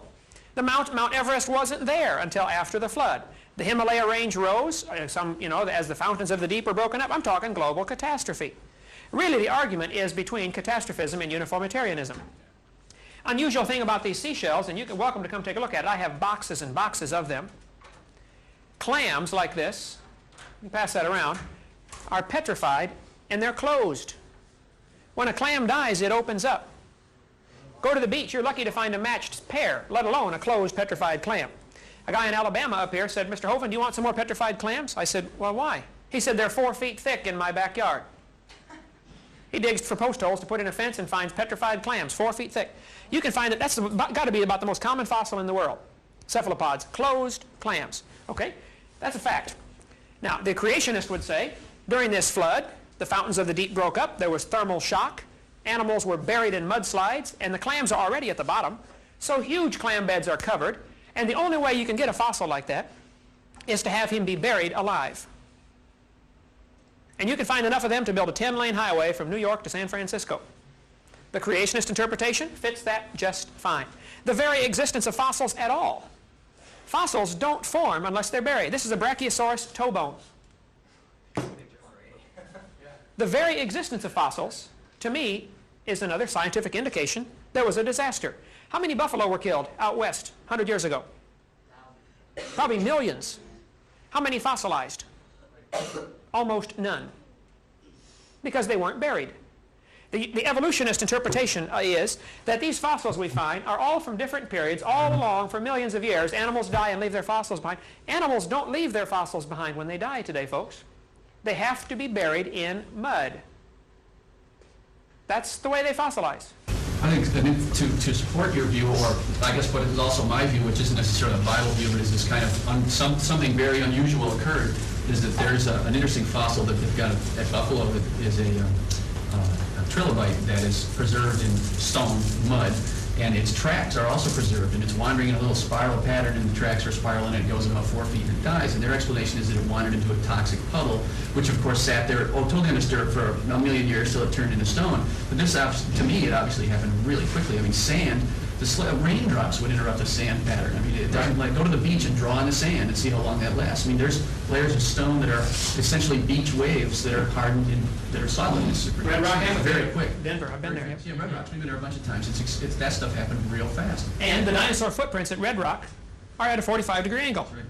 The Mount Everest wasn't there until after the flood. The Himalaya range rose, you know, as the fountains of the deep were broken up. I'm talking global catastrophe. Really, the argument is between catastrophism and uniformitarianism. Unusual thing about these seashells, and you're welcome to come take a look at it. I have boxes and boxes of them. Clams like this, you pass that around, are petrified and they're closed. When a clam dies, it opens up. Go to the beach, you're lucky to find a matched pair, let alone a closed petrified clam. A guy in Alabama up here said, Mr. Hovind, do you want some more petrified clams? I said, well, why? He said, they're 4 feet thick in my backyard. He digs for post holes to put in a fence and finds petrified clams, 4 feet thick. You can find that that's got to be about the most common fossil in the world. Cephalopods, closed clams. Okay, that's a fact. Now, the creationist would say, during this flood, the fountains of the deep broke up, there was thermal shock, animals were buried in mudslides, and the clams are already at the bottom, so huge clam beds are covered, and the only way you can get a fossil like that is to have him be buried alive. And you can find enough of them to build a 10-lane highway from New York to San Francisco. The creationist interpretation fits that just fine. The very existence of fossils at all. Fossils don't form unless they're buried. This is a Brachiosaurus toe bone. The very existence of fossils, to me, is another scientific indication there was a disaster. How many buffalo were killed out west 100 years ago? Probably millions. How many fossilized? Almost none. Because they weren't buried. The evolutionist interpretation is that these fossils we find are all from different periods, all along for millions of years. Animals die and leave their fossils behind. Animals don't leave their fossils behind when they die today, folks. They have to be buried in mud. That's the way they fossilize. I think to support your view, or I guess what is also my view, which isn't necessarily a Bible view, but is this kind of something very unusual occurred, is that there's an interesting fossil that they've got at Buffalo that is a trilobite that is preserved in stone mud, and its tracks are also preserved, and it's wandering in a little spiral pattern, and the tracks are spiraling, and it goes about 4 feet and it dies. And their explanation is that it wandered into a toxic puddle, which of course sat there, totally undisturbed for a million years till it turned into stone. But this, to me, it obviously happened really quickly. I mean, sand, raindrops would interrupt a sand pattern. I mean, it doesn't like go to the beach and draw on the sand and see how long that lasts. I mean, there's layers of stone that are essentially beach waves that are hardened and that are solid. Red Rock, very quick. Denver, I've been there. Yeah, Red Rock's been there a bunch of times. That stuff happened real fast. And the dinosaur footprints at Red Rock are at a 45-degree angle. Right.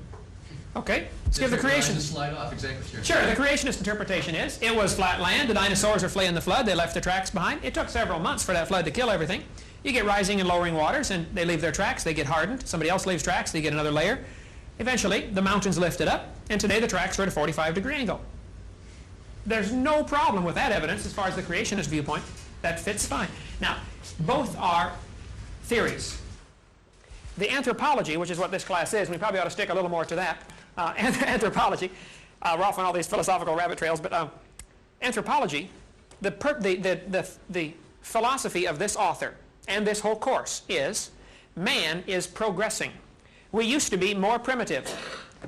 Okay, let's give the creation. Slide off, exactly. Sure, the creationist interpretation is it was flat land. The dinosaurs are fleeing the flood. They left their tracks behind. It took several months for that flood to kill everything. You get rising and lowering waters, and they leave their tracks. They get hardened. Somebody else leaves tracks. They get another layer. Eventually, the mountains lifted up, and today the tracks are at a 45-degree angle. There's no problem with that evidence as far as the creationist viewpoint. That fits fine. Now, both are theories. The anthropology, which is what this class is, we probably ought to stick a little more to that. Anthropology, we're off on all these philosophical rabbit trails, but anthropology, the philosophy of this author and this whole course is man is progressing. We used to be more primitive.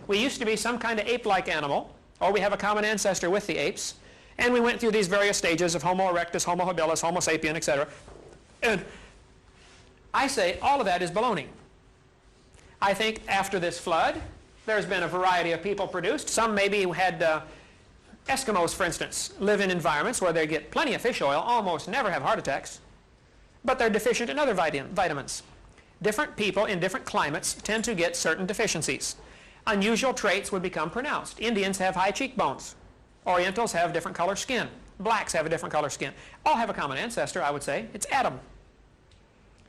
We used to be some kind of ape-like animal, or we have a common ancestor with the apes, and we went through these various stages of Homo erectus, Homo habilis, Homo sapien, etc. And I say all of that is baloney. I think after this flood, there's been a variety of people produced. Some maybe had Eskimos, for instance, live in environments where they get plenty of fish oil, almost never have heart attacks, but they're deficient in other vitamins. Different people in different climates tend to get certain deficiencies. Unusual traits would become pronounced. Indians have high cheekbones. Orientals have different color skin. Blacks have a different color skin. All have a common ancestor, I would say. It's Adam.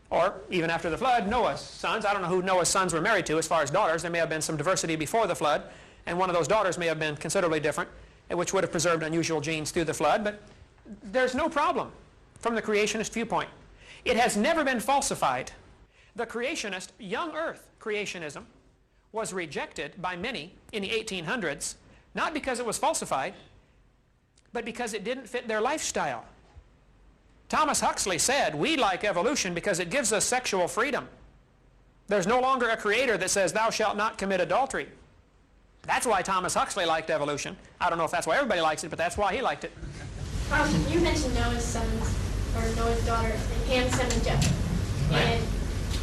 Or, even after the flood, Noah's sons. I don't know who Noah's sons were married to as far as daughters. There may have been some diversity before the flood, and one of those daughters may have been considerably different, which would have preserved unusual genes through the flood. But there's no problem from the creationist viewpoint. It has never been falsified. The creationist, young earth creationism, was rejected by many in the 1800s, not because it was falsified, but because it didn't fit their lifestyle. Thomas Huxley said, we like evolution because it gives us sexual freedom. There's no longer a creator that says, thou shalt not commit adultery. That's why Thomas Huxley liked evolution. I don't know if that's why everybody likes it, but that's why he liked it. You mentioned Noah's sons, or Noah's daughters, Ham, Sem, and Japheth. Right. And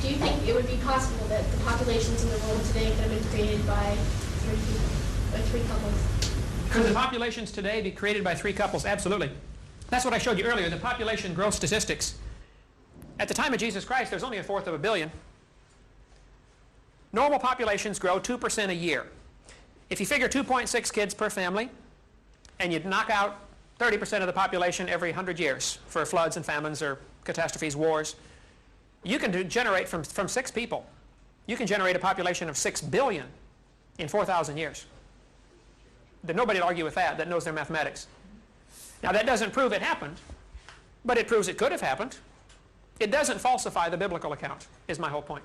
do you think it would be possible that the populations in the world today could have been created by three couples? Could the populations today be created by three couples? Absolutely. That's what I showed you earlier, the population growth statistics. At the time of Jesus Christ, there's only 1/4 of a billion. Normal populations grow 2% a year. If you figure 2.6 kids per family, and you knock out 30% of the population every 100 years for floods and famines or catastrophes, wars, you can generate from 6 people, you can generate a population of 6 billion in 4,000 years. Nobody will argue with that knows their mathematics. Now that doesn't prove it happened, but it proves it could have happened. It doesn't falsify the biblical account, is my whole point.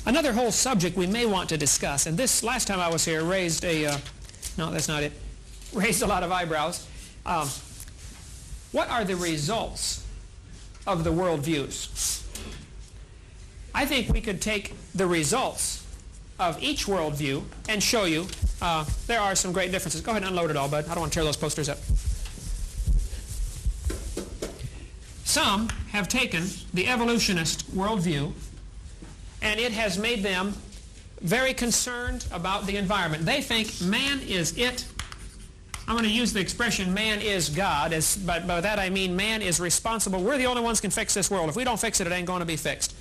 Another whole subject we may want to discuss, and this last time I was here raised no, that's not it, raised a lot of eyebrows. What are the results of the worldviews? I think we could take the results of each worldview and show you there are some great differences. Go ahead and unload it all, bud. I don't want to tear those posters up. Some have taken the evolutionist worldview, and it has made them very concerned about the environment. They think man is it. I'm going to use the expression man is God, but by that I mean man is responsible. We're the only ones can fix this world. If we don't fix it, it ain't going to be fixed.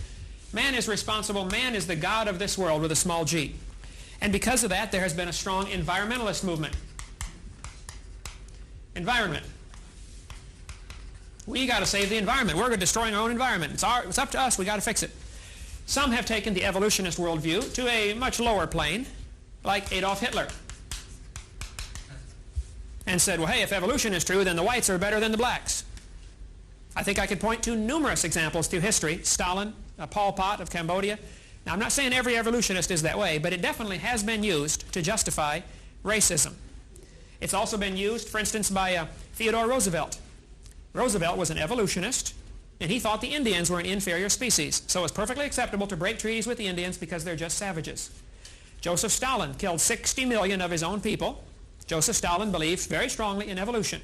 Man is responsible. Man is the God of this world with a small g. And because of that, there has been a strong environmentalist movement. Environment. We got to save the environment. We're destroying our own environment. It's up to us. We got to fix it. Some have taken the evolutionist worldview to a much lower plane, like Adolf Hitler, and said, well, hey, if evolution is true, then the whites are better than the blacks. I think I could point to numerous examples through history. Stalin, Pol Pot of Cambodia. Now, I'm not saying every evolutionist is that way, but it definitely has been used to justify racism. It's also been used, for instance, by Theodore Roosevelt. Roosevelt was an evolutionist, And he thought the Indians were an inferior species. So it was perfectly acceptable to break treaties with the Indians because they're just savages. Joseph Stalin killed 60 million of his own people. Joseph Stalin believed very strongly in evolution.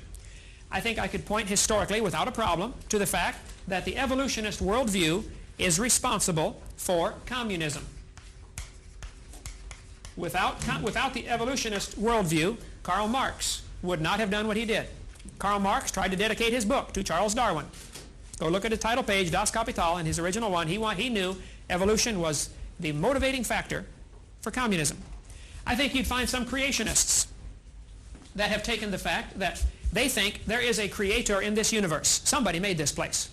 I think I could point historically without a problem to the fact that the evolutionist worldview is responsible for communism. Without the evolutionist worldview, Karl Marx would not have done what he did. Karl Marx tried to dedicate his book to Charles Darwin. Go look at the title page, Das Kapital, in his original one. He knew evolution was the motivating factor for communism. I think you'd find some creationists that have taken the fact that they think there is a creator in this universe. Somebody made this place.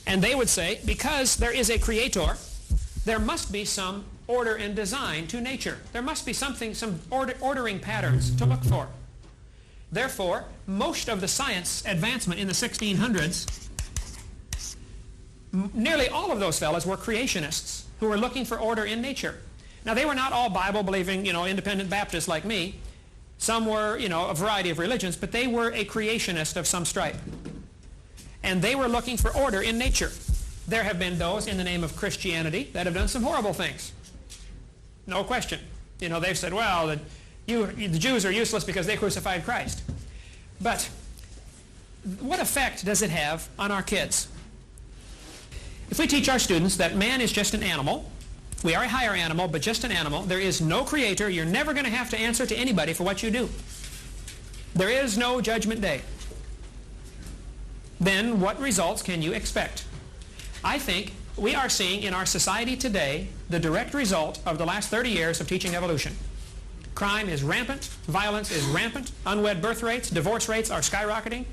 And they would say, because there is a creator, there must be some order and design to nature. There must be something, some ordering patterns to look for. Therefore, most of the science advancement in the 1600s, nearly all of those fellows were creationists who were looking for order in nature. Now, they were not all Bible-believing, independent Baptists like me. Some were, a variety of religions, but they were a creationist of some stripe. And they were looking for order in nature. There have been those in the name of Christianity that have done some horrible things. No question. They've said, well, the Jews are useless because they crucified Christ. But what effect does it have on our kids? If we teach our students that man is just an animal, we are a higher animal, but just an animal, there is no creator, you're never going to have to answer to anybody for what you do. There is no judgment day. Then what results can you expect? I think we are seeing in our society today the direct result of the last 30 years of teaching evolution. Crime is rampant, violence is rampant, unwed birth rates, divorce rates are skyrocketing,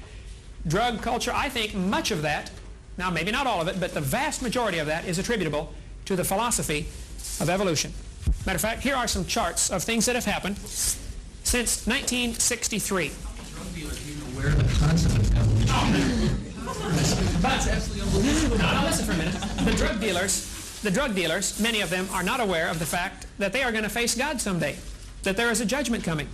drug culture. I think much of that, now maybe not all of it, but the vast majority of that is attributable to the philosophy of evolution. Matter of fact, here are some charts of things that have happened since 1963. Drug dealers even aware of the concept of evolution. That's absolutely unbelievable. Now listen for a minute. The drug dealers, many of them are not aware of the fact that they are going to face God someday, that there is a judgment coming.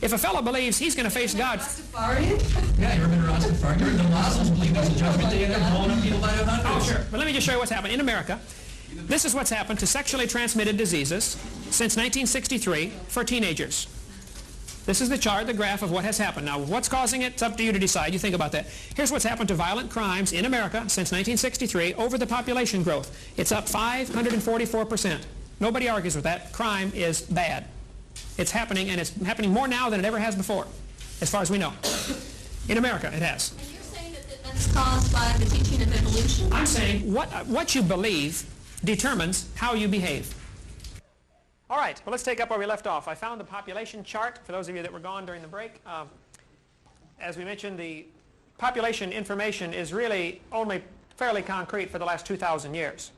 If a fellow believes he's going to face God... Rastafarian? Yeah, you remember Rastafarian? The Muslims believe there's a judgment day and they're blowing up people by the hundreds. Oh, sure. But let me just show you what's happened in America. This is what's happened to sexually transmitted diseases since 1963 for teenagers. This is the chart, the graph of what has happened. Now, what's causing it? It's up to you to decide. You think about that. Here's what's happened to violent crimes in America since 1963 over the population growth. It's up 544%. Nobody argues with that. Crime is bad. It's happening, and it's happening more now than it ever has before, as far as we know. In America, it has. And you're saying that that's caused by the teaching of evolution? I'm saying what you believe determines how you behave. All right, well, let's take up where we left off. I found the population chart for those of you that were gone during the break. As we mentioned, the population information is really only fairly concrete for the last 2,000 years.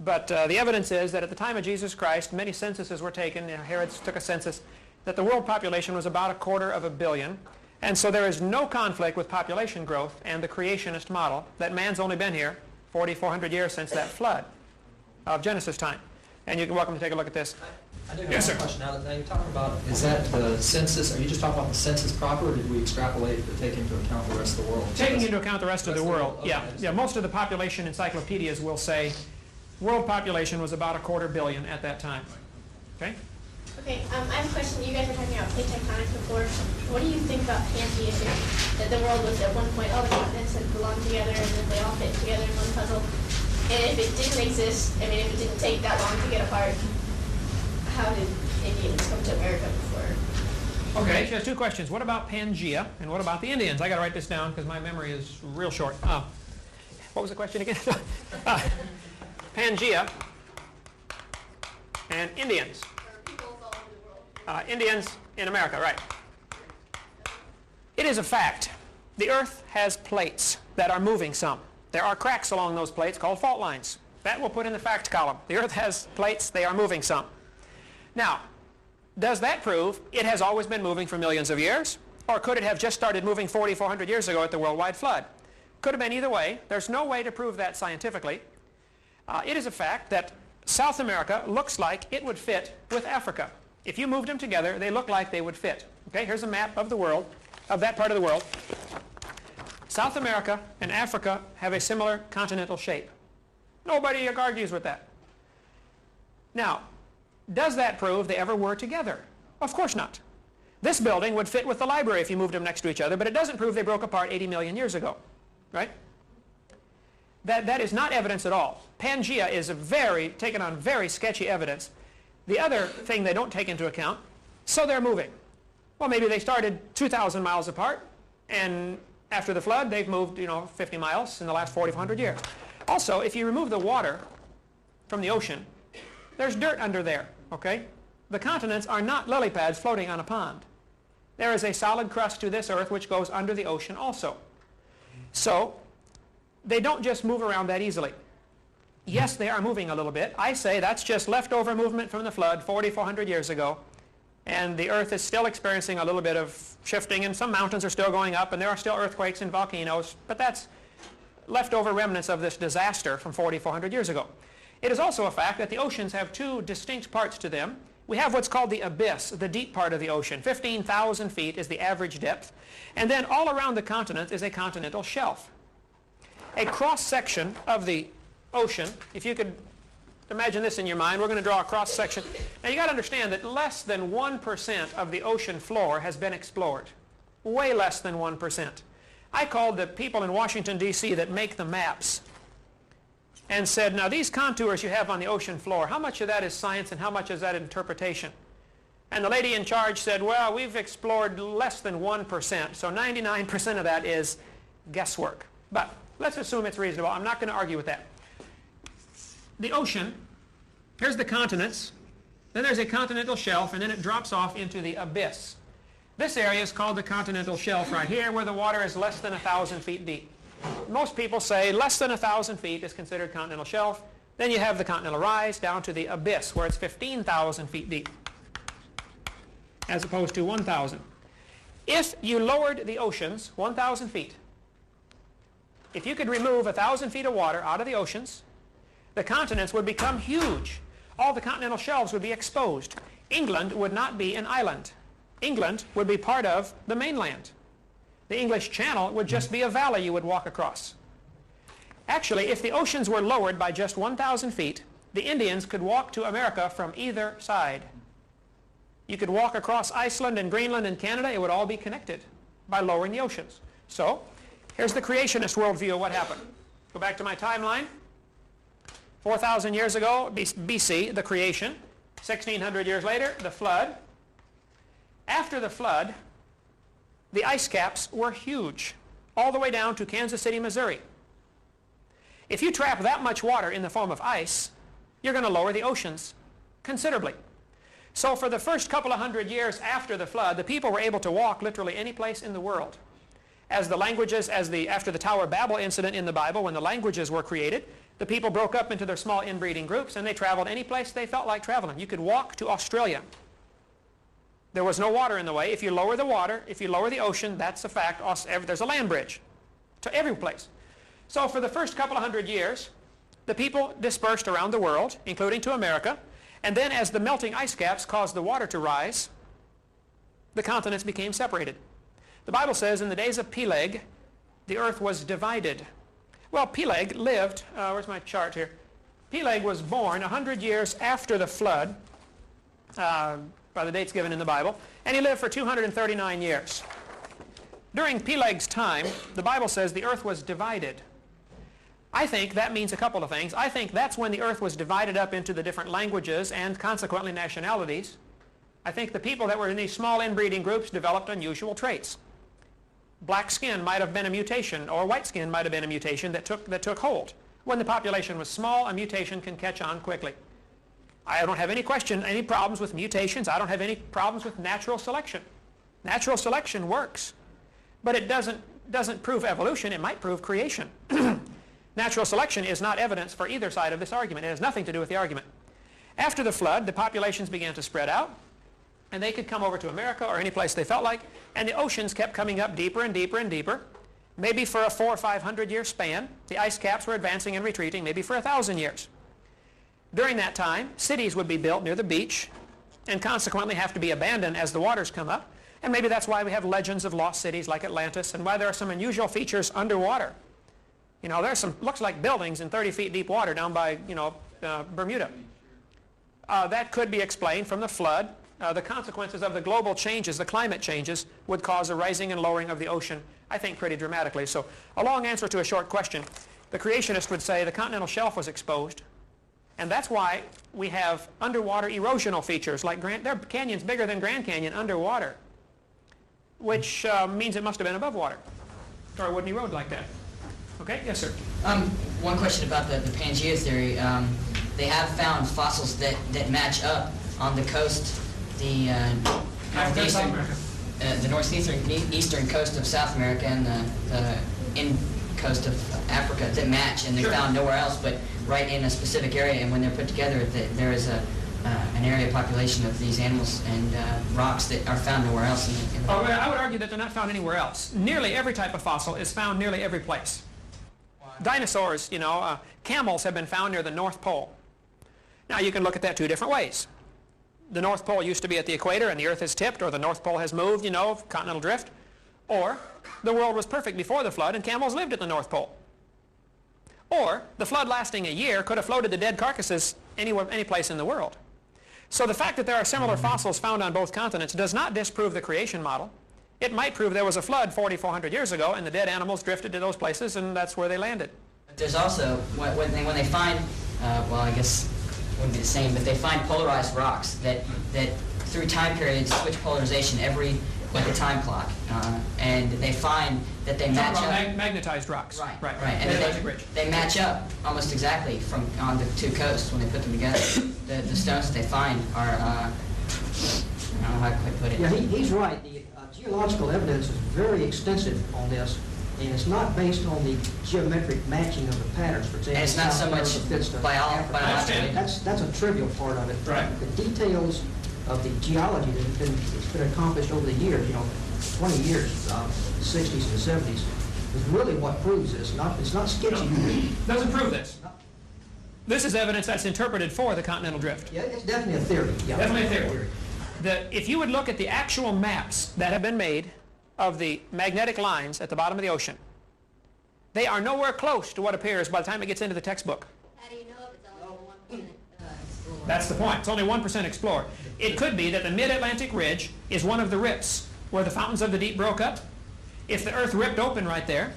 But the evidence is that at the time of Jesus Christ, many censuses were taken. Herod took a census, that the world population was about 250 million. And so there is no conflict with population growth and the creationist model that man's only been here 400 years since that flood of Genesis time. And you're welcome to take a look at this. I do have Yes, one sir. question. Now you're talking about, is that the census, are you just talking about the census proper, or did we extrapolate to take into account the rest of the world? Taking into account the rest of the world, Okay, yeah. Most of the population encyclopedias will say world population was about 250 million at that time. Okay? Okay, I have a question. You guys were talking about plate tectonics before. What do you think about Pangaea theory? That the world was at one point, all the continents had belonged together and then they all fit together in one puzzle. And if it didn't exist, if it didn't take that long to get apart, how did Indians come to America before? Okay, she has two questions. What about Pangaea and what about the Indians? I got to write this down because my memory is real short. What was the question again? Pangaea and Indians. Indians in America, right. It is a fact. The Earth has plates that are moving some. There are cracks along those plates called fault lines. That we'll put in the fact column. The Earth has plates, they are moving some. Now, does that prove it has always been moving for millions of years? Or could it have just started moving 400 years ago at the worldwide flood? Could have been either way. There's no way to prove that scientifically. It is a fact that South America looks like it would fit with Africa. If you moved them together, they look like they would fit. Okay, here's a map of the world, of that part of the world. South America and Africa have a similar continental shape. Nobody argues with that. Now, does that prove they ever were together? Of course not. This building would fit with the library if you moved them next to each other, but it doesn't prove they broke apart 80 million years ago, right? That is not evidence at all. Pangea is taken on very sketchy evidence. The other thing they don't take into account, so they're moving. Well, maybe they started 2,000 miles apart, and after the flood, they've moved, 50 miles in the last 4,500 years. Also, if you remove the water from the ocean, there's dirt under there, okay? The continents are not lily pads floating on a pond. There is a solid crust to this earth which goes under the ocean also. So, they don't just move around that easily. Yes, they are moving a little bit. I say that's just leftover movement from the flood 4,400 years ago. And the earth is still experiencing a little bit of shifting, and some mountains are still going up, and there are still earthquakes and volcanoes. But that's leftover remnants of this disaster from 4,400 years ago. It is also a fact that the oceans have two distinct parts to them. We have what's called the abyss, the deep part of the ocean. 15,000 feet is the average depth. And then all around the continent is a continental shelf. A cross-section of the ocean, if you could imagine this in your mind, we're going to draw a cross-section. Now you got to understand that less than 1% of the ocean floor has been explored. Way less than 1%. I called the people in Washington, D.C. that make the maps and said, now these contours you have on the ocean floor, how much of that is science and how much is that interpretation? And the lady in charge said, well, we've explored less than 1%, so 99% of that is guesswork. But let's assume it's reasonable. I'm not going to argue with that. The ocean, here's the continents, then there's a continental shelf, and then it drops off into the abyss. This area is called the continental shelf right here, where the water is less than 1,000 feet deep. Most people say less than 1,000 feet is considered continental shelf. Then you have the continental rise down to the abyss, where it's 15,000 feet deep, as opposed to 1,000. If you lowered the oceans 1,000 feet, if you could remove 1,000 feet of water out of the oceans, the continents would become huge. All the continental shelves would be exposed. England would not be an island. England would be part of the mainland. The English Channel would just be a valley you would walk across. Actually, if the oceans were lowered by just 1,000 feet, the Indians could walk to America from either side. You could walk across Iceland and Greenland and Canada. It would all be connected by lowering the oceans. So, here's the creationist worldview of what happened. Go back to my timeline. 4,000 years ago, BC, the creation. 1,600 years later, the flood. After the flood, the ice caps were huge, all the way down to Kansas City, Missouri. If you trap that much water in the form of ice, you're going to lower the oceans considerably. So for the first couple of hundred years after the flood, the people were able to walk literally any place in the world. As the languages, after the Tower of Babel incident in the Bible, when the languages were created, the people broke up into their small inbreeding groups, and they traveled any place they felt like traveling. You could walk to Australia. There was no water in the way. If you lower the water, if you lower the ocean, that's a fact. There's a land bridge to every place. So for the first couple of hundred years, the people dispersed around the world, including to America. And then as the melting ice caps caused the water to rise, the continents became separated. The Bible says in the days of Peleg, the earth was divided. Well, Peleg lived, where's my chart here? Peleg was born 100 years after the flood, by the dates given in the Bible, and he lived for 239 years. During Peleg's time, the Bible says the earth was divided. I think that means a couple of things. I think that's when the earth was divided up into the different languages and consequently nationalities. I think the people that were in these small inbreeding groups developed unusual traits. Black skin might have been a mutation, or white skin might have been a mutation that took hold. When the population was small, a mutation can catch on quickly. I don't have any problems with mutations. I don't have any problems with natural selection. Natural selection works, but it doesn't prove evolution. It might prove creation. Natural selection is not evidence for either side of this argument. It has nothing to do with the argument. After the flood, the populations began to spread out, and they could come over to America or any place they felt like, and the oceans kept coming up deeper and deeper and deeper, maybe for a 400 or 500 year span. The ice caps were advancing and retreating, maybe for 1,000 years. During that time, cities would be built near the beach and consequently have to be abandoned as the waters come up. And maybe that's why we have legends of lost cities like Atlantis, and why there are some unusual features underwater. You know, there's some, looks like buildings in 30 feet deep water down by, Bermuda. That could be explained from the flood. The consequences of the global changes, the climate changes, would cause a rising and lowering of the ocean, I think, pretty dramatically. So a long answer to a short question. The creationist would say the continental shelf was exposed, and that's why we have underwater erosional features like there are canyons bigger than Grand Canyon underwater, which means it must have been above water, or it wouldn't erode like that. Okay? Yes, sir. One question about the Pangea theory. They have found fossils that match up on the coast, the northeastern coast of South America and the coast of Africa that match, and they're found nowhere else but right in a specific area. And when they're put together, there is an area population of these animals and rocks that are found nowhere else in the world. I would argue that they're not found anywhere else. Nearly every type of fossil is found nearly every place. Dinosaurs, camels have been found near the North Pole. Now you can look at that two different ways. The North Pole used to be at the equator and the Earth has tipped, or the North Pole has moved, continental drift. Or the world was perfect before the flood and camels lived at the North Pole. Or the flood lasting a year could have floated the dead carcasses any place in the world. So the fact that there are similar fossils found on both continents does not disprove the creation model. It might prove there was a flood 4,400 years ago and the dead animals drifted to those places and that's where they landed. But there's also, when they find, well, I guess it wouldn't be the same, but they find polarized rocks that through time periods switch polarization like a time clock, and they find that they match up. Magnetized rocks. Right. And they match up almost exactly on the two coasts when they put them together. The stones that they find are, I don't know how to quite put it. Yeah, he's right. The geological evidence is very extensive on this, and it's not based on the geometric matching of the patterns. For example, and it's not so much biological. That's a trivial part of it. Right. The details of the geology that's been accomplished over the years, 20 years, 60s and 70s, is really what proves this. It's not sketchy. Doesn't prove this. This is evidence that's interpreted for the continental drift. Yeah, it's definitely a theory. Yeah. Definitely a theory. If you would look at the actual maps that have been made of the magnetic lines at the bottom of the ocean, they are nowhere close to what appears by the time it gets into the textbook. How do you know if it's only 1% explored? That's the point. It's only 1% explored. It could be that the mid-Atlantic ridge is one of the rips where the fountains of the deep broke up. If the earth ripped open right there,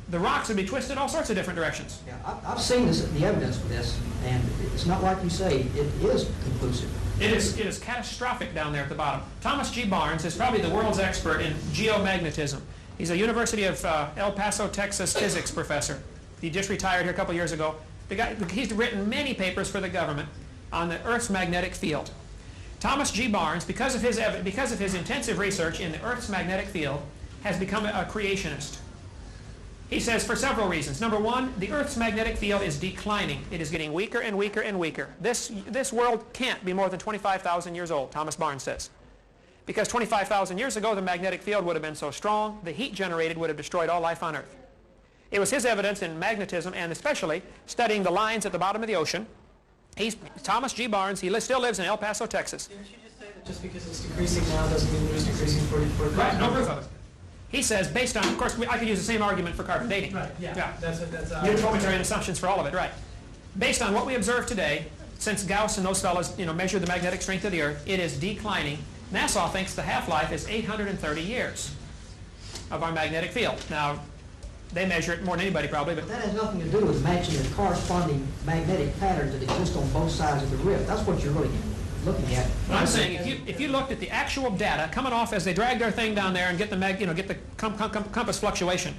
the rocks would be twisted all sorts of different directions. Yeah, I've seen the evidence for this, and it's not like you say. It is conclusive. It is catastrophic down there at the bottom. Thomas G. Barnes is probably the world's expert in geomagnetism. He's a University of El Paso, Texas physics professor. He just retired here a couple years ago. He's written many papers for the government on the Earth's magnetic field. Thomas G. Barnes, because of his intensive research in the Earth's magnetic field, has become a creationist. He says for several reasons. Number one, the Earth's magnetic field is declining. It is getting weaker and weaker and weaker. This world can't be more than 25,000 years old, Thomas Barnes says. Because 25,000 years ago, the magnetic field would have been so strong, the heat generated would have destroyed all life on Earth. It was his evidence in magnetism, and especially studying the lines at the bottom of the ocean. Thomas G. Barnes, he still lives in El Paso, Texas. Didn't you just say that just because it's decreasing now doesn't mean it was decreasing for Right, no proof of it. He says, based on, of course, I could use the same argument for carbon dating. Right, yeah. That's Uniformitarian assumptions for all of it, right. Based on what we observe today, since Gauss and those fellows, measured the magnetic strength of the Earth, it is declining. NASA thinks the half-life is 830 years of our magnetic field. Now, they measure it more than anybody probably, but that has nothing to do with matching the corresponding magnetic patterns that exist on both sides of the rift. That's what you're really looking at. I'm saying if you looked at the actual data coming off as they drag their thing down there and get the compass fluctuation,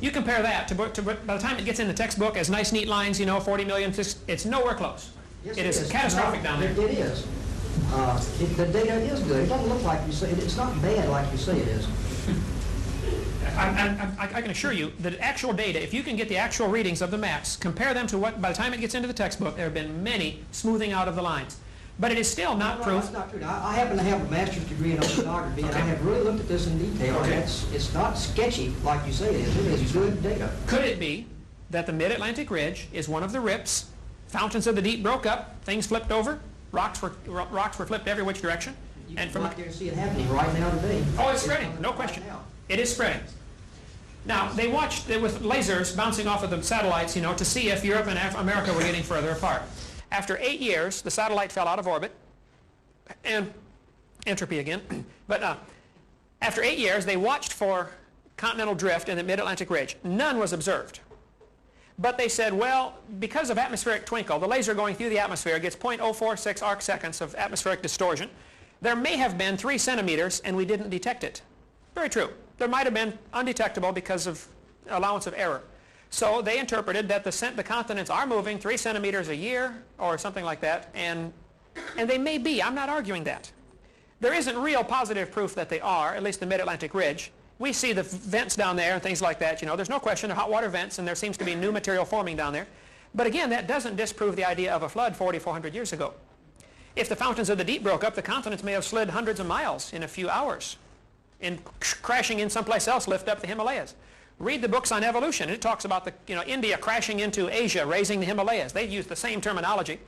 you compare that to by the time it gets in the textbook as nice neat lines, 40 million, it's nowhere close. Yes, it is catastrophic down there. It is. The data is good. It doesn't look like you say it. It's not bad like you say it is. I can assure you that actual data, if you can get the actual readings of the maps, compare them to what, by the time it gets into the textbook, there have been many smoothing out of the lines. But it is still not proof. That's not true. I happen to have a master's degree in oceanography, and I have really looked at this in detail. Okay. And it's not sketchy like you say it is. It is good data. Could it be that the mid-Atlantic ridge is one of the rips, fountains of the deep broke up, things flipped over, rocks were flipped every which direction, You And can from go out there and see it happening right now today. Oh, it's spreading, no question. Right now. It is spreading. Now, they watched it with lasers bouncing off of the satellites, to see if Europe and America were getting further apart. After 8 years, the satellite fell out of orbit, and entropy again. But after 8 years, they watched for continental drift in the mid-Atlantic ridge. None was observed. But they said, well, because of atmospheric twinkle, the laser going through the atmosphere gets 0.046 arc seconds of atmospheric distortion. There may have been 3 centimeters, and we didn't detect it. Very true. There might have been undetectable because of allowance of error. So they interpreted that the continents are moving 3 centimeters a year or something like that, and they may be. I'm not arguing that. There isn't real positive proof that they are, at least the mid-Atlantic ridge. We see the vents down there and things like that. There's no question of hot water vents, and there seems to be new material forming down there. But again, that doesn't disprove the idea of a flood 4,400 years ago. If the fountains of the deep broke up, the continents may have slid hundreds of miles in a few hours, and crashing in someplace else lift up the Himalayas. Read the books on evolution. It talks about India crashing into Asia, raising the Himalayas. They use the same terminology.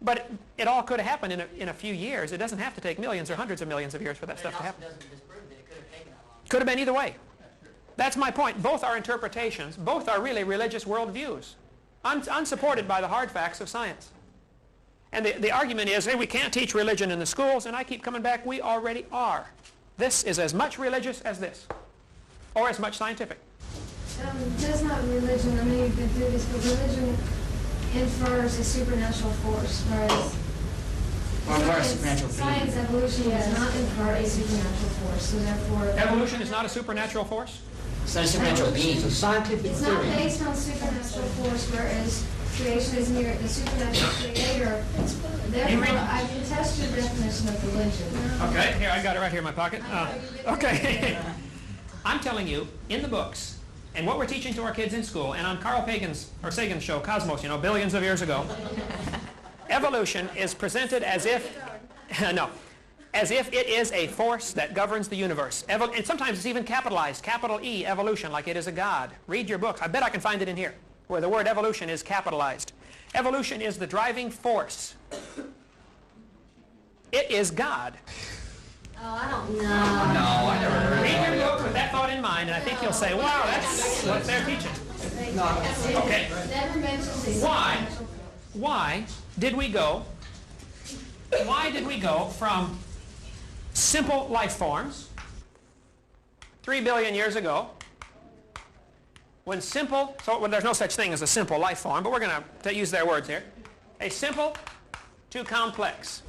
But it all could have happened in a few years. It doesn't have to take millions or hundreds of millions of years for that stuff to happen. Could have been either way. That's my point. Both are interpretations. Both are really religious worldviews, unsupported by the hard facts of science. And the argument is, hey, we can't teach religion in the schools, and I keep coming back, we already are. This is as much religious as this, or as much scientific. That's not religion. I mean, you've been through this, but religion infers a supernatural force, whereas science evolution does not infer a supernatural force, so therefore... Evolution is not a supernatural force? It's not a supernatural being. It's a scientific It's theory. not based on supernatural force, whereas creation is near the supernatural creator. Therefore, I contest your definition of religion. Okay, here, I got it right here in my pocket. Okay. I'm telling you, in the books, and what we're teaching to our kids in school, and on Carl Sagan's show, Cosmos, billions of years ago, evolution is presented as if, as if it is a force that governs the universe. And sometimes it's even capitalized, capital E, evolution, like it is a god. Read your books. I bet I can find it in here, where the word evolution is capitalized. Evolution is the driving force. It is God. Oh, I don't know. No, I never heard Read that. your book with that thought in mind, and I think you'll say, wow, that's what they're teaching. Okay. Never mentions Why did we go from simple life forms 3 billion years ago, when there's no such thing as a simple life form, but we're going to use their words here, a simple to complex.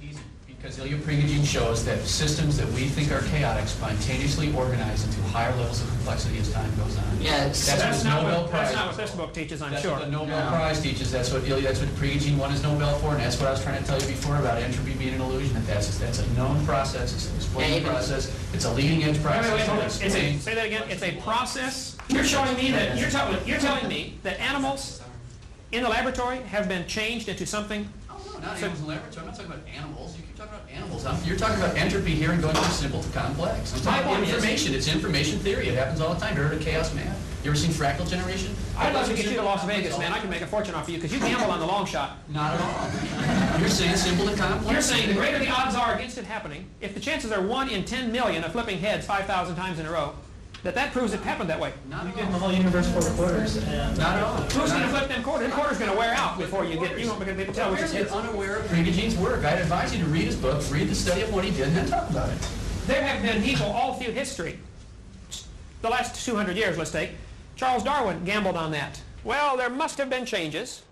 Easy, because Ilya Prigogine shows that systems that we think are chaotic spontaneously organize into higher levels of complexity as time goes on. Yeah, That's not what this book teaches, I'm That's sure. what the Nobel Prize teaches. That's what Prigogine won his Nobel for, and that's what I was trying to tell you before about entropy being an illusion. That's a known process. It's an explained process. It's a leading edge process. Wait, hold on. Say that again. It's a process. You're showing me that you're telling me that animals in the laboratory have been changed into something. Not animals in the laboratory. I'm not talking about animals. You keep talking about animals. You're talking about entropy here and going from simple to complex. I'm talking about information. It's information theory. It happens all the time. You heard of chaos math? You ever seen fractal generation? I'd love to get you to Las Vegas, man. I can make a fortune off of you because you gamble on the long shot. Not at all. You're saying simple to complex? You're saying the greater the odds are against it happening, if the chances are 1 in 10 million of flipping heads 5,000 times in a row, that proves it happened that way. Not You at give all. them the whole universe 4 quarters, and Not at all. Who's going to flip them quarters? The quarter's going to wear out before you won't be able to tell which is You're his. unaware of Prigogine's work. I'd advise you to read his book, read the study of what he did, and then talk about it. There have been people all through history, the last 200 years, let's take. Charles Darwin gambled on that. Well, there must have been changes.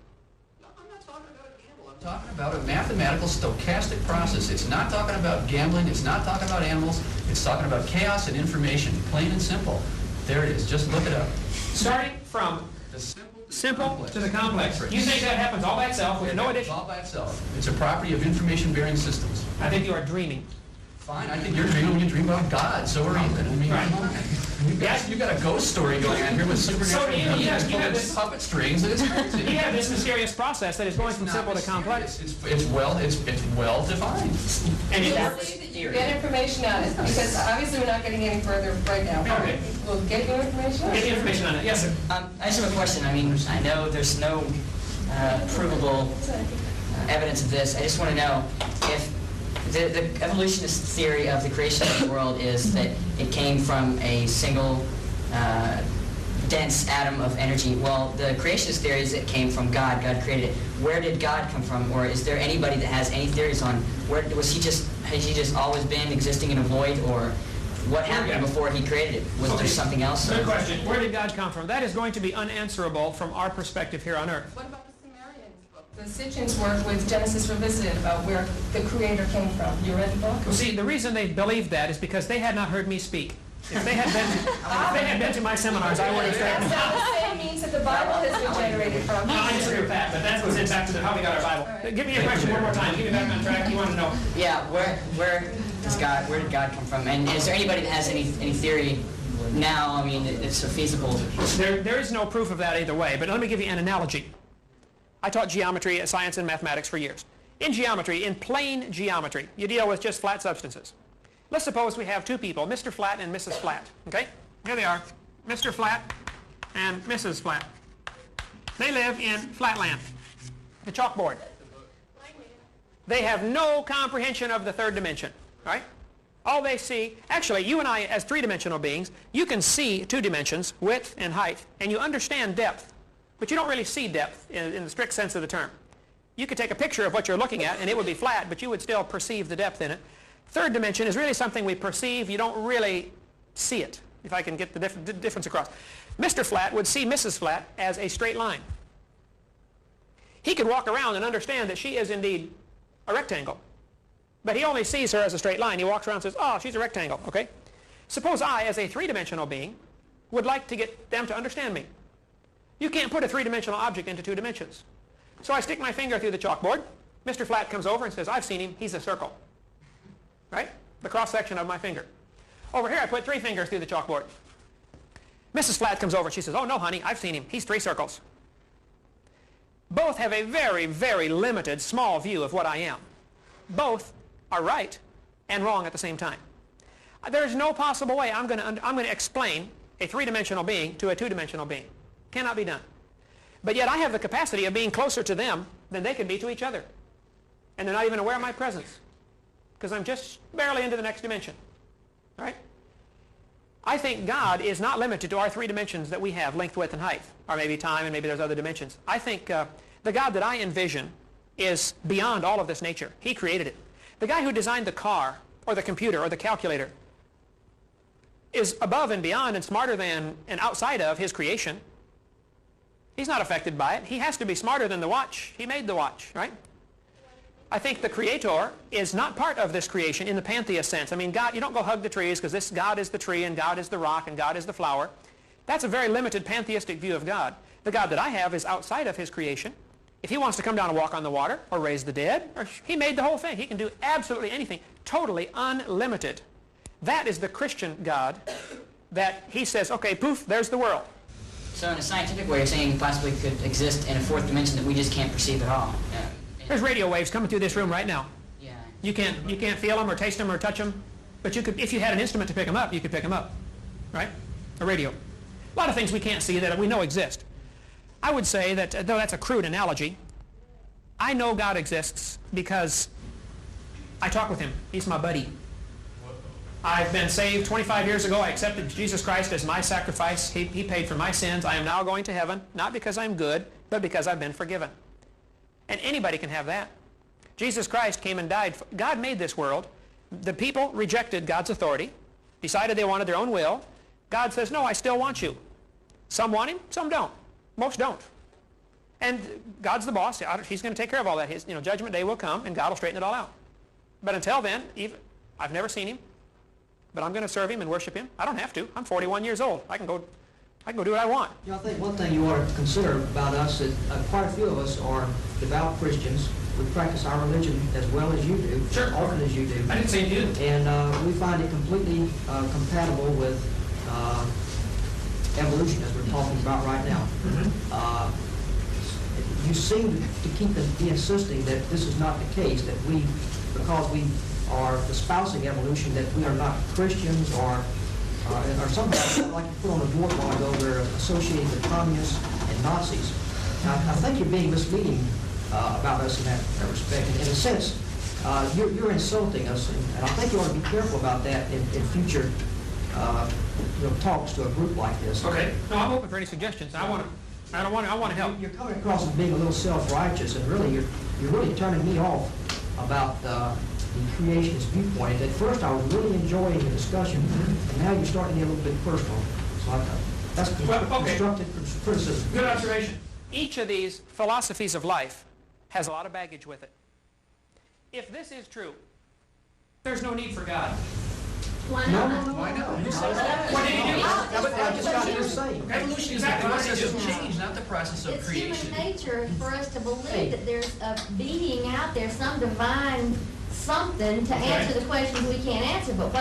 I'm not talking about a gamble. I'm talking about a mathematical stochastic process. It's not talking about gambling. It's not talking about animals. It's talking about chaos and information, plain and simple. There it is. Just look it up. Starting from The simple to the complex. You think that happens all by itself with no addition? All by itself. It's a property of information-bearing systems. I think you are dreaming. Fine. I think you're dreaming when you dream about God. So are you. I mean, Right. you got a ghost story going on here with supernatural So you have this- puppet strings. It's crazy. You have this mysterious process that is going from simple to complex. It's well defined. And it Get information on it, because obviously we're not getting any further right now. Okay. We'll get you information on Get it. the information on it. Yes, sir. I just have a question. I mean, I know there's no provable evidence of this. I just want to know if The evolutionist theory of the creation of the world is that it came from a single dense atom of energy. Well, the creationist theory is it came from God. God created it. Where did God come from? Or is there anybody that has any theories on where has he just always been existing in a void, or what happened before he created it? Was there something else? Good question. Where did God come from? That is going to be unanswerable from our perspective here on Earth. What about the Sumerians book? The Sitchin's work with Genesis Revisited about where the Creator came from. You read the book? Well, see, the reason they believed that is because they had not heard me speak. If they had been to my seminars, I would have said. That's not the same means that the Bible has been generated from. No, I disagree with that, but that goes in back to how we got our Bible. Right. Give me your question one more time. Give me back on track. You want to know? Yeah, where did God come from? And is there anybody that has any theory now? I mean, it's feasible. There is no proof of that either way, but let me give you an analogy. I taught geometry, science, and mathematics for years. In geometry, in plane geometry, you deal with just flat substances. Let's suppose we have two people, Mr. Flat and Mrs. Flat. Okay? Here they are, Mr. Flat and Mrs. Flat. They live in Flatland, the chalkboard. They have no comprehension of the third dimension, right? All they see, actually, you and I, as three-dimensional beings, you can see two dimensions, width and height, and you understand depth, but you don't really see depth in the strict sense of the term. You could take a picture of what you're looking at, and it would be flat, but you would still perceive the depth in it. Third dimension is really something we perceive. You don't really see it, if I can get the difference across. Mr. Flat would see Mrs. Flat as a straight line. He could walk around and understand that she is indeed a rectangle, but he only sees her as a straight line. He walks around and says, oh, she's a rectangle, okay? Suppose I, as a three-dimensional being, would like to get them to understand me. You can't put a three-dimensional object into two dimensions. So I stick my finger through the chalkboard. Mr. Flat comes over and says, I've seen him, he's a circle. Right? The cross-section of my finger. Over here, I put three fingers through the chalkboard. Mrs. Flat comes over and she says, oh, no, honey, I've seen him. He's three circles. Both have a very, very limited, small view of what I am. Both are right and wrong at the same time. There's no possible way I'm going to explain a three-dimensional being to a two-dimensional being. Cannot be done. But yet I have the capacity of being closer to them than they can be to each other. And they're not even aware of my presence, because I'm just barely into the next dimension, right? I think God is not limited to our three dimensions that we have, length, width, and height, or maybe time, and maybe there's other dimensions. I think the God that I envision is beyond all of this nature. He created it. The guy who designed the car, or the computer, or the calculator is above and beyond and smarter than and outside of his creation. He's not affected by it. He has to be smarter than the watch. He made the watch, right? I think the Creator is not part of this creation in the pantheist sense. I mean, God, you don't go hug the trees because this God is the tree and God is the rock and God is the flower. That's a very limited pantheistic view of God. The God that I have is outside of his creation. If he wants to come down and walk on the water or raise the dead, he made the whole thing. He can do absolutely anything, totally unlimited. That is the Christian God, that he says, okay, poof, there's the world. So in a scientific way, you're saying possibly could exist in a fourth dimension that we just can't perceive at all. There's radio waves coming through this room right now. Yeah. You can't feel them or taste them or touch them, but you could, if you had an instrument to pick them up, you could pick them up, right? A radio. A lot of things we can't see that we know exist. I would say that, though that's a crude analogy, I know God exists because I talk with him. He's my buddy. I've been saved 25 years ago. I accepted Jesus Christ as my sacrifice. He paid for my sins. I am now going to heaven, not because I'm good, but because I've been forgiven. And anybody can have that. Jesus Christ came and died. God made this world. The people rejected God's authority, decided they wanted their own will. God says, no, I still want you. Some want him, some don't. Most don't. And God's the boss. He's going to take care of all that. His, judgment day will come, and God will straighten it all out. But until then, I've never seen him, but I'm going to serve him and worship him. I don't have to. I'm 41 years old. I can go do what I want. I think one thing you ought to consider about us is quite a few of us are devout Christians. We practice our religion as well as you do, sure, often as you do. I didn't say you. And we find it completely compatible with evolution, as we're talking about right now. You seem to be insisting that this is not the case, that because we are espousing evolution, that we are not Christians or somehow, like you put on a board while ago, we're associating with communists and Nazis. Now, I think you're being misleading about us in that respect. In a sense, you're insulting us, and I think you ought to be careful about that in future talks to a group like this. Okay. No, I'm open for any suggestions. I want to help. You're coming across as being a little self-righteous, and really you're really turning me off about the creationist viewpoint. At first, I was really enjoying the discussion, and now you're starting to get a little bit personal. So that's constructive criticism. Good observation. Each of these philosophies of life has a lot of baggage with it. If this is true, there's no need for God. Why not? Why not? What did he do? I just got your saying. Evolution is the process of change, not the process of It's creation. human nature for us to believe that there's a being out there, some divine something to answer the questions we can't answer. But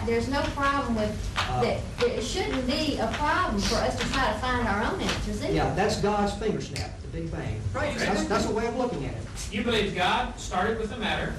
there's no problem with that. It shouldn't be a problem for us to try to find our own answers either. Yeah, that's God's finger snap, the Big Bang. Right. That's a way of looking at it. You believe God started with the matter,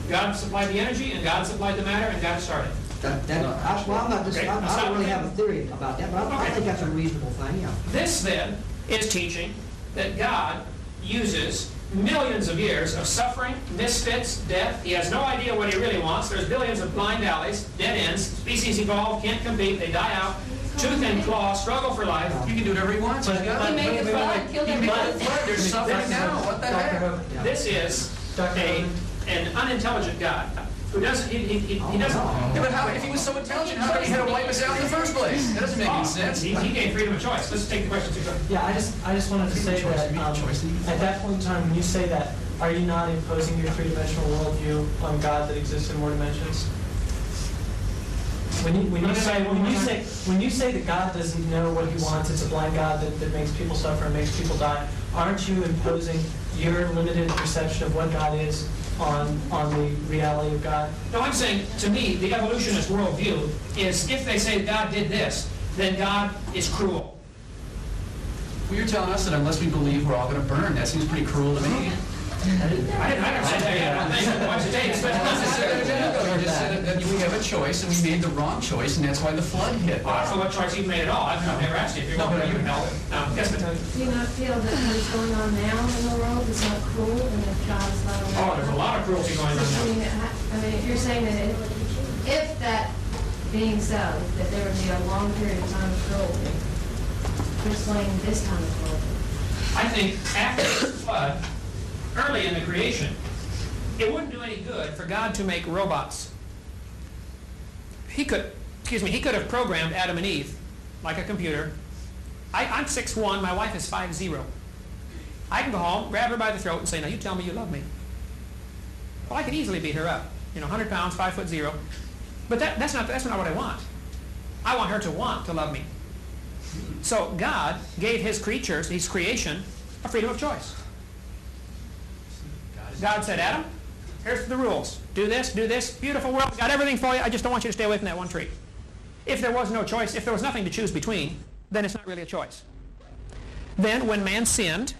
God supplied the energy, and God supplied the matter, and God started. I'm not just, Okay. I don't really have a theory about that, but I Okay. think that's a reasonable thing, yeah. This, then, is teaching that God uses millions of years of suffering, misfits, death. He has no idea what he really wants. There's billions of blind alleys, dead ends, species evolve, can't compete, they die out, tooth and claw, struggle for life. You can do whatever he wants. He's God. He made the flood, killed He made the everybody. flood. There's suffering now. What the heck? This is an unintelligent God who doesn't, he doesn't. Yeah, but how, if he was so intelligent, how come he had to wipe us out in the first place? That doesn't make any sense. He gave freedom of choice. Let's take the question. Yeah, I just wanted to say that at that point in time, when you say that, are you not imposing your three-dimensional worldview on God that exists in more dimensions? When you say that God doesn't know what He wants, it's a blind God that makes people suffer and makes people die, aren't you imposing your limited perception of what God is on the reality of God? No, I'm saying, to me, the evolutionist worldview is if they say God did this, then God is cruel. Well, you're telling us that unless we believe we're all going to burn. That seems pretty cruel to me. I never said that yet. I don't think watch the tapes, but You just said that we have a choice, and we made the wrong choice, and that's why the flood hit. I don't know what choice you've made at all. I've never asked you if you're going to help. Yes, but Do you not feel that what is going on now in the world is not cruel and that God is not aware? oh, there's a lot of cruelty going on now. I mean, if you're saying that if that being so, that there would be a long period of time of cruelty, explain this kind of cruelty. I think after the flood, early in the creation, it wouldn't do any good for God to make robots. He could have programmed Adam and Eve like a computer. I'm 6'1", my wife is 5'0". I can go home, grab her by the throat and say, now you tell me you love me. Well, I can easily beat her up. 100 pounds, 5'0". But that's not what I want. I want her to want to love me. So God gave His creatures, His creation, a freedom of choice. God said, Adam, here's the rules. Do this, beautiful world, got everything for you, I just don't want you to stay away from that one tree. If there was no choice, if there was nothing to choose between, then it's not really a choice. Then, when man sinned,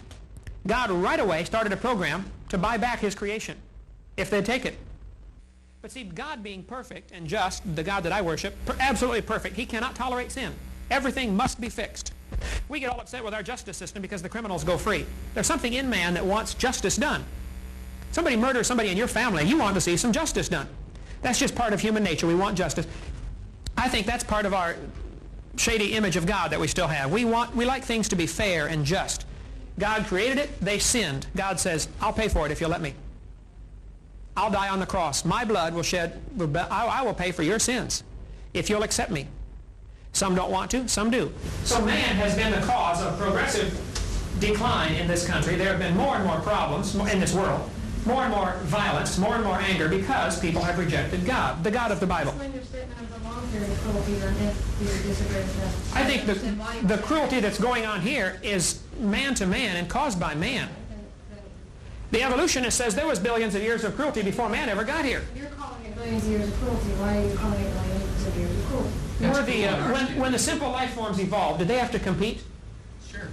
God right away started a program to buy back His creation, if they'd take it. But see, God being perfect and just, the God that I worship, absolutely perfect, He cannot tolerate sin. Everything must be fixed. We get all upset with our justice system because the criminals go free. There's something in man that wants justice done. Somebody murders somebody in your family, you want to see some justice done. That's just part of human nature. We want justice. I think that's part of our shady image of God that we still have. We like things to be fair and just. God created it, they sinned. God says, I'll pay for it if you'll let me. I'll die on the cross. My blood will shed, I will pay for your sins if you'll accept me. Some don't want to, some do. So man has been the cause of progressive decline in this country. There have been more and more problems in this world, more and more violence, more and more anger because people have rejected God, the God of the Bible. Explain your statement of the long period of cruelty, then, if you disagree with that. I think the cruelty that's going on here is man to man and caused by man. The evolutionist says there was billions of years of cruelty before man ever got here. You're calling it billions of years of cruelty. Why are you calling it billions of years of cruelty? When the simple life forms evolved, did they have to compete? Sure.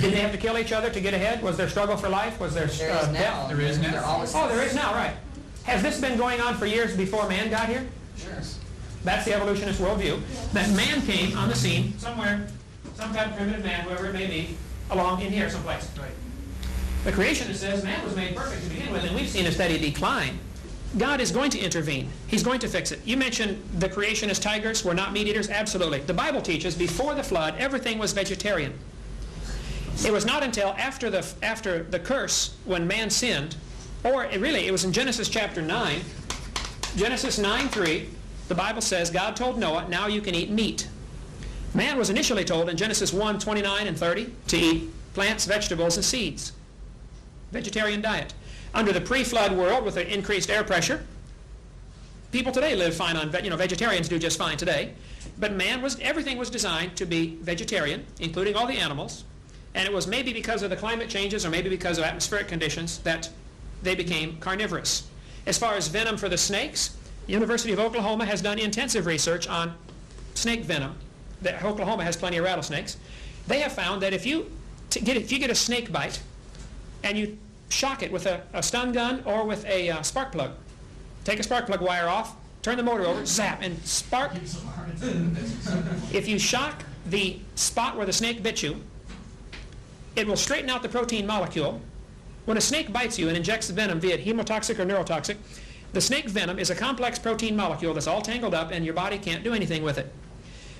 Did they have to kill each other to get ahead? Was there struggle for life? Was there death? There is now. Oh, there is now, right. Has this been going on for years before man got here? Sure. That's the evolutionist worldview. That man came on the scene somewhere, some kind of primitive man, whoever it may be, along in here someplace. Right. The creationist says man was made perfect to begin with, and we've seen a steady decline. God is going to intervene. He's going to fix it. You mentioned the creationist tigers were not meat eaters. Absolutely. The Bible teaches before the flood, everything was vegetarian. It was not until after the curse, when man sinned, or it was in Genesis chapter 9, Genesis 9:3, the Bible says, God told Noah, now you can eat meat. Man was initially told in Genesis 1:29 and 30 to eat plants, vegetables, and seeds. Vegetarian diet. Under the pre-flood world with the increased air pressure, people today live fine on, vegetarians do just fine today. But everything was designed to be vegetarian, including all the animals. And it was maybe because of the climate changes or maybe because of atmospheric conditions that they became carnivorous. As far as venom for the snakes, the University of Oklahoma has done intensive research on snake venom. Oklahoma has plenty of rattlesnakes. They have found that if you get a snake bite and you shock it with a stun gun or with a spark plug, take a spark plug wire off, turn the motor over, zap, and spark. If you shock the spot where the snake bit you, it will straighten out the protein molecule. When a snake bites you and injects the venom, be it hemotoxic or neurotoxic, the snake venom is a complex protein molecule that's all tangled up and your body can't do anything with it.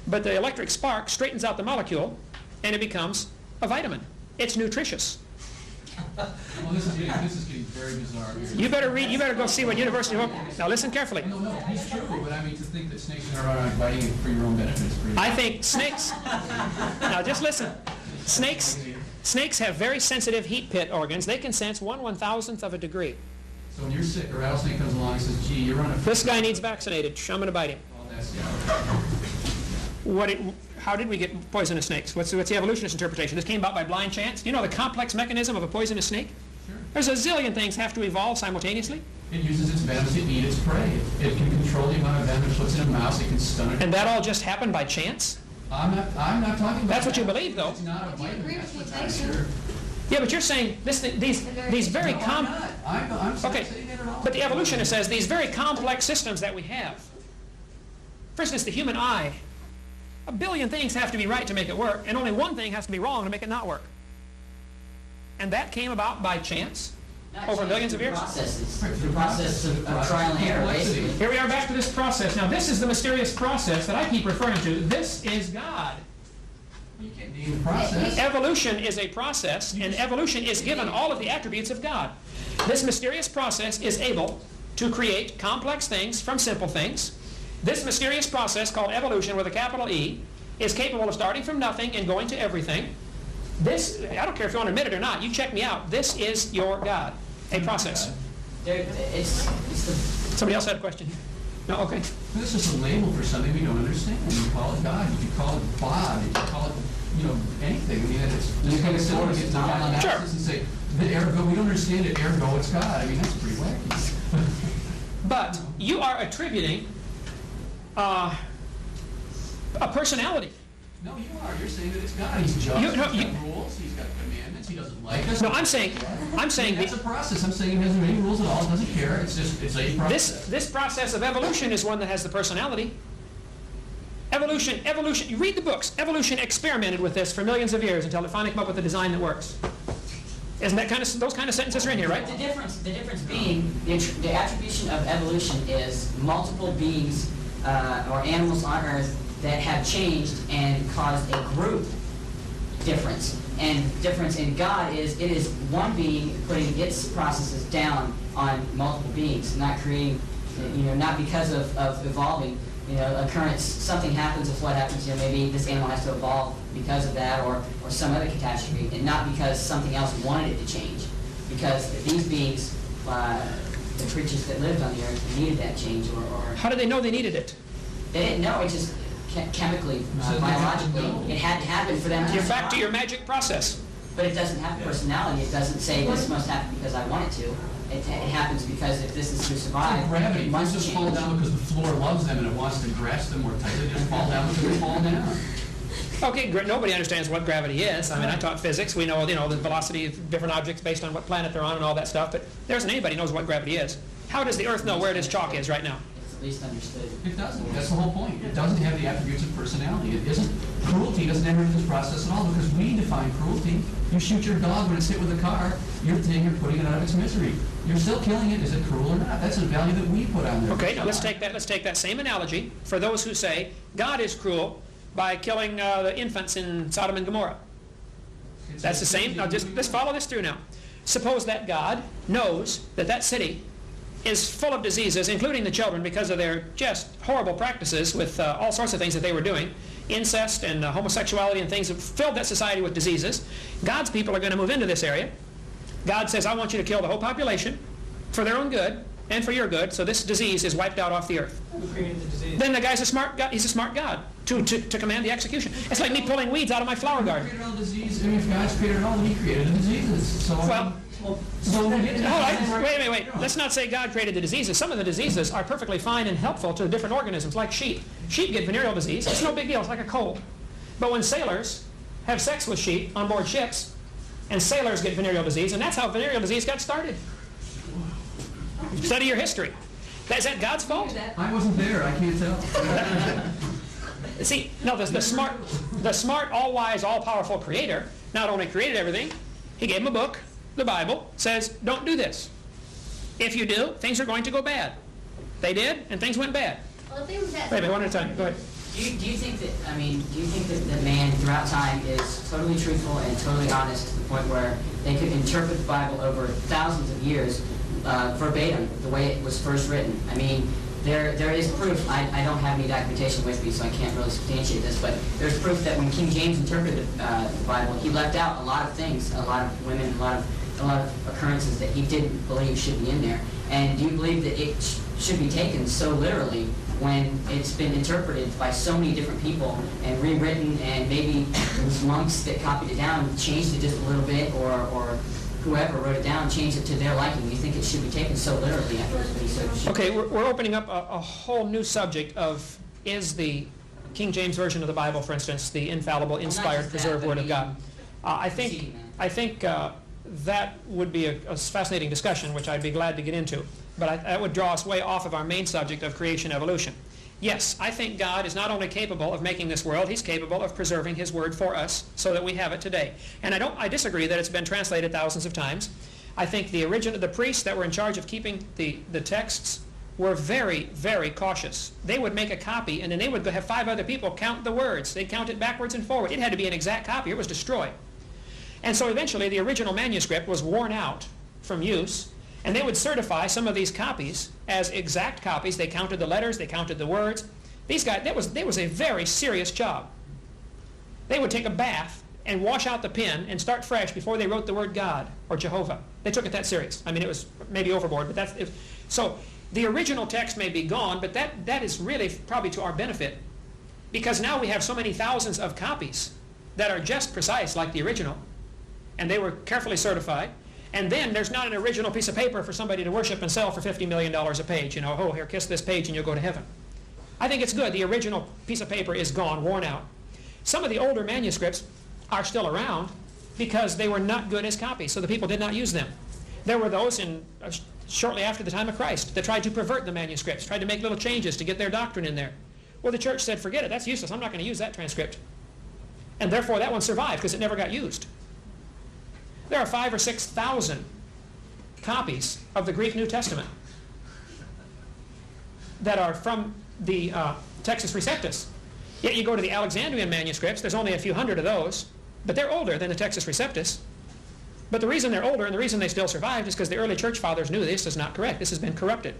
But the electric spark straightens out the molecule and it becomes a vitamin. It's nutritious. Well, this is getting very bizarre here. You better go see what University of Oklahoma. Now listen carefully. No, he's true, but I mean to think that snakes are around biting you for your own benefit is pretty. I think snakes. Now just listen. Snakes have very sensitive heat pit organs. They can sense 1/1000th of a degree. So when you're sick, a rattlesnake comes along and says, gee, you're on a... This guy needs vaccinated. I'm going to bite him. Oh, that's... How did we get poisonous snakes? What's the evolutionist interpretation? This came about by blind chance? Do you know the complex mechanism of a poisonous snake? Sure. There's a zillion things have to evolve simultaneously. It uses its venom to eat its prey. It can control the amount of venom it puts in a mouse. It can stun it. And that all just happened by chance? I'm not talking about That's what you believe, though. It's not a vitamin. That's what's out here. Yeah, but you're saying these very I'm not okay, saying that at all. but the evolutionist says these very complex systems that we have. For instance, the human eye. A billion things have to be right to make it work, and only one thing has to be wrong to make it not work. And that came about by chance over millions of years. The process of trial and error, basically. Here we are back to this process. Now, this is the mysterious process that I keep referring to. This is God. You can't name the process. Evolution is a process, and evolution is given all of the attributes of God. This mysterious process is able to create complex things from simple things. This mysterious process, called evolution with a capital E, is capable of starting from nothing and going to everything. This, I don't care if you want to admit it or not, you check me out. This is your God, a process. Somebody else had a question here? No? Okay. This is a label for something we don't understand. You call it God, you can call it Bob, you can call it, anything. I mean, it's just kind of similar to get to analysis and say, the ergo, we don't understand it, ergo, it's God. I mean, that's pretty wacky. But you are attributing a personality. No, you are. You're saying that it's God. He's just. He's got rules. He's got commandments. He doesn't like us. No, I'm saying it's a process. I'm saying he doesn't have any rules at all. Doesn't care. It's a process. This process of evolution is one that has the personality. Evolution. You read the books. Evolution experimented with this for millions of years until it finally came up with a design that works. Isn't that those kind of sentences are in here, right? The difference being the attribution of evolution is multiple beings or animals on Earth that have changed and caused a group difference. And difference in God is it is one being putting its processes down on multiple beings, not creating, not because of evolving. Occurrence, something happens, a flood happens, maybe this animal has to evolve because of that or some other catastrophe, and not because something else wanted it to change. Because these beings, the creatures that lived on the Earth, needed that change or... How did they know they needed it? They didn't know, it just chemically, biologically, it had to happen for them to... You're back to your magic process. But it doesn't have personality. It doesn't say this must happen because I want it to. It happens because if this is to survive, gravity. it must just fall down because the floor loves them and it wants to grasp them more tightly. They just fall down because they fall down. Okay, nobody understands what gravity is. I mean, I taught physics. We know, the velocity of different objects based on what planet they're on and all that stuff. But there isn't anybody who knows what gravity is. How does the Earth know where its chalk is right now? least understood. It doesn't. That's the whole point. It doesn't have the attributes of personality. It isn't. Cruelty doesn't enter into this process at all because we define cruelty. You shoot your dog when it's hit with a car, you're putting it out of its misery. You're still killing it. Is it cruel or not? That's a value that we put on there. Okay, now let's take that same analogy for those who say God is cruel by killing the infants in Sodom and Gomorrah. That's the same. Now let's follow this through now. Suppose that God knows that that city is full of diseases, including the children, because of their just horrible practices with all sorts of things that they were doing, incest and homosexuality and things that filled that society with diseases. God's people are going to move into this area. God says, I want you to kill the whole population for their own good and for your good, so this disease is wiped out off the earth. Who created the disease? Then the guy's a smart God. He's a smart God to command the execution. It's like me pulling weeds out of my flower garden. Created all disease. I mean, if God's created it all, then He created the diseases. So wait. Let's not say God created the diseases. Some of the diseases are perfectly fine and helpful to the different organisms, like sheep. Sheep get venereal disease. It's no big deal. It's like a cold. But when sailors have sex with sheep on board ships, and sailors get venereal disease, and that's how venereal disease got started. Study your history. Is that God's fault? I wasn't there. I can't tell. See, no, the smart, all-wise, all-powerful Creator not only created everything, He gave them a book, the Bible, says, don't do this. If you do, things are going to go bad. They did, and things went bad. Well, if it was that Wait a minute, one at a time. Go ahead. Do you think that man throughout time is totally truthful and totally honest to the point where they could interpret the Bible over thousands of years verbatim, the way it was first written? I mean, there is proof. I don't have any documentation with me, so I can't really substantiate this, but there's proof that when King James interpreted the Bible, he left out a lot of things, a lot of women, a lot of occurrences that he didn't believe should be in there. And do you believe that it should be taken so literally when it's been interpreted by so many different people and rewritten, and maybe those monks that copied it down changed it just a little bit, or whoever wrote it down changed it to their liking? Do you think it should be taken so literally after it's been so? Okay, we're opening up a whole new subject of, is the King James Version of the Bible, for instance, the infallible, inspired, preserved Word of God? I think that would be a fascinating discussion, which I'd be glad to get into. But that would draw us way off of our main subject of creation evolution. Yes, I think God is not only capable of making this world, He's capable of preserving His Word for us so that we have it today. And I disagree that it's been translated thousands of times. I think the priests that were in charge of keeping the texts were very, very cautious. They would make a copy, and then they would have 5 other people count the words. They'd count it backwards and forward. It had to be an exact copy. It was destroyed. And so eventually the original manuscript was worn out from use, and they would certify some of these copies as exact copies. They counted the letters, they counted the words. These guys, that was a very serious job. They would take a bath and wash out the pen and start fresh before they wrote the word God or Jehovah. They took it that serious. I mean, it was maybe overboard, but so the original text may be gone, but that is really probably to our benefit, because now we have so many thousands of copies that are just precise like the original, and they were carefully certified. And then there's not an original piece of paper for somebody to worship and sell for $50 million a page. You know, oh, here, kiss this page and you'll go to heaven. I think it's good. The original piece of paper is gone, worn out. Some of the older manuscripts are still around because they were not good as copies, so the people did not use them. There were those shortly after the time of Christ that tried to pervert the manuscripts, tried to make little changes to get their doctrine in there. Well, the church said, forget it, that's useless. I'm not going to use that transcript. And therefore that one survived because it never got used. There are 5,000 or 6,000 copies of the Greek New Testament that are from the Textus Receptus. Yet you go to the Alexandrian manuscripts, there's only a few hundred of those, but they're older than the Textus Receptus. But the reason they're older and the reason they still survived is because the early church fathers knew this is not correct. This has been corrupted.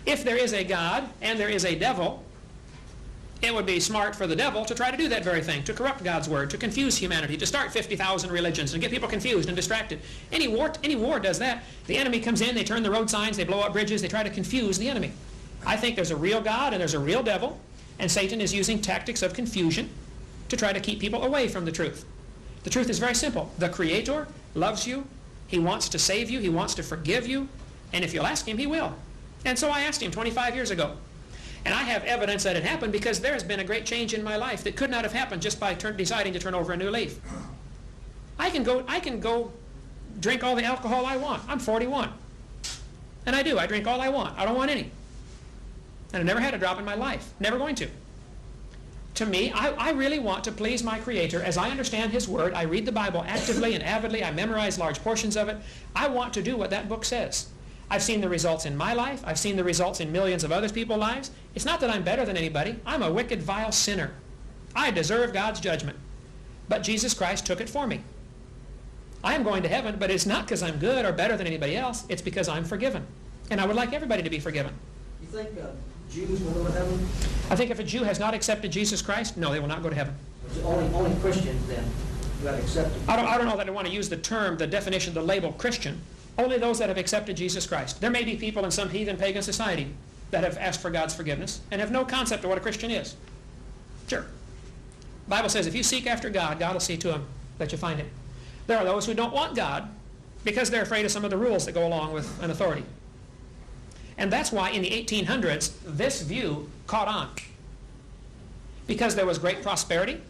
If there is a God and there is a devil, it would be smart for the devil to try to do that very thing, to corrupt God's word, to confuse humanity, to start 50,000 religions and get people confused and distracted. Any war does that. The enemy comes in, they turn the road signs, they blow up bridges, they try to confuse the enemy. I think there's a real God and there's a real devil, and Satan is using tactics of confusion to try to keep people away from the truth. The truth is very simple. The Creator loves you. He wants to save you. He wants to forgive you. And if you'll ask Him, He will. And so I asked Him 25 years ago. And I have evidence that it happened because there has been a great change in my life that could not have happened just by deciding to turn over a new leaf. I can go drink all the alcohol I want. I'm 41. And I do. I drink all I want. I don't want any. And I never had a drop in my life. Never going to. To me, I really want to please my Creator as I understand His Word. I read the Bible actively and avidly. I memorize large portions of it. I want to do what that book says. I've seen the results in my life. I've seen the results in millions of other people's lives. It's not that I'm better than anybody. I'm a wicked, vile sinner. I deserve God's judgment. But Jesus Christ took it for me. I am going to heaven, but it's not because I'm good or better than anybody else. It's because I'm forgiven. And I would like everybody to be forgiven. You think Jews will go to heaven? I think if a Jew has not accepted Jesus Christ, no, they will not go to heaven. It's only Christians then who have accepted. I don't know that I want to use the term, the definition, the label Christian. Only those that have accepted Jesus Christ. There may be people in some heathen pagan society that have asked for God's forgiveness and have no concept of what a Christian is. Sure. The Bible says if you seek after God, God will see to him that you find him. There are those who don't want God because they're afraid of some of the rules that go along with an authority. And that's why in the 1800s, this view caught on. Because there was great prosperity.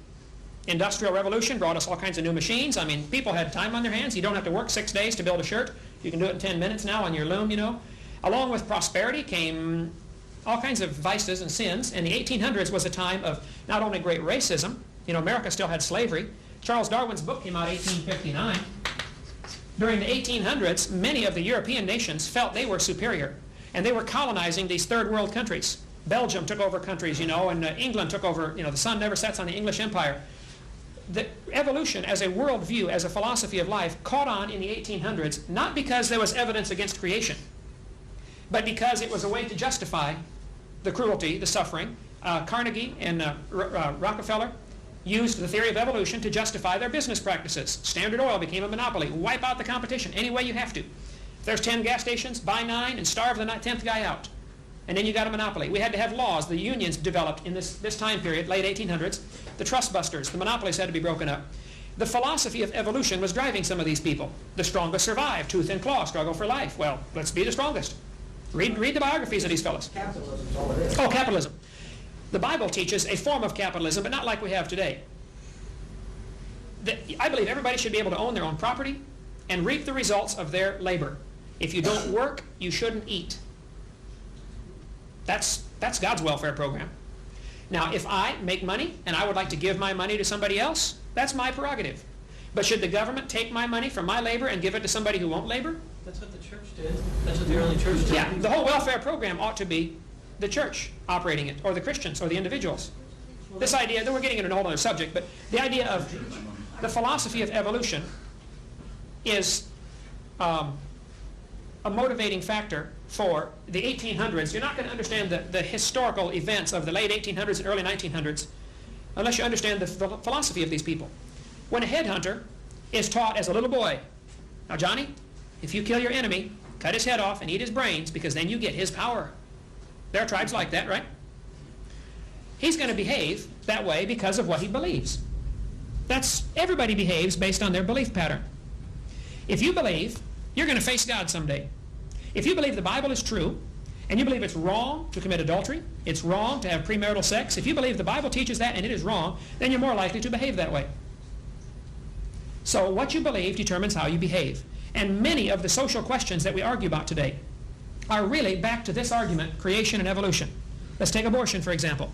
Industrial revolution brought us all kinds of new machines. I mean, people had time on their hands. You don't have to work 6 days to build a shirt. You can do it in 10 minutes now on your loom, you know. Along with prosperity came all kinds of vices and sins. And the 1800s was a time of not only great racism. You know, America still had slavery. Charles Darwin's book came out in 1859. During the 1800s, many of the European nations felt they were superior. And they were colonizing these third world countries. Belgium took over countries, you know, and England took over, you know, the sun never sets on the English Empire. The evolution as a worldview, as a philosophy of life, caught on in the 1800s, not because there was evidence against creation, but because it was a way to justify the cruelty, the suffering. Carnegie and Rockefeller used the theory of evolution to justify their business practices. Standard Oil became a monopoly. Wipe out the competition any way you have to. If there's 10 gas stations, buy 9 and starve the 10th guy out. And then you got a monopoly. We had to have laws. The unions developed in this time period, late 1800s. The trust busters, the monopolies had to be broken up. The philosophy of evolution was driving some of these people. The strongest survive, tooth and claw, struggle for life. Well, let's be the strongest. Read the biographies of these fellows. Capitalism is all it is. Oh, capitalism. The Bible teaches a form of capitalism, but not like we have today. I believe everybody should be able to own their own property and reap the results of their labor. If you don't work, you shouldn't eat. That's God's welfare program. Now, if I make money and I would like to give my money to somebody else, that's my prerogative. But should the government take my money from my labor and give it to somebody who won't labor? That's what the church did. That's what the early church did. Yeah, the whole welfare program ought to be the church operating it, or the Christians, or the individuals. This idea, then we're getting into a whole other subject, but the idea of the philosophy of evolution is a motivating factor for the 1800s. You're not going to understand the historical events of the late 1800s and early 1900s unless you understand the philosophy of these people. When a headhunter is taught as a little boy, now Johnny, if you kill your enemy, cut his head off and eat his brains because then you get his power. There are tribes like that, right? He's going to behave that way because of what he believes. Everybody behaves based on their belief pattern. If you believe, you're going to face God someday. If you believe the Bible is true, and you believe it's wrong to commit adultery, it's wrong to have premarital sex, if you believe the Bible teaches that and it is wrong, then you're more likely to behave that way. So what you believe determines how you behave. And many of the social questions that we argue about today are really back to this argument, creation and evolution. Let's take abortion, for example.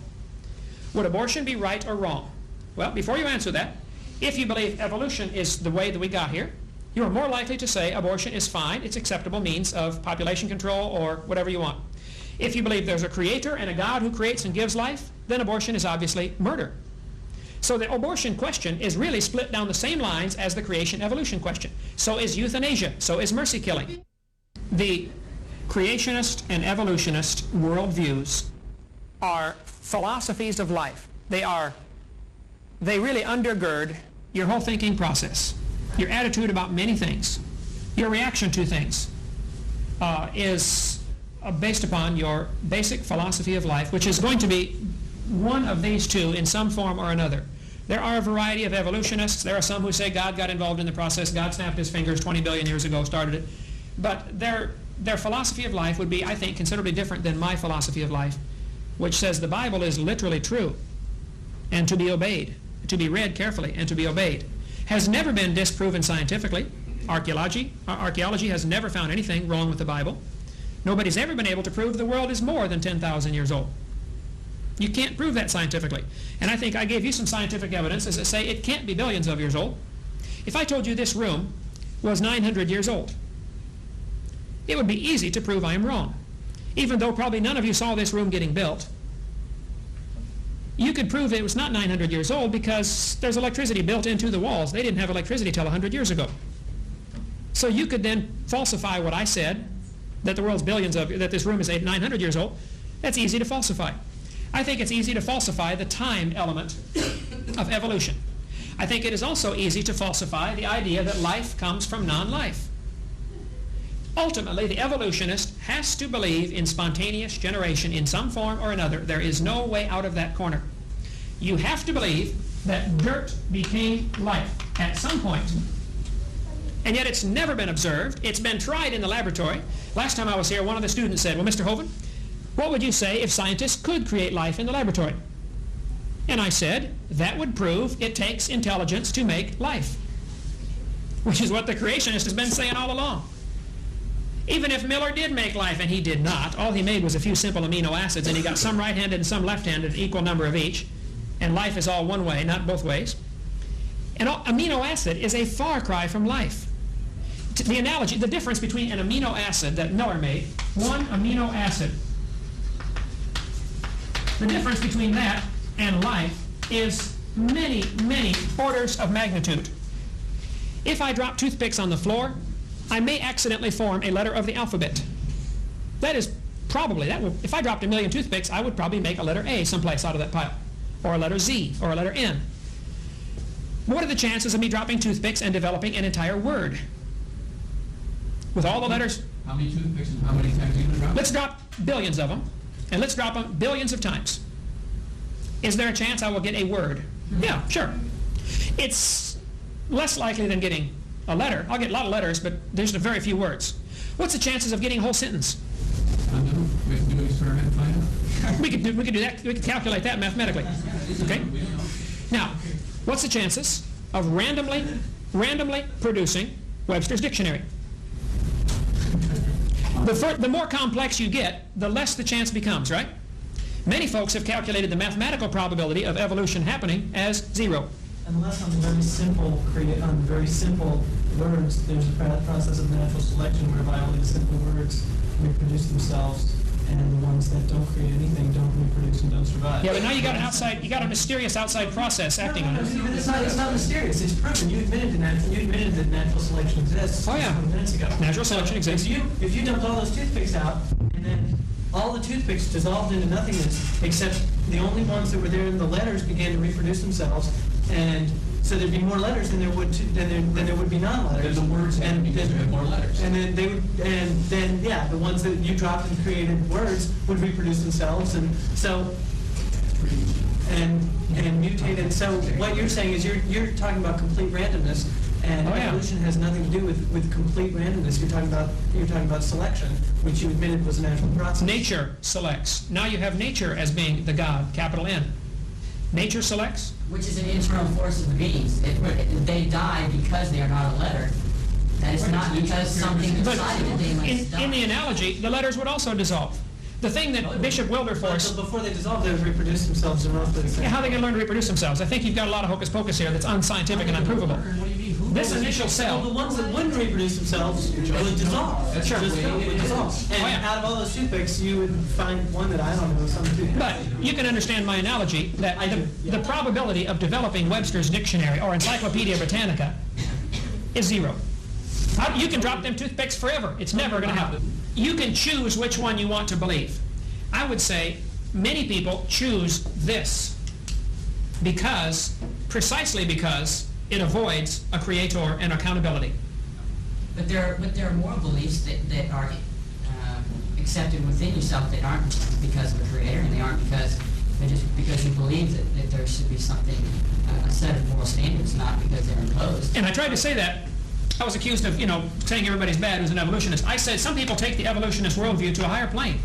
Would abortion be right or wrong? Well, before you answer that, if you believe evolution is the way that we got here, you are more likely to say abortion is fine, it's acceptable means of population control or whatever you want. If you believe there's a creator and a God who creates and gives life, then abortion is obviously murder. So the abortion question is really split down the same lines as the creation-evolution question. So is euthanasia, so is mercy killing. The creationist and evolutionist worldviews are philosophies of life. They really undergird your whole thinking process. Your attitude about many things, your reaction to things is based upon your basic philosophy of life, which is going to be one of these two in some form or another. There are a variety of evolutionists. There are some who say God got involved in the process. God snapped his fingers 20 billion years ago, started it. But their philosophy of life would be, I think, considerably different than my philosophy of life, which says the Bible is literally true and to be obeyed, to be read carefully and to be obeyed. Has never been disproven scientifically. Archaeology has never found anything wrong with the Bible. Nobody's ever been able to prove the world is more than 10,000 years old. You can't prove that scientifically. And I think I gave you some scientific evidence as to say it can't be billions of years old. If I told you this room was 900 years old, it would be easy to prove I am wrong. Even though probably none of you saw this room getting built, you could prove it was not 900 years old because there's electricity built into the walls. They didn't have electricity till 100 years ago. So you could then falsify what I said, that the world's that this room is 900 years old. That's easy to falsify. I think it's easy to falsify the time element of evolution. I think it is also easy to falsify the idea that life comes from non-life. Ultimately, the evolutionist has to believe in spontaneous generation in some form or another. There is no way out of that corner. You have to believe that dirt became life at some point. And yet it's never been observed. It's been tried in the laboratory. Last time I was here, one of the students said, well, Mr. Hovind, what would you say if scientists could create life in the laboratory? And I said, that would prove it takes intelligence to make life, which is what the creationist has been saying all along. Even if Miller did make life, and he did not, all he made was a few simple amino acids, and he got some right-handed and some left-handed, equal number of each, and life is all one way, not both ways. An amino acid is a far cry from life. The analogy, the difference between an amino acid that Miller made, one amino acid, the difference between that and life is many, many orders of magnitude. If I drop toothpicks on the floor, I may accidentally form a letter of the alphabet. That is probably, if I dropped 1,000,000 toothpicks, I would probably make a letter A someplace out of that pile, or a letter Z, or a letter N. What are the chances of me dropping toothpicks and developing an entire word? With all the letters? How many toothpicks and how many times you can drop? Let's drop billions of them, and let's drop them billions of times. Is there a chance I will get a word? Yeah, sure. It's less likely than getting a letter. I'll get a lot of letters, but there's very few words. What's the chances of getting a whole sentence? We could do that. We could calculate that mathematically. Okay. Now, what's the chances of randomly producing Webster's dictionary? The more complex you get, the less the chance becomes, right? Many folks have calculated the mathematical probability of evolution happening as 0. Unless on very simple words, there's a process of natural selection whereby only the simple words reproduce themselves, and the ones that don't create anything don't reproduce and don't survive. Yeah, but now you got a mysterious outside process acting on it. It's not mysterious. It's proven. You admitted that natural selection exists. Oh yeah. 20 minutes ago. Natural selection exists. If you dumped all those toothpicks out, and then all the toothpicks dissolved into nothingness, except the only ones that were there in the letters began to reproduce themselves, and so there'd be more letters than there would be non-letters. Then the words and because we have more letters. And then the ones that you dropped and created words would reproduce themselves, and so and mutated. So what you're saying is you're talking about complete randomness, and evolution has nothing to do with complete randomness. You're talking about selection, which you admitted was a natural process. Nature selects. Now you have nature as being the God, capital N. Nature selects. Which is an internal force of the beings. They die because they are not a letter. That is not because something decided that they must die. In the analogy, the letters would also dissolve. The thing that Bishop Wilberforce... Before they dissolve, they would reproduce themselves in roughly the same. Yeah, how are they going to learn to reproduce themselves? I think you've got a lot of hocus pocus here that's unscientific and unprovable. This initial cell... Well, the ones that wouldn't reproduce themselves would dissolve. Sure. Would dissolve. And out of all those toothpicks, you would find one that, I don't know, some toothpick. But you can understand my analogy that the probability of developing Webster's dictionary or Encyclopedia Britannica is 0. You can drop them toothpicks forever. It's never going to happen. You can choose which one you want to believe. I would say many people choose this precisely because it avoids a creator and accountability. But there are moral beliefs that are accepted within yourself that aren't because of a creator, and they aren't just because you believe that there should be something, a set of moral standards, not because they're imposed. And I tried to say that. I was accused of, saying everybody's bad who's an evolutionist. I said some people take the evolutionist worldview to a higher plane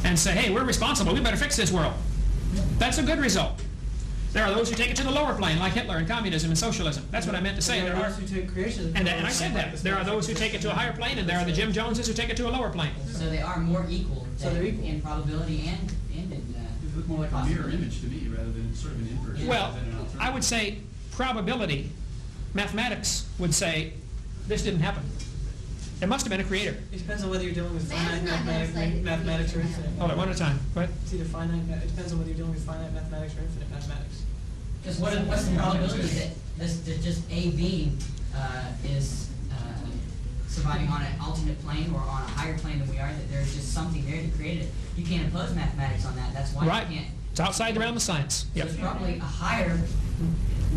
and say, hey, we're responsible. We better fix this world. That's a good result. There are those who take it to the lower plane, like Hitler and communism and socialism. That's what I meant to say. There are those who take creationism. And I said that. There are those who take it to a higher plane, and there are the Jim Joneses who take it to a lower plane. So they are more equal, in probability and in It looked more like a mirror image to me rather than sort of an inverse. Well, I would say probability, mathematics would say this didn't happen. There must have been a creator. It depends on whether you're dealing with finite mathematics or infinite. Hold on, one at a time. What? It's either finite. It depends on whether you're dealing with finite mathematics or infinite mathematics. Because what's the probability that just A being is surviving on an alternate plane or on a higher plane than we are, that there's just something there that created it. You can't impose mathematics on that. That's why Right. you can't. It's outside the realm of science. So Yep. it's probably a higher,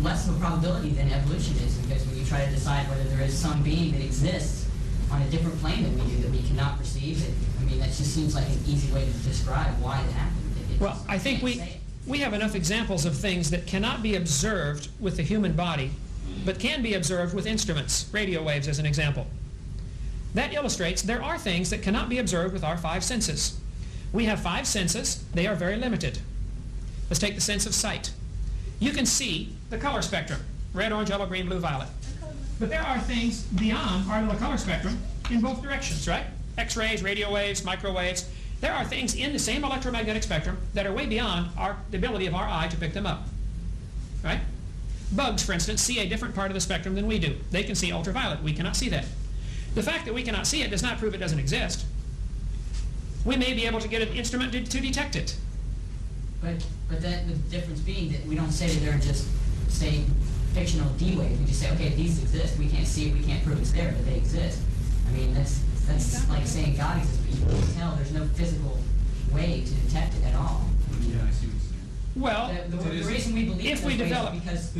less of a probability than evolution is, because when you try to decide whether there is some being that exists on a different plane than we do that we cannot perceive, that just seems like an easy way to describe why it happened. Well, I think we have enough examples of things that cannot be observed with the human body, but can be observed with instruments, radio waves as an example. That illustrates there are things that cannot be observed with our 5 senses. We have 5 senses. They are very limited. Let's take the sense of sight. You can see the color spectrum, red, orange, yellow, green, blue, violet. But there are things beyond our little color spectrum in both directions, right? X-rays, radio waves, microwaves. There are things in the same electromagnetic spectrum that are way beyond the ability of our eye to pick them up, right? Bugs, for instance, see a different part of the spectrum than we do. They can see ultraviolet. We cannot see that. The fact that we cannot see it does not prove it doesn't exist. We may be able to get an instrument to detect it. But then the difference being that we don't say that they're just, say, fictional D waves. We just say, okay, these exist. We can't see it. We can't prove it's there, but they exist. I mean, that's like saying God exists, but you can't tell. There's no physical way to detect it at all. Yeah, I see what you're saying. Well, the reason we believe if we develop, because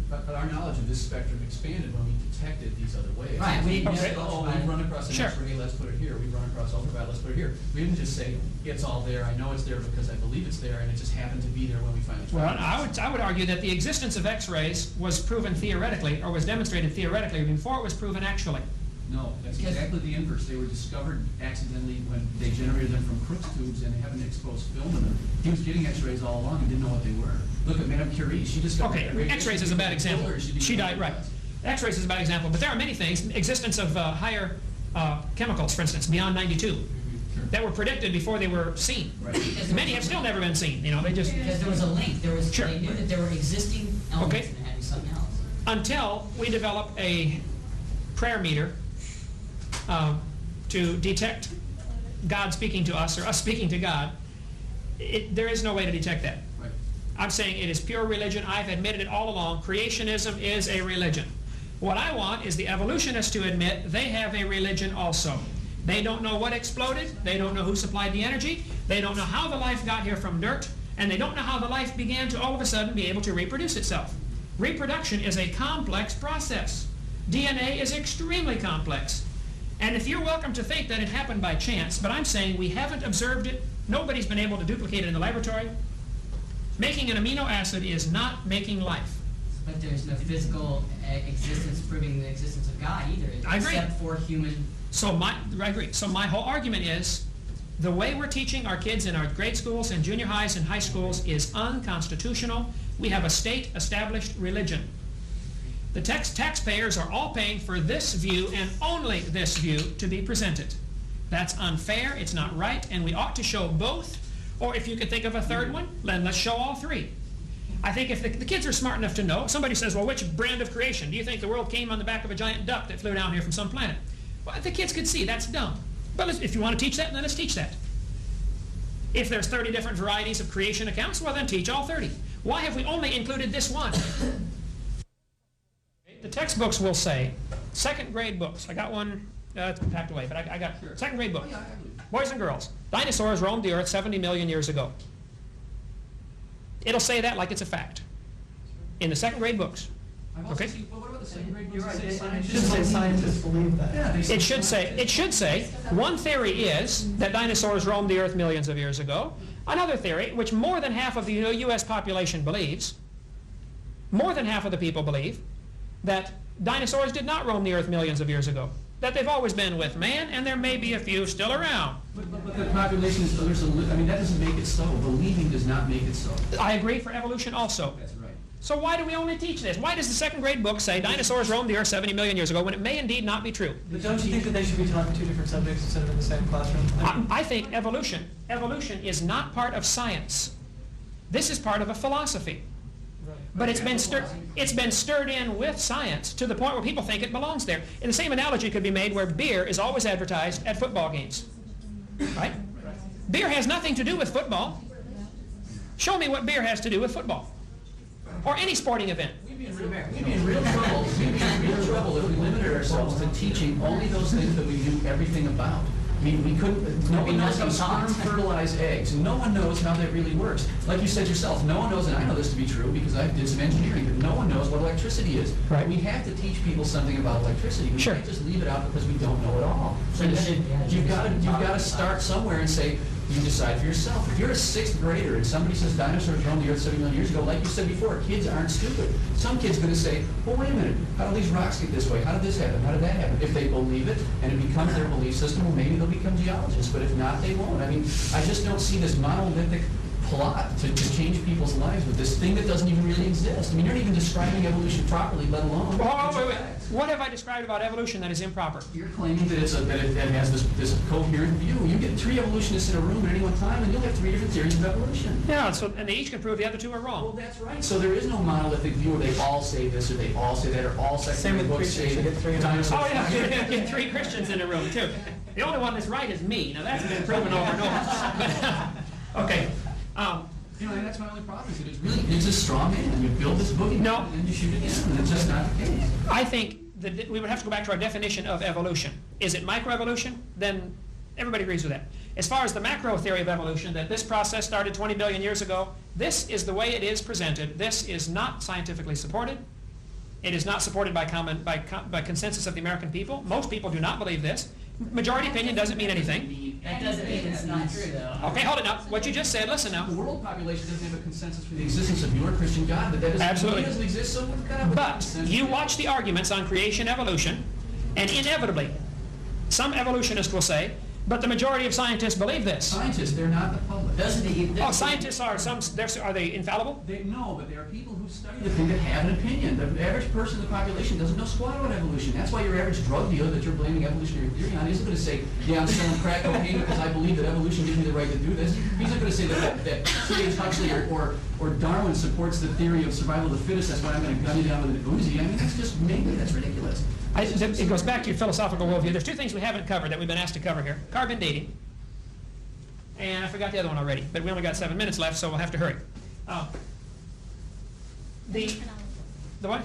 But our knowledge of this spectrum expanded when we detected these other waves. Right, we didn't said, just- oh, we run across an Sure. X-ray, let's put it here. We run across ultraviolet, let's put it here. We didn't just say, it's all there, I know it's there because I believe it's there, and it just happened to be there when we finally well, found it. I would argue that the existence of X-rays was proven theoretically, or was demonstrated theoretically, before it was proven actually. No, that's exactly the inverse. They were discovered accidentally when they generated them from Crookes tubes and they haven't exposed film in them. He was getting X-rays all along and didn't know what they were. Look at Madame Curie. She discovered that Okay, radiation X-rays is a bad example. killed her. She didn't She know died, what it right. was. X-rays is a bad example, but there are many things. Existence of higher chemicals, for instance, beyond 92, that were predicted before they were seen. Right. Many have still never been seen. You know, they just because there was a link. Sure. They knew that there were existing elements Okay. and there had to be something else. until we develop a prayer meter to detect God speaking to us or us speaking to God. There is no way to detect that. Right. I'm saying it is pure religion. I've admitted it all along. Creationism is a religion. What I want is the evolutionists to admit they have a religion also. They don't know what exploded. They don't know who supplied the energy. They don't know how the life got here from dirt. And they don't know how the life began to all of a sudden be able to reproduce itself. Reproduction is a complex process. DNA is extremely complex. And if you're welcome to think that it happened by chance, but I'm saying we haven't observed it. Nobody's been able to duplicate it in the laboratory. Making an amino acid is not making life. But there's no physical existence proving the existence of God either, I agree. except for human. I agree. So my whole argument is the way we're teaching our kids in our grade schools and junior highs and high schools is unconstitutional. We have a state-established religion. The taxpayers are all paying for this view and only this view to be presented. That's unfair, it's not right, and we ought to show both. Or if you could think of a third one, then let's show all three. I think if the kids are smart enough to know, somebody says, well, which brand of creation? Do you think the world came on the back of a giant duck that flew down here from some planet? Well, the kids could see that's dumb. But if you want to teach that, then let's teach that. If there's 30 different varieties of creation accounts, well, then teach all 30. Why have we only included this one? The textbooks will say, second grade books. I got one packed away, but I got second grade book. Boys and girls, dinosaurs roamed the earth 70 million years ago. It'll say that like it's a fact in the second grade books. Okay? What about the second grade You're books right. that say It should say scientists believe that. Yeah, they It should say one theory is that dinosaurs roamed the earth millions of years ago. Another theory, which more than half of the U.S. population believes, more than half of the people believe, that dinosaurs did not roam the earth millions of years ago. that they've always been with man, and there may be a few still around. But the population is, I mean, that doesn't make it so. Believing does not make it so. I agree for evolution also. That's right. So why do we only teach this? Why does the second grade book say dinosaurs roamed the earth 70 million years ago when it may indeed not be true? But don't you think that they should be taught in two different subjects instead of in the same classroom? I think evolution is not part of science. This is part of a philosophy. But it's been stirred in with science to the point where people think it belongs there. And the same analogy could be made where beer is always advertised at football games. Right? Beer has nothing to do with football. Show me what beer has to do with football. Or any sporting event. We'd be in real trouble. We'd be in real trouble if we limited ourselves to teaching only those things that we knew everything about. I mean, we couldn't, nobody knows how sperm fertilize eggs. No one knows how that really works. Like you said yourself, no one knows, and I know this to be true because I did some engineering, but no one knows what electricity is. Right. We have to teach people something about electricity. We can't just leave it out because we don't know it all. So you've got to start somewhere and say, you decide for yourself. If you're a 6th grader and somebody says dinosaurs roamed the earth 70 million years ago, like you said before, kids aren't stupid. Some kid's going to say, well, wait a minute, how do these rocks get this way? How did this happen? How did that happen? If they believe it and it becomes their belief system, well, maybe they'll become geologists. But if not, they won't. I mean, I just don't see this monolithic plot to change people's lives with this thing that doesn't even really exist. I mean, you're not even describing evolution properly, let alone... Wait. What have I described about evolution that is improper? You're claiming that it has this coherent view. You get 3 evolutionists in a room at any one time, and you'll have 3 different theories of evolution. Yeah, and they each can prove the other 2 are wrong. Well, that's right. So there is no monolithic view where they all say this or they all say that or all secondary books say dinosaurs. Oh, yeah, get 3 Christians in a room, too. The only one that's right is me. Now, that's been proven over and over. Okay. You know, and that's my only problem. It's a straw man. You build this boogeyman and then you shoot it in, and it's just not the case. I think that we would have to go back to our definition of evolution. Is it microevolution? Then everybody agrees with that. As far as the macro theory of evolution, that this process started 20 billion years ago, this is the way it is presented. This is not scientifically supported. It is not supported by consensus of the American people. Most people do not believe this. Majority opinion doesn't mean anything. That doesn't mean it's not true, though. Okay, hold it now. What you just said, listen now. The world population doesn't have a consensus for the existence of your Christian God, but that doesn't exist, so we've got But you watch the arguments on creation, evolution, and inevitably, some evolutionists will say, but the majority of scientists believe this. Scientists, they're not the public. Scientists are they infallible? No, but there are people who study the thing that have an opinion. The average person in the population doesn't know squat about evolution. That's why your average drug dealer that you're blaming evolutionary theory on isn't going to say, yeah, I'm selling crack cocaine because I believe that evolution gives me the right to do this. He's not going to say that C.H. Huxley or Darwin supports the theory of survival of the fittest. That's why I'm going to gun you down with an Uzi. I mean, that's just maybe that's ridiculous. It goes back to your philosophical worldview. There's 2 things we haven't covered that we've been asked to cover here. Carbon dating. And I forgot the other one already, but we only got 7 minutes left, so we'll have to hurry. The what?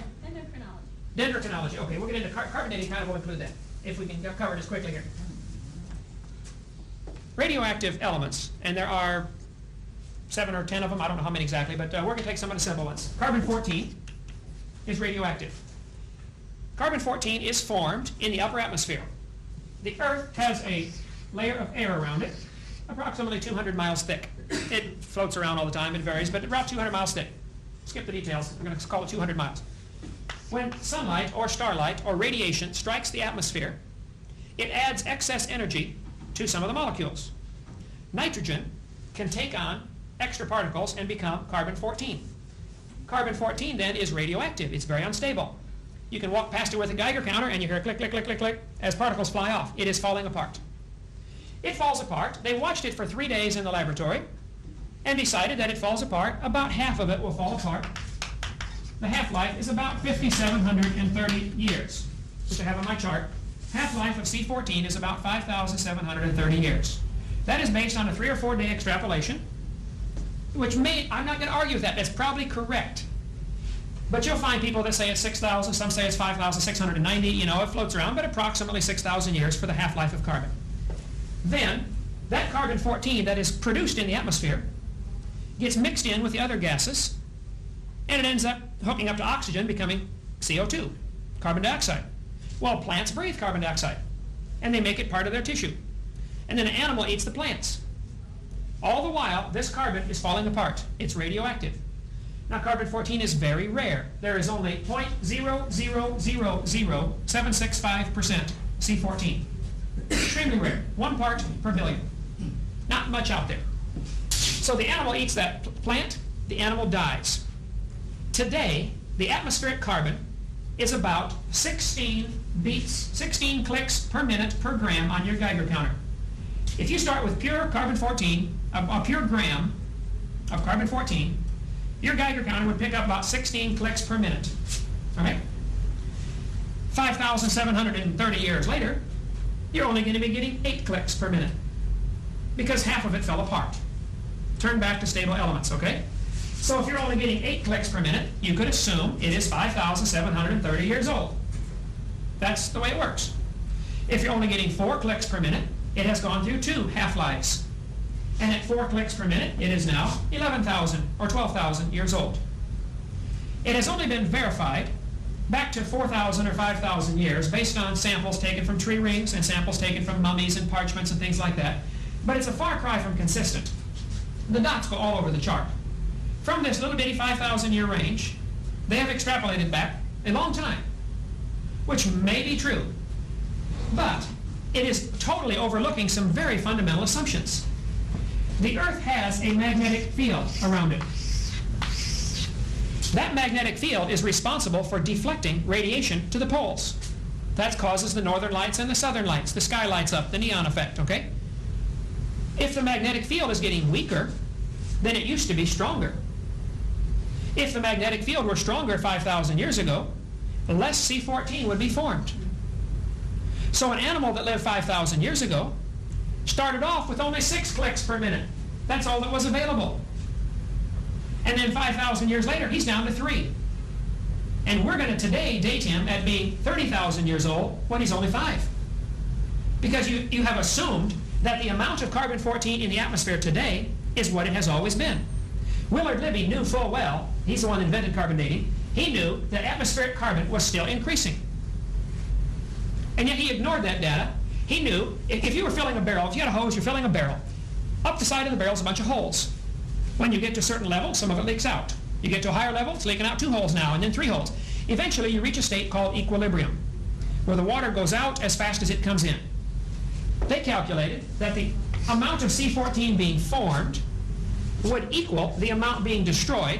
Dendrochronology. Okay, we'll get into carbon dating, kind of will include that, if we can cover this quickly here. Radioactive elements, and there are 7 or 10 of them, I don't know how many exactly, but we're going to take some of the simple ones. Carbon-14 is radioactive. Carbon-14 is formed in the upper atmosphere. The Earth has a layer of air around it, approximately 200 miles thick. It floats around all the time, it varies, but about 200 miles thick. Skip the details, we're going to call it 200 miles. When sunlight or starlight or radiation strikes the atmosphere, it adds excess energy to some of the molecules. Nitrogen can take on extra particles and become carbon-14. Carbon-14 then is radioactive, it's very unstable. You can walk past it with a Geiger counter and you hear click, click, click, click, click as particles fly off. It is falling apart. It falls apart. They watched it for 3 days in the laboratory and decided that it falls apart. About half of it will fall apart. The half-life is about 5,730 years, which I have on my chart. Half-life of C14 is about 5,730 years. That is based on a 3 or 4 day extrapolation, which I'm not going to argue with that. That's probably correct. But you'll find people that say it's 6,000, some say it's 5,690, you know, it floats around, but approximately 6,000 years for the half-life of carbon. Then, that carbon-14 that is produced in the atmosphere gets mixed in with the other gases, and it ends up hooking up to oxygen, becoming CO2, carbon dioxide. Well, plants breathe carbon dioxide, and they make it part of their tissue. And then an animal eats the plants. All the while, this carbon is falling apart. It's radioactive. Now, carbon-14 is very rare. There is only 0.0000765% C14. Extremely rare. 1 part per billion. Not much out there. So the animal eats that plant, the animal dies. Today, the atmospheric carbon is about 16 beats, 16 clicks per minute per gram on your Geiger counter. If you start with pure carbon-14, a pure gram of carbon-14, your Geiger counter would pick up about 16 clicks per minute. All right? 5,730 years later, you're only going to be getting 8 clicks per minute because half of it fell apart. Turn back to stable elements, okay? So if you're only getting 8 clicks per minute, you could assume it is 5,730 years old. That's the way it works. If you're only getting 4 clicks per minute, it has gone through 2 half-lives. And at 4 clicks per minute, it is now 11,000 or 12,000 years old. It has only been verified back to 4,000 or 5,000 years based on samples taken from tree rings and samples taken from mummies and parchments and things like that. But it's a far cry from consistent. The dots go all over the chart. From this little bitty 5,000 year range, they have extrapolated back a long time, which may be true. But it is totally overlooking some very fundamental assumptions. The Earth has a magnetic field around it. That magnetic field is responsible for deflecting radiation to the poles. That causes the northern lights and the southern lights. The sky lights up, the neon effect, okay? If the magnetic field is getting weaker, then it used to be stronger. If the magnetic field were stronger 5,000 years ago, less C14 would be formed. So an animal that lived 5,000 years ago started off with only 6 clicks per minute. That's all that was available. And then 5,000 years later, he's down to 3. And we're going to today date him at being 30,000 years old when he's only 5. Because you have assumed that the amount of carbon-14 in the atmosphere today is what it has always been. Willard Libby knew full well, he's the one that invented carbon dating, he knew that atmospheric carbon was still increasing. And yet he ignored that data. He knew if you were filling a barrel, if you had a hose, you're filling a barrel. Up the side of the barrel is a bunch of holes. When you get to a certain level, some of it leaks out. You get to a higher level, it's leaking out 2 holes now, and then 3 holes. Eventually, you reach a state called equilibrium, where the water goes out as fast as it comes in. They calculated that the amount of C14 being formed would equal the amount being destroyed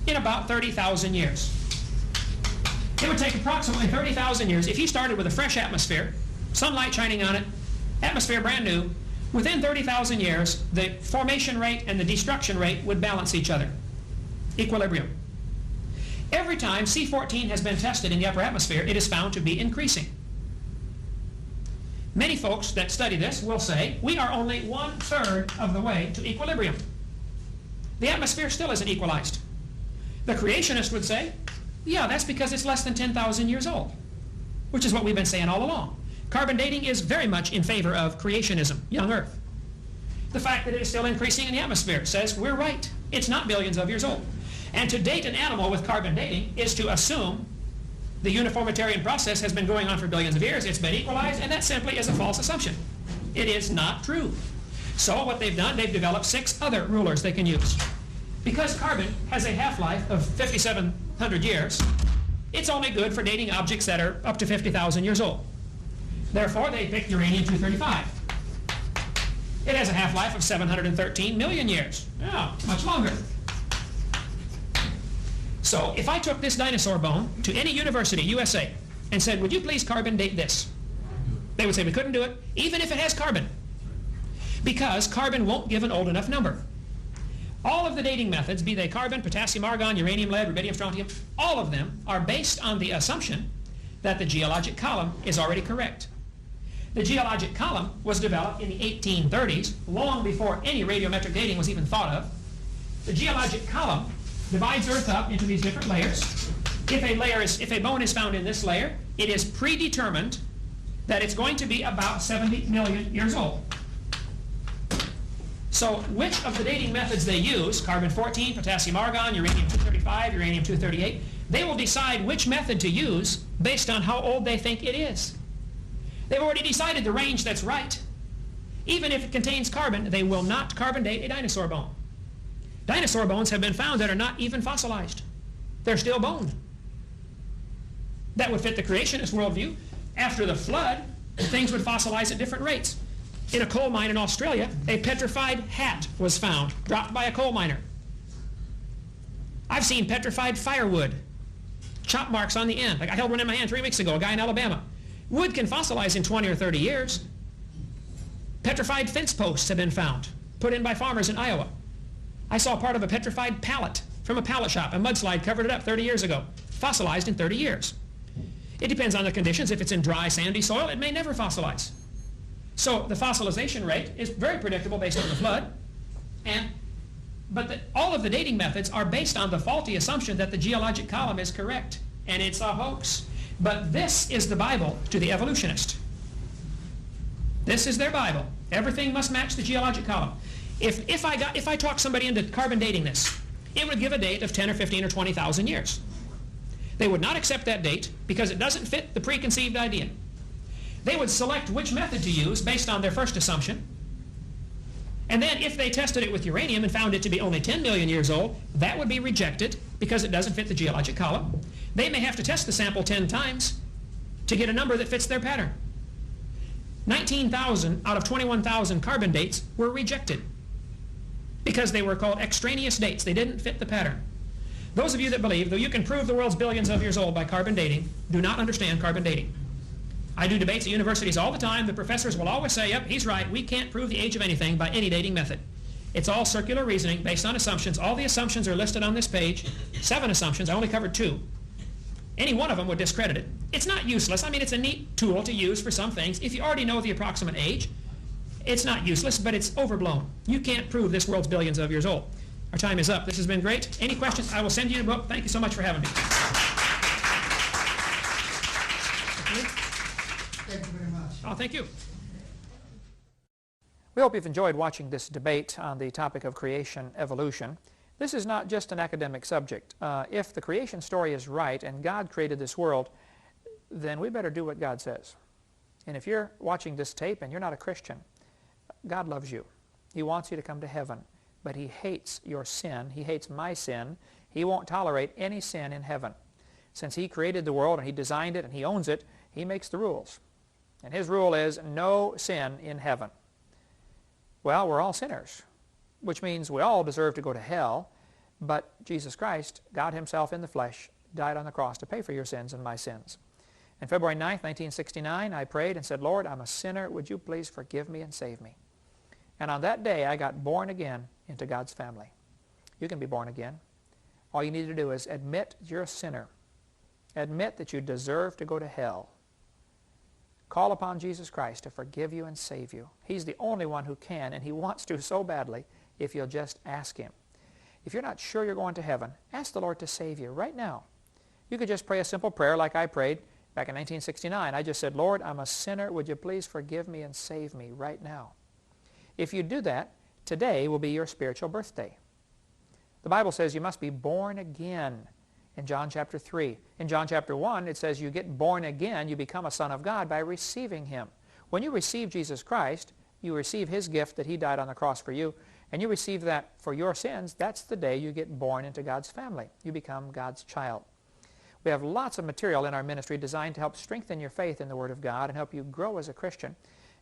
in about 30,000 years. It would take approximately 30,000 years if you started with a fresh atmosphere, sunlight shining on it, atmosphere brand new. Within 30,000 years, the formation rate and the destruction rate would balance each other. Equilibrium. Every time C14 has been tested in the upper atmosphere, it is found to be increasing. Many folks that study this will say, we are only 1/3 of the way to equilibrium. The atmosphere still isn't equalized. The creationist would say, yeah, that's because it's less than 10,000 years old, which is what we've been saying all along. Carbon dating is very much in favor of creationism, young Earth. The fact that it is still increasing in the atmosphere says we're right. It's not billions of years old. And to date an animal with carbon dating is to assume the uniformitarian process has been going on for billions of years, it's been equalized, and that simply is a false assumption. It is not true. So what they've done, they've developed 6 other rulers they can use. Because carbon has a half-life of 5,700 years, it's only good for dating objects that are up to 50,000 years old. Therefore, they picked uranium-235. It has a half-life of 713 million years. Yeah, much longer. So if I took this dinosaur bone to any university, USA, and said, would you please carbon date this? They would say, we couldn't do it, even if it has carbon. Because carbon won't give an old enough number. All of the dating methods, be they carbon, potassium, argon, uranium, lead, rubidium, strontium, all of them are based on the assumption that the geologic column is already correct. The geologic column was developed in the 1830s, long before any radiometric dating was even thought of. The geologic column divides Earth up into these different layers. If a bone is found in this layer, it is predetermined that it's going to be about 70 million years old. So which of the dating methods they use, carbon-14, potassium-argon, uranium-235, uranium-238, they will decide which method to use based on how old they think it is. They've already decided the range that's right. Even if it contains carbon, they will not carbon date a dinosaur bone. Dinosaur bones have been found that are not even fossilized. They're still bone. That would fit the creationist worldview. After the flood, things would fossilize at different rates. In a coal mine in Australia, a petrified hat was found, dropped by a coal miner. I've seen petrified firewood, chop marks on the end. Like I held one in my hand 3 weeks ago, a guy in Alabama. Wood can fossilize in 20 or 30 years. Petrified fence posts have been found, put in by farmers in Iowa. I saw part of a petrified pallet from a pallet shop. A mudslide covered it up 30 years ago. Fossilized in 30 years. It depends on the conditions. If it's in dry, sandy soil, it may never fossilize. So the fossilization rate is very predictable based on the flood. But all of the dating methods are based on the faulty assumption that the geologic column is correct. And it's a hoax. But this is the Bible to the evolutionist. This is their Bible. Everything must match the geologic column. If I talk somebody into carbon dating this, it would give a date of 10 or 15 or 20,000 years. They would not accept that date because it doesn't fit the preconceived idea. They would select which method to use based on their first assumption. And then if they tested it with uranium and found it to be only 10 million years old, that would be rejected because it doesn't fit the geologic column. They may have to test the sample 10 times to get a number that fits their pattern. 19,000 out of 21,000 carbon dates were rejected because they were called extraneous dates. They didn't fit the pattern. Those of you that believe, though you can prove the world's billions of years old by carbon dating, do not understand carbon dating. I do debates at universities all the time. The professors will always say, yep, he's right. We can't prove the age of anything by any dating method. It's all circular reasoning based on assumptions. All the assumptions are listed on this page. 7 assumptions. I only covered 2. Any one of them would discredit it. It's not useless. I mean, it's a neat tool to use for some things. If you already know the approximate age, it's not useless, but it's overblown. You can't prove this world's billions of years old. Our time is up. This has been great. Any questions? I will send you a book. Thank you so much for having me. Thank you very much. Oh, thank you. We hope you've enjoyed watching this debate on the topic of creation evolution. This is not just an academic subject. If the creation story is right and God created this world, then we better do what God says. And if you're watching this tape and you're not a Christian, God loves you. He wants you to come to heaven. But He hates your sin. He hates my sin. He won't tolerate any sin in heaven. Since He created the world and He designed it and He owns it, He makes the rules. And His rule is no sin in heaven. Well, we're all sinners, which means we all deserve to go to hell. But Jesus Christ, God Himself in the flesh, died on the cross to pay for your sins and my sins. On February 9th, 1969, I prayed and said, Lord, I'm a sinner. Would you please forgive me and save me? And on that day, I got born again into God's family. You can be born again. All you need to do is admit you're a sinner. Admit that you deserve to go to hell. Call upon Jesus Christ to forgive you and save you. He's the only one who can, and He wants to so badly if you'll just ask Him. If you're not sure you're going to heaven, ask the Lord to save you right now. You could just pray a simple prayer like I prayed back in 1969. I just said, Lord, I'm a sinner. Would you please forgive me and save me right now? If you do that, today will be your spiritual birthday. The Bible says you must be born again in John chapter 3. In John chapter 1, it says you get born again, you become a son of God by receiving Him. When you receive Jesus Christ, you receive His gift that He died on the cross for you, and you receive that for your sins. That's the day you get born into God's family. You become God's child. We have lots of material in our ministry designed to help strengthen your faith in the Word of God and help you grow as a Christian.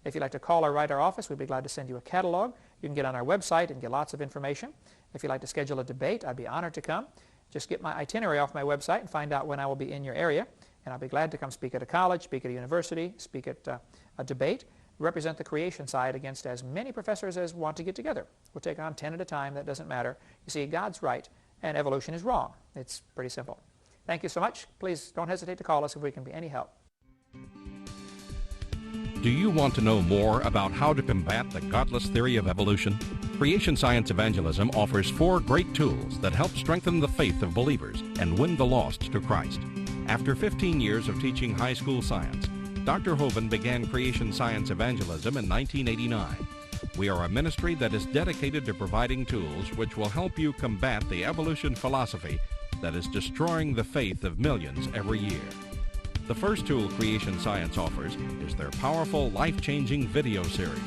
If you'd like to call or write our office, we'd be glad to send you a catalog. You can get on our website and get lots of information. If you'd like to schedule a debate, I'd be honored to come. Just get my itinerary off my website and find out when I will be in your area. And I'll be glad to come speak at a college, speak at a university, speak at a debate, represent the creation side against as many professors as want to get together. We'll take on 10 at a time. That doesn't matter. You see, God's right and evolution is wrong. It's pretty simple. Thank you so much. Please don't hesitate to call us if we can be any help. Do you want to know more about how to combat the godless theory of evolution? Creation Science Evangelism offers 4 great tools that help strengthen the faith of believers and win the lost to Christ. After 15 years of teaching high school science, Dr. Hovind began Creation Science Evangelism in 1989. We are a ministry that is dedicated to providing tools which will help you combat the evolution philosophy that is destroying the faith of millions every year. The first tool Creation Science offers is their powerful, life-changing video series.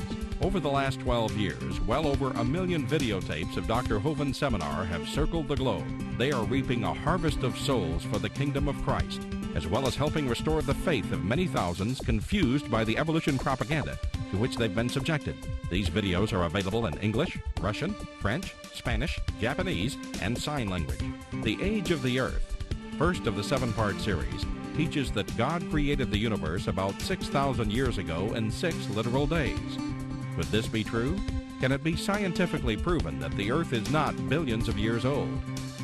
Over the last 12 years, well over 1 million videotapes of Dr. Hovind's seminar have circled the globe. They are reaping a harvest of souls for the kingdom of Christ. as well as helping restore the faith of many thousands confused by the evolution propaganda to which they've been subjected. These videos are available in English, Russian, French, Spanish, Japanese, and sign language. The Age of the Earth, first of the 7-part series, teaches that God created the universe about 6,000 years ago in 6 literal days. Could this be true? Can it be scientifically proven that the Earth is not billions of years old?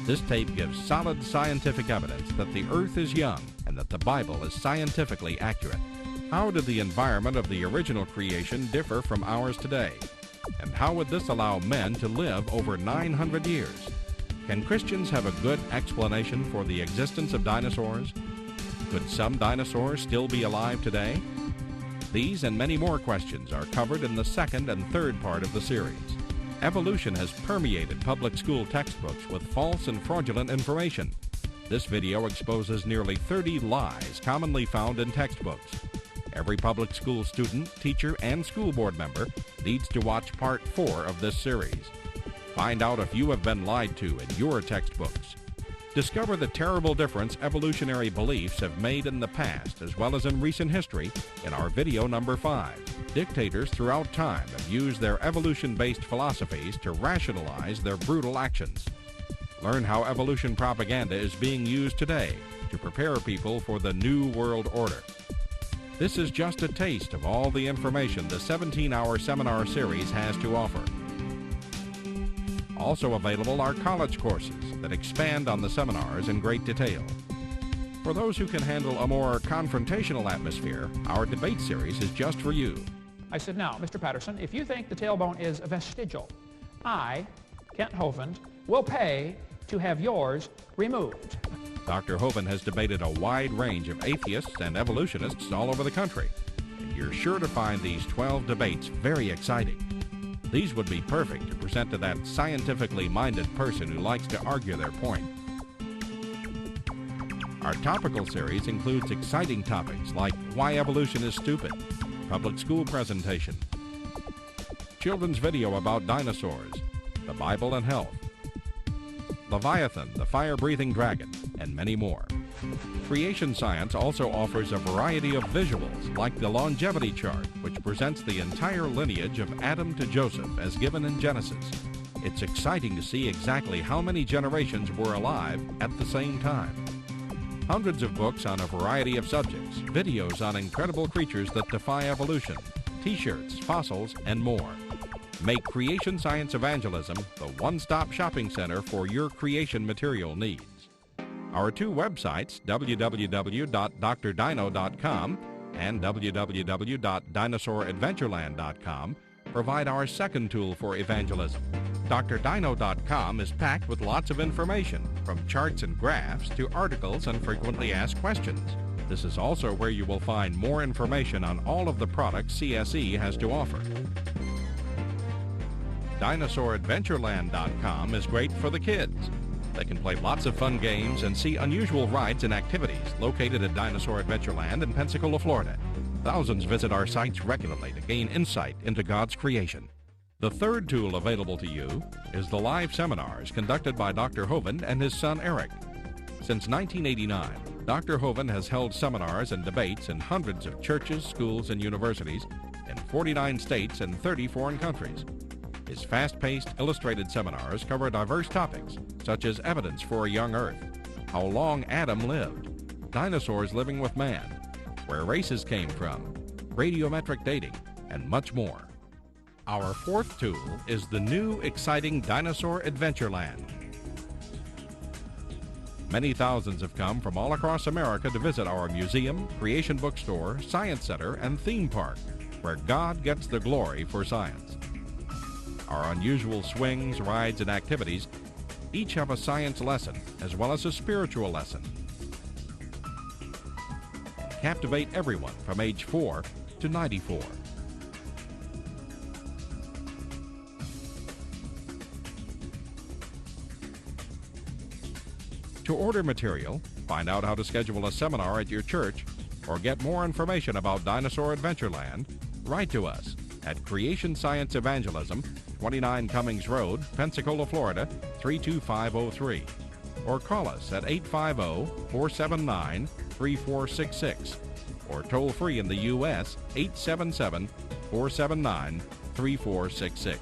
This tape gives solid scientific evidence that the Earth is young and that the Bible is scientifically accurate. How did the environment of the original creation differ from ours today? And how would this allow men to live over 900 years? Can Christians have a good explanation for the existence of dinosaurs? Could some dinosaurs still be alive today? These and many more questions are covered in the 2nd and 3rd part of the series. Evolution has permeated public school textbooks with false and fraudulent information. This video exposes nearly 30 lies commonly found in textbooks. Every public school student, teacher, and school board member needs to watch part 4 of this series. Find out if you have been lied to in your textbooks. Discover the terrible difference evolutionary beliefs have made in the past as well as in recent history in our video number 5. Dictators throughout time have used their evolution-based philosophies to rationalize their brutal actions. Learn how evolution propaganda is being used today to prepare people for the New World Order. This is just a taste of all the information the 17-hour seminar series has to offer. Also available are college courses that expand on the seminars in great detail. For those who can handle a more confrontational atmosphere, our debate series is just for you. I said, now, Mr. Patterson, if you think the tailbone is vestigial, I, Kent Hovind, will pay to have yours removed. Dr. Hovind has debated a wide range of atheists and evolutionists all over the country, and you're sure to find these 12 debates very exciting. These would be perfect to present to that scientifically minded person who likes to argue their point. Our topical series includes exciting topics like why evolution is stupid, public school presentation, children's video about dinosaurs, the Bible and health, Leviathan, the fire-breathing dragon, and many more. Creation Science also offers a variety of visuals, like the longevity chart, which presents the entire lineage of Adam to Joseph as given in Genesis. It's exciting to see exactly how many generations were alive at the same time. Hundreds of books on a variety of subjects, videos on incredible creatures that defy evolution, t-shirts, fossils, and more. Make Creation Science Evangelism the one-stop shopping center for your creation material needs. Our 2 websites, www.drdino.com and www.dinosauradventureland.com, provide our second tool for evangelism. drdino.com is packed with lots of information, from charts and graphs to articles and frequently asked questions. This is also where you will find more information on all of the products CSE has to offer. DinosaurAdventureland.com is great for the kids. They can play lots of fun games and see unusual rides and activities located at Dinosaur Adventureland in Pensacola, Florida. Thousands visit our sites regularly to gain insight into God's creation. The third tool available to you is the live seminars conducted by Dr. Hovind and his son Eric. Since 1989, Dr. Hovind has held seminars and debates in hundreds of churches, schools, and universities in 49 states and 30 foreign countries. His fast-paced, illustrated seminars cover diverse topics, such as evidence for a young Earth, how long Adam lived, dinosaurs living with man, where races came from, radiometric dating, and much more. Our fourth tool is the new, exciting Dinosaur Adventureland. Many thousands have come from all across America to visit our museum, creation bookstore, science center, and theme park, where God gets the glory for science. Our unusual swings, rides, and activities each have a science lesson as well as a spiritual lesson. Captivate everyone from age 4 to 94. To order material, find out how to schedule a seminar at your church, or get more information about Dinosaur Adventureland, write to us at Creation Science Evangelism, 29 Cummings Road, Pensacola, Florida, 32503. Or call us at 850-479-3499. 877-479-3466 or toll free in the U.S. 877-479-3466.